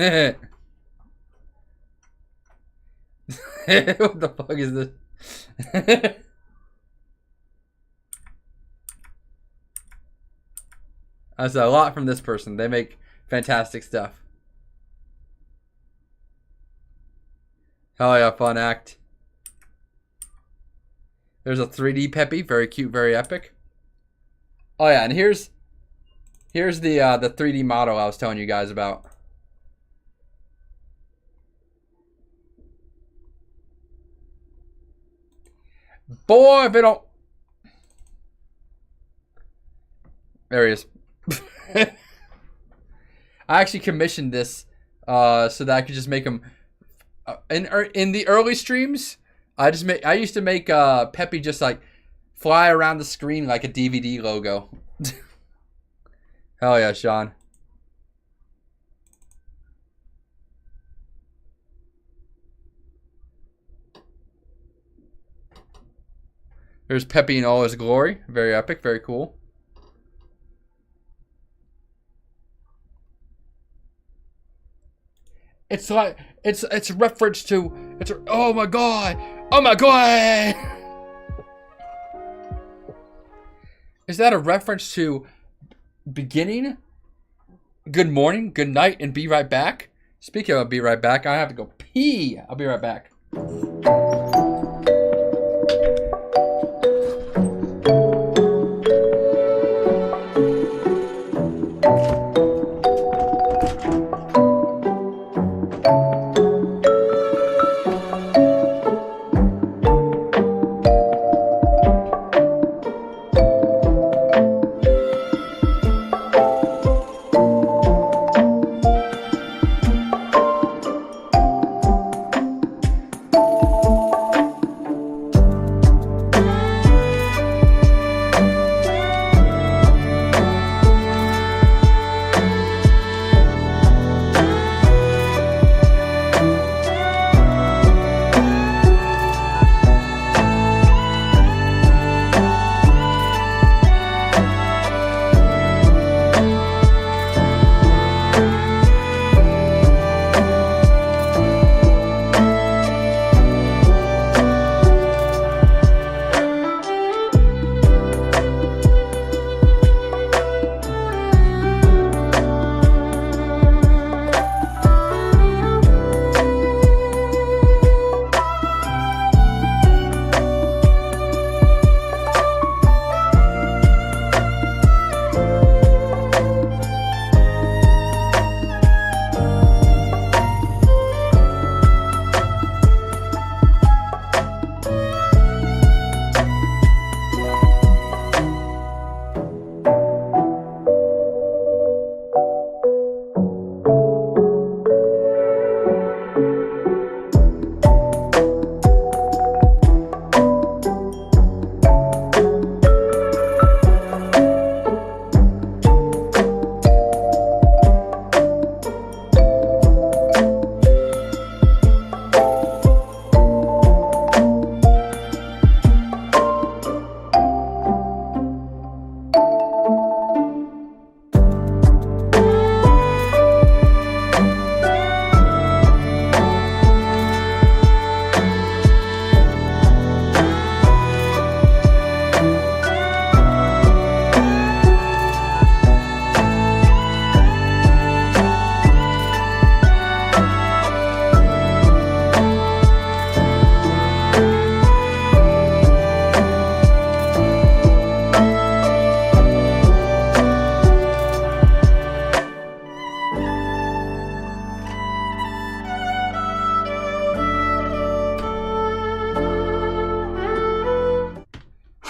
the fuck is this? I said a lot from this person. They make fantastic stuff. Hell yeah, fun act. There's a 3D Peppy, very cute, very epic. Oh yeah, and here's the 3D model I was telling you guys about. Boy, if it don't... There he is. I actually commissioned this so that I could just make them in the early streams. I used to make Peppy just like fly around the screen like a DVD logo. Hell yeah, Sean. There's Peppy in all his glory. Very epic, very cool. It's like it's a reference to oh my god. Is that a reference to beginning good morning, good night, and be right back. Speaking of be right back, I have to go pee. I'll be right back.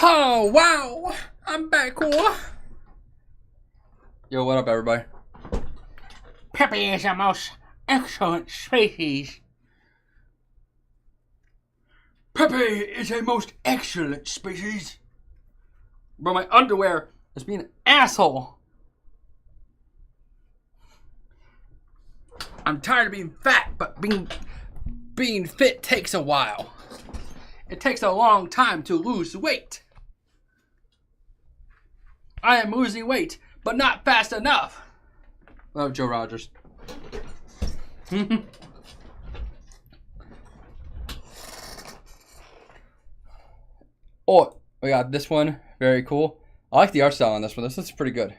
Oh, wow. I'm back, cool. Yo, what up, everybody? Peppy is a most excellent species. Pepe is a most excellent species. Bro, my underwear is being an asshole. I'm tired of being fat, but being fit takes a while. It takes a long time to lose weight. I am losing weight, but not fast enough. Oh, Joe Rogers. Oh, we got this one. Very cool. I like the art style on this one. This is pretty good.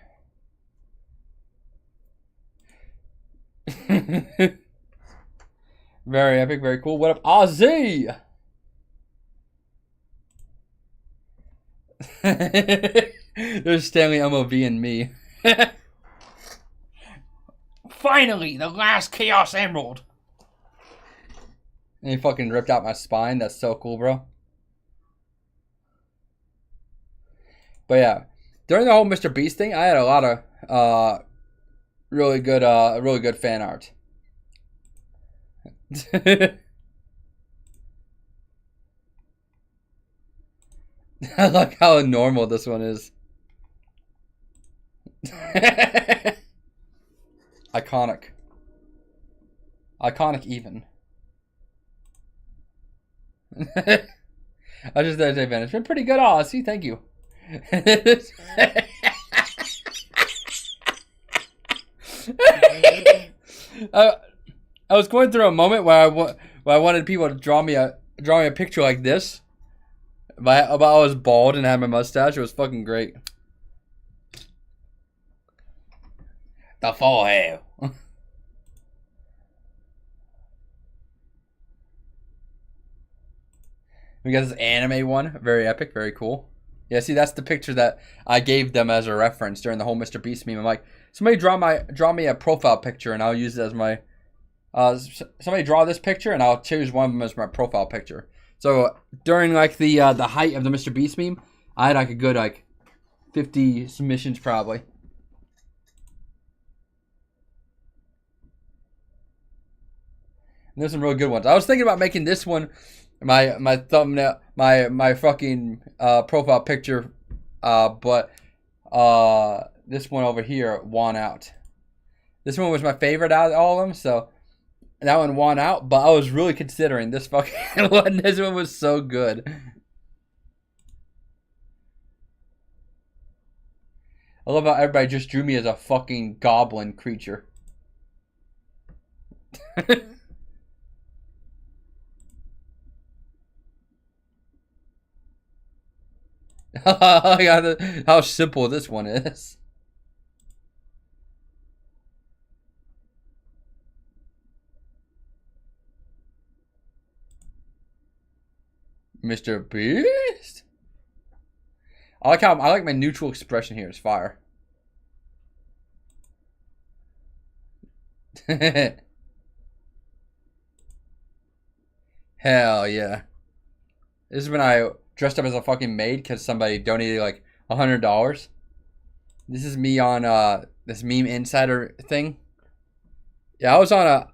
Very epic, very cool. What up, Ozzy? There's Stanley MOV and me. Finally, the last Chaos Emerald. And he fucking ripped out my spine. That's so cool, bro. But yeah, during the whole Mr. Beast thing, I had a lot of really good fan art. I like how normal this one is. Iconic. Iconic even. I just thought I'd say, it's been pretty good, Aussie. Thank you. I was going through a moment where I wanted people to draw me a picture like this. About I was bald and had my mustache. It was fucking great. The forehead. We got this anime one. Very epic. Very cool. Yeah, see, that's the picture that I gave them as a reference during the whole Mr. Beast meme. I'm like, somebody draw me a profile picture, and I'll use it as my... somebody draw this picture, and I'll choose one of them as my profile picture. So, during, like, the height of the Mr. Beast meme, I had, like, a good, like, 50 submissions, probably. And there's some really good ones. I was thinking about making this one my thumbnail, my fucking profile picture, but this one over here won out. This one was my favorite out of all of them, so that one won out. But I was really considering this fucking one. This one was so good. I love how everybody just drew me as a fucking goblin creature. How simple this one is. Mr. Beast? I like my neutral expression here. It's fire. Hell yeah. This is when I dressed up as a fucking maid because somebody donated like $100. This is me on this Meme Insider thing. Yeah, I was on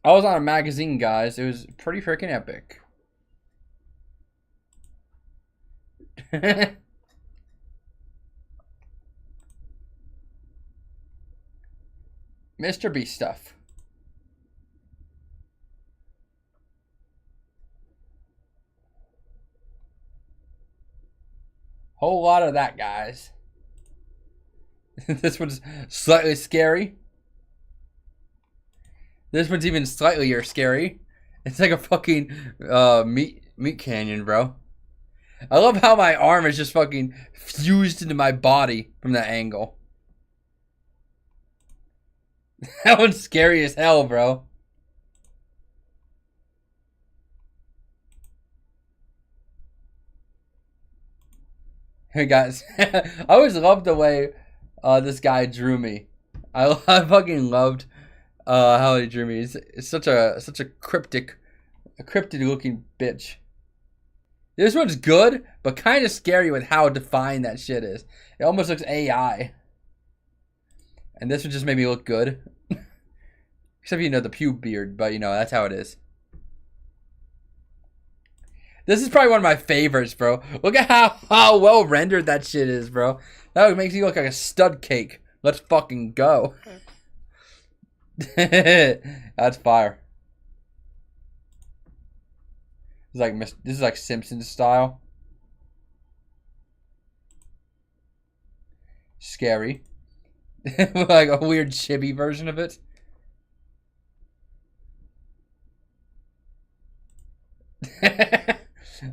a magazine, guys. It was pretty freaking epic. Mr. Beast stuff. Whole lot of that, guys. This one's slightly scary. This one's even slightly scary. It's like a fucking meat canyon, bro. I love how my arm is just fucking fused into my body from that angle. That one's scary as hell, bro. Hey guys, I always loved the way this guy drew me. I fucking loved how he drew me. It's such a cryptic looking bitch. This one's good, but kind of scary with how defined that shit is. It almost looks AI. And this one just made me look good. Except, you know, the pube beard, but, you know, that's how it is. This is probably one of my favorites, bro. Look at how well rendered that shit is, bro. That makes you look like a stud cake. Let's fucking go. That's fire. This is like Simpsons style. Scary. Like a weird chibi version of it.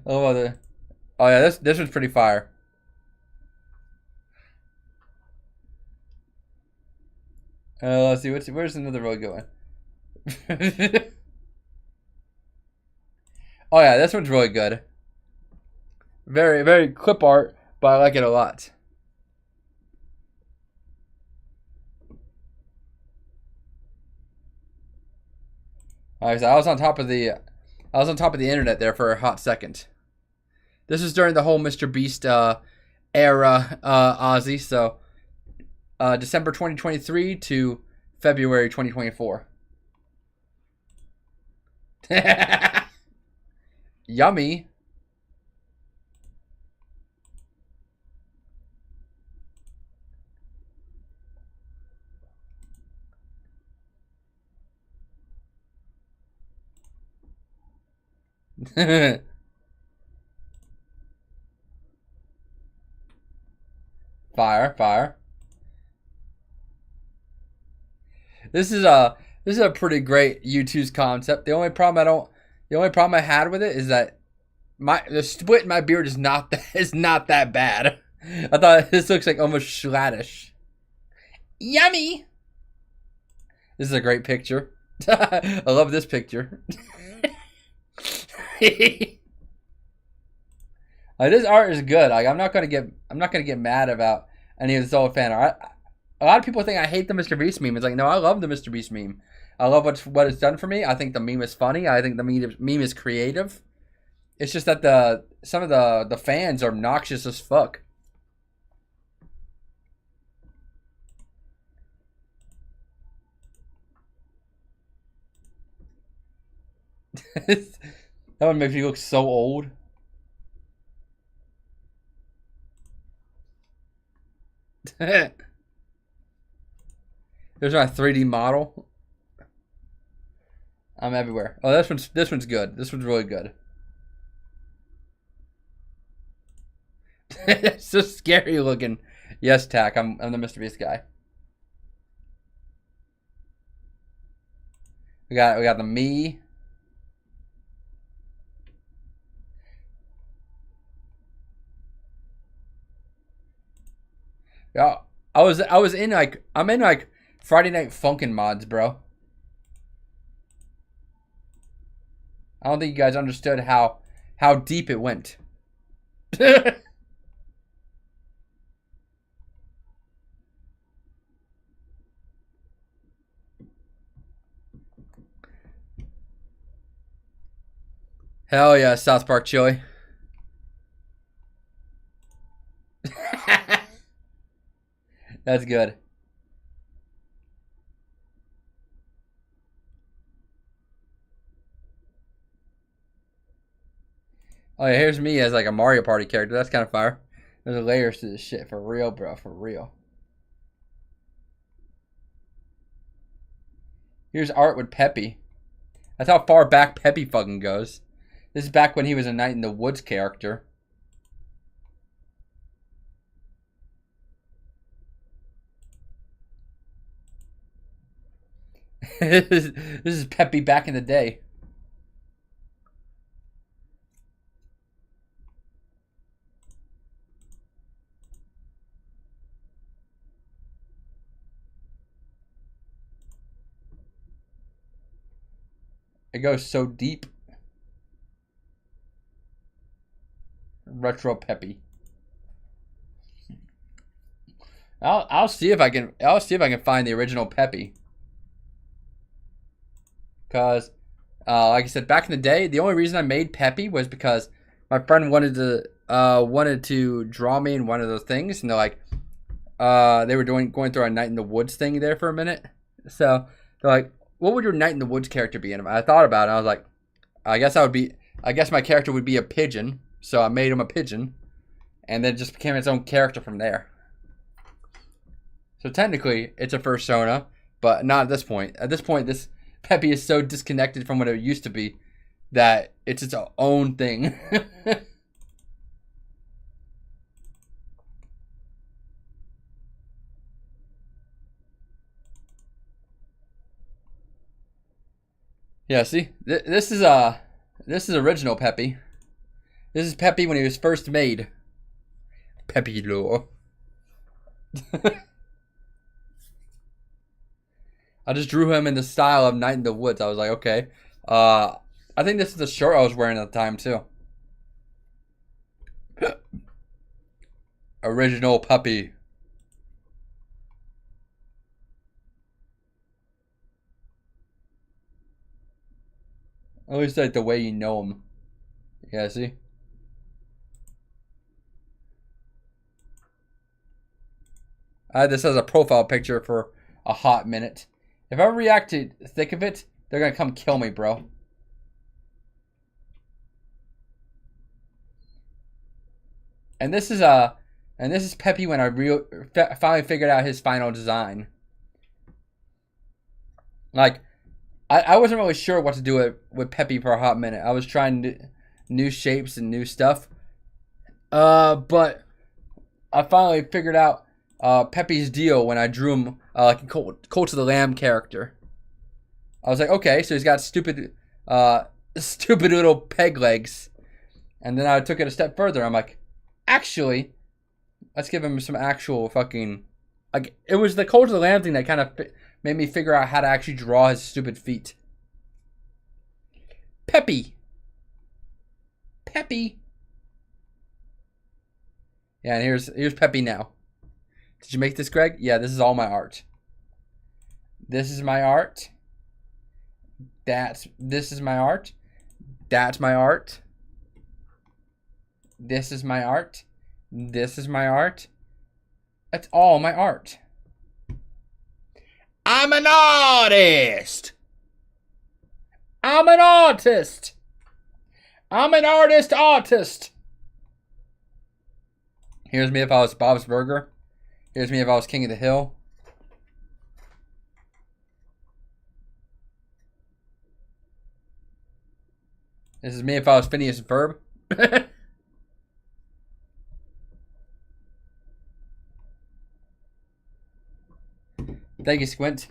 Oh yeah, this one's pretty fire. Let's see, where's another really good one? Oh yeah, this one's really good. Very, very clip art, but I like it a lot. Alright, so I was on top of the internet there for a hot second. This is during the whole Mr. Beast era, Ozzy. So December 2023 to February 2024. Yummy. Fire. This is a pretty great YouTube's concept. The only problem I had with it is that the split in my beard is not that bad. I thought this looks like almost Schladish. Yummy. This is a great picture. I love this picture. This art is good. Like, I'm not gonna get mad about any of this old fan art. A lot of people think I hate the Mr. Beast meme. It's like, no, I love the Mr. Beast meme. I love what it's done for me. I think the meme is funny. I think the meme is creative. It's just that some of the fans are obnoxious as fuck. That one makes me look so old. There's my 3D model. I'm everywhere. Oh, this one's good. This one's really good. It's so scary looking. Yes, Tack. I'm the Mr. Beast guy. We got the me. Yeah, I'm in like Friday Night Funkin' mods, bro. I don't think you guys understood how deep it went. Hell yeah, South Park chili. That's good. Oh yeah, here's me as like a Mario Party character. That's kind of fire. There's layers to this shit. For real, bro. For real. Here's art with Peppy. That's how far back Peppy fucking goes. This is back when he was a Night in the Woods character. This is Peppy back in the day. It goes so deep. Retro Peppy. I'll see if I can find the original Peppy. Because like I said, back in the day, the only reason I made Peppy was because my friend wanted to draw me in one of those things, and they're like, they were going through a Night in the Woods thing there for a minute. So they're like, what would your Night in the Woods character be? And I thought about it. I was like, I guess my character would be a pigeon. So I made him a pigeon, and then it just became its own character from there. So technically, it's a fursona, but not at this point. At this point, this Peppy is so disconnected from what it used to be that it's its own thing. Yeah, see, this is original Peppy. This is Peppy when he was first made. Peppy lore. I just drew him in the style of Night in the Woods. I was like, okay. I think this is the shirt I was wearing at the time too. Original Puppy. At least like the way you know him. Yeah, see? I had this as a profile picture for a hot minute. If I react to thick of it, they're gonna come kill me, bro. And this is Peppy when I finally figured out his final design. Like, I wasn't really sure what to do with Peppy for a hot minute. I was trying new shapes and new stuff. But I finally figured out Peppy's deal when I drew him like a Cult of the Lamb character. I was like, okay, so he's got stupid little peg legs. And then I took it a step further. I'm like, actually, let's give him some actual fucking... Like, it was the Cult of the Lamb thing that kind of made me figure out how to actually draw his stupid feet. Peppy. Peppy. Yeah, and here's Peppy now. Did you make this, Greg? Yeah, this is all my art. This is my art. This is my art. That's my art. This is my art. This is my art. That's all my art. I'm an artist. I'm an artist. I'm an artist. Here's me if I was Bob's Burger. Here's me if I was King of the Hill. This is me if I was Phineas and Ferb. Thank you, Squint.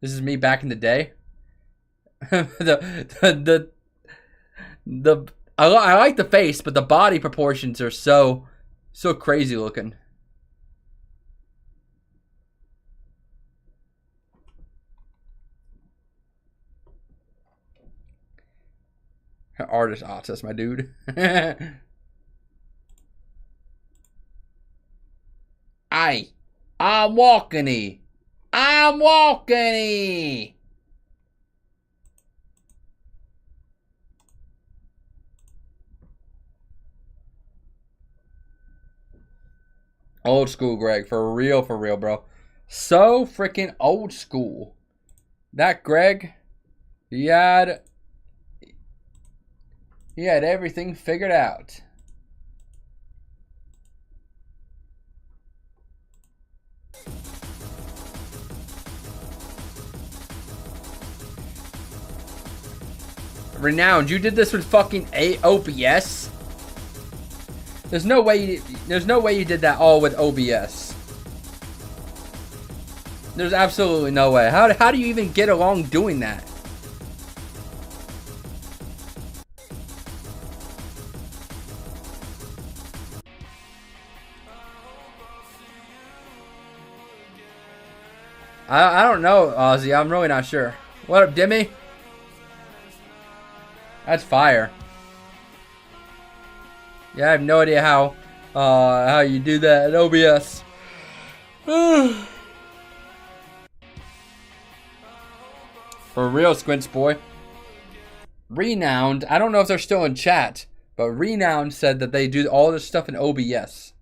This is me back in the day. I like the face, but the body proportions are so crazy looking. Artist, my dude. I'm walking-y. I'm walking-y. Old school, Greg. For real, bro. So freaking old school. That Greg, he had everything figured out. Renowned, you did this with fucking OBS? There's no way you did that all with OBS. There's absolutely no way. How do you even get along doing that? I don't know, Ozzy. I'm really not sure. What up, Dimmy? That's fire. Yeah, I have no idea how you do that at OBS. For real, Squints boy. Renowned, I don't know if they're still in chat, but Renowned said that they do all this stuff in OBS.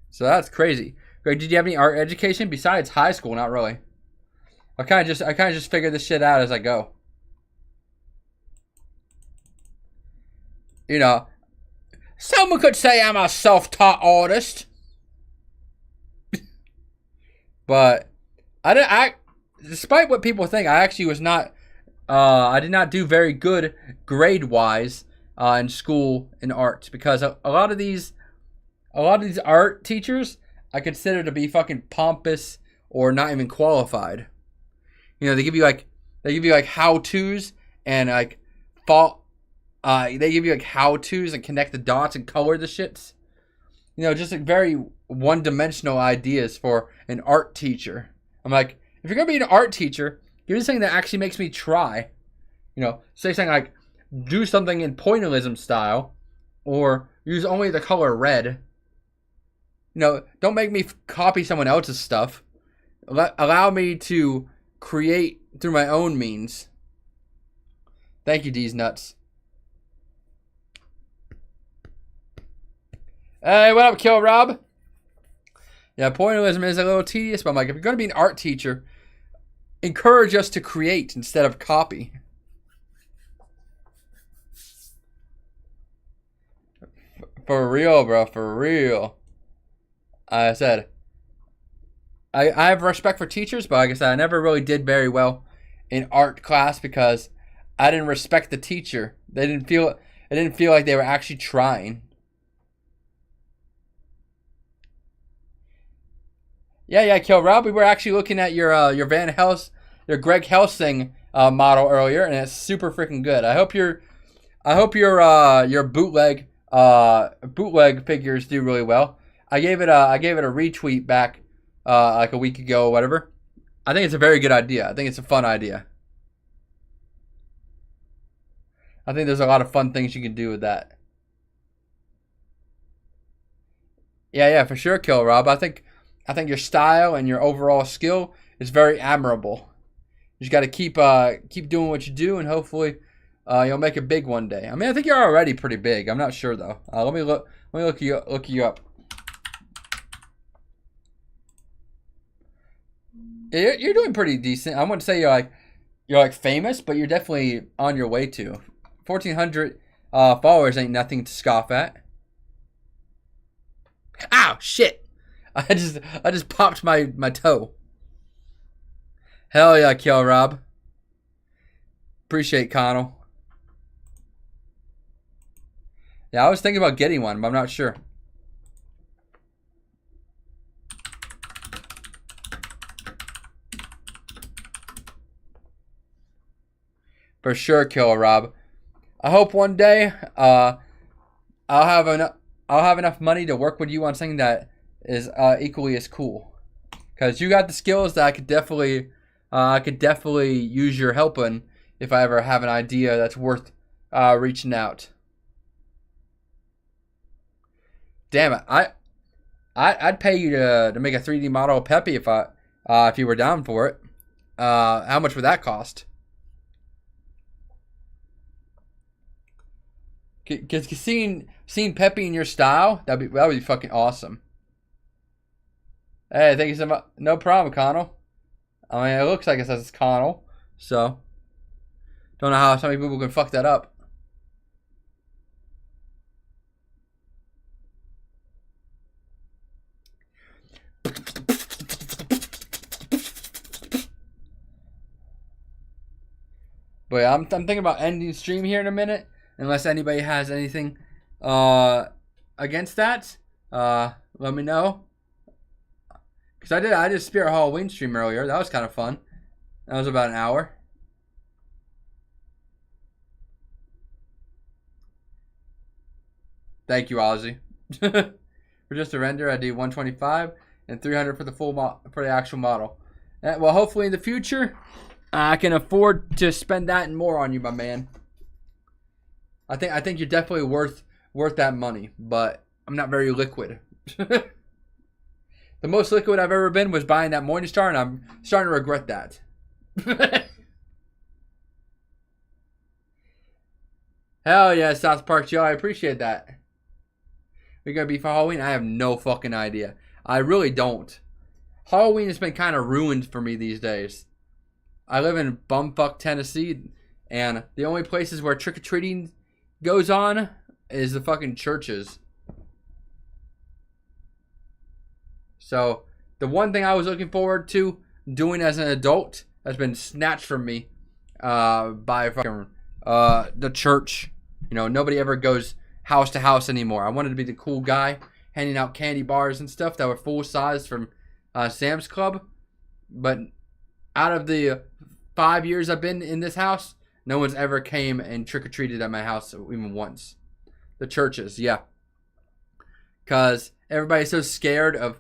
So that's crazy. Greg, did you have any art education besides high school? Not really. I kind of just figure this shit out as I go. You know, someone could say I'm a self-taught artist, but despite what people think, I actually was not. I did not do very good grade-wise in school in art because a lot of these art teachers I consider to be fucking pompous or not even qualified. You know, they give you like how-tos and like they give you like how-tos and connect the dots and color the shits. You know, just like very one-dimensional ideas for an art teacher. I'm like, if you're gonna be an art teacher, give me something that actually makes me try. You know, say something like do something in pointillism style, or use only the color red. You know, don't make me copy someone else's stuff. Allow me to create through my own means. Thank you, D's Nuts. Hey, what up, Kill Rob? Yeah, pointillism is a little tedious, but I'm like, if you're going to be an art teacher, encourage us to create instead of copy. For real, bro, for real. I said, I have respect for teachers, but like I said, I never really did very well in art class because I didn't respect the teacher. I didn't feel like they were actually trying. Yeah, Kill Rob. We were actually looking at your Greg Helsing model earlier, and it's super freaking good. I hope you're I hope your bootleg figures do really well. I gave it a retweet back like a week ago or whatever. I think it's a very good idea. I think it's a fun idea. I think there's a lot of fun things you can do with that. Yeah, for sure, Kill Rob. I think your style and your overall skill is very admirable. You just got to keep doing what you do, and hopefully you'll make it big one day. I mean, I think you're already pretty big. I'm not sure though. Let me look you up. You're doing pretty decent. I wouldn't say you're like famous, but you're definitely on your way to. 1,400 followers ain't nothing to scoff at. Ow, shit! I just popped my toe. Hell yeah, Kill Rob. Appreciate Connell. Yeah, I was thinking about getting one, but I'm not sure. For sure, Kill Rob. I hope one day I'll have enough money to work with you on something that is equally as cool. Cause you got the skills that I could definitely use your help in if I ever have an idea that's worth reaching out. Damn it, I'd pay you to make a 3D model of Peppy if you were down for it. How much would that cost? Cause seeing Peppy in your style, that'd be fucking awesome. Hey, thank you so much. No problem, Connell. I mean, it looks like it says it's Connell, so don't know how so many people can fuck that up. But yeah, I'm thinking about ending stream here in a minute. Unless anybody has anything against that, let me know. Cause I did a Spirit Halloween stream earlier. That was kind of fun. That was about an hour. Thank you, Ozzy. For just a render, I do 125 and 300 for the for the actual model. Well, hopefully in the future, I can afford to spend that and more on you, my man. I think you're definitely worth that money, but I'm not very liquid. The most liquid I've ever been was buying that Morningstar, and I'm starting to regret that. Hell yeah, South Park Joe, I appreciate that. We're gonna be for Halloween? I have no fucking idea. I really don't. Halloween has been kind of ruined for me these days. I live in bumfuck Tennessee, and the only places where trick-or-treating goes on is the fucking churches. So the one thing I was looking forward to doing as an adult has been snatched from me by fucking the church. You know, nobody ever goes house to house anymore. I wanted to be the cool guy handing out candy bars and stuff that were full size from Sam's Club. But out of the 5 years I've been in this house, no one's ever came and trick-or-treated at my house even once. The churches, yeah. Because everybody's so scared of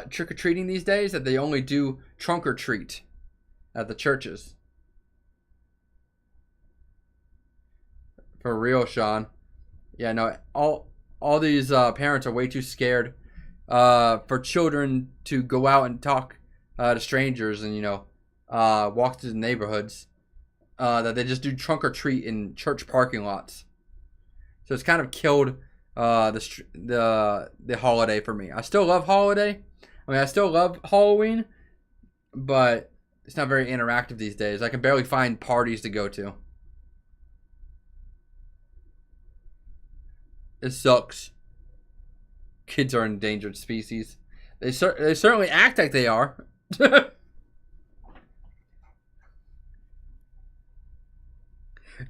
trick-or-treating these days that they only do trunk-or-treat at the churches. For real, Sean. Yeah, no, all these parents are way too scared for children to go out and talk to strangers and, you know, walk through the neighborhoods. That they just do trunk or treat in church parking lots. So it's kind of killed the holiday for me. I still love holiday. I mean, I still love Halloween, but it's not very interactive these days. I can barely find parties to go to. It sucks. Kids are endangered species. They certainly act like they are.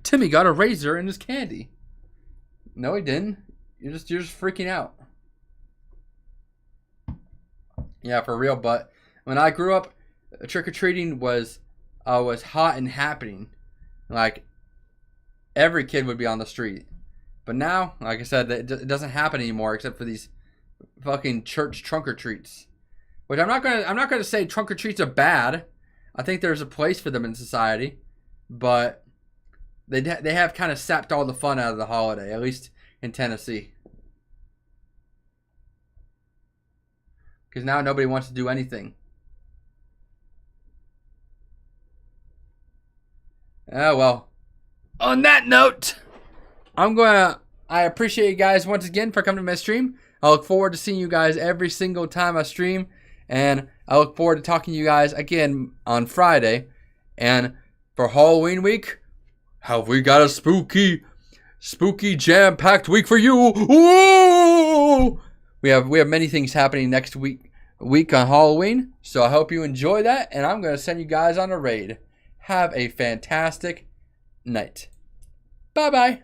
Timmy got a razor in his candy. No, he didn't. You're just freaking out. Yeah, for real. But when I grew up, trick or treating was hot and happening. Like every kid would be on the street. But now, like I said, it doesn't happen anymore except for these fucking church trunk or treats. Which I'm not gonna say trunk or treats are bad. I think there's a place for them in society, but they have kind of sapped all the fun out of the holiday, at least in Tennessee. Because now nobody wants to do anything. Oh, well. On that note, I appreciate you guys once again for coming to my stream. I look forward to seeing you guys every single time I stream. And I look forward to talking to you guys again on Friday. And for Halloween week, have we got a spooky jam-packed week for you. Ooh! We have many things happening next week on Halloween. So I hope you enjoy that. And I'm going to send you guys on a raid. Have a fantastic night. Bye-bye.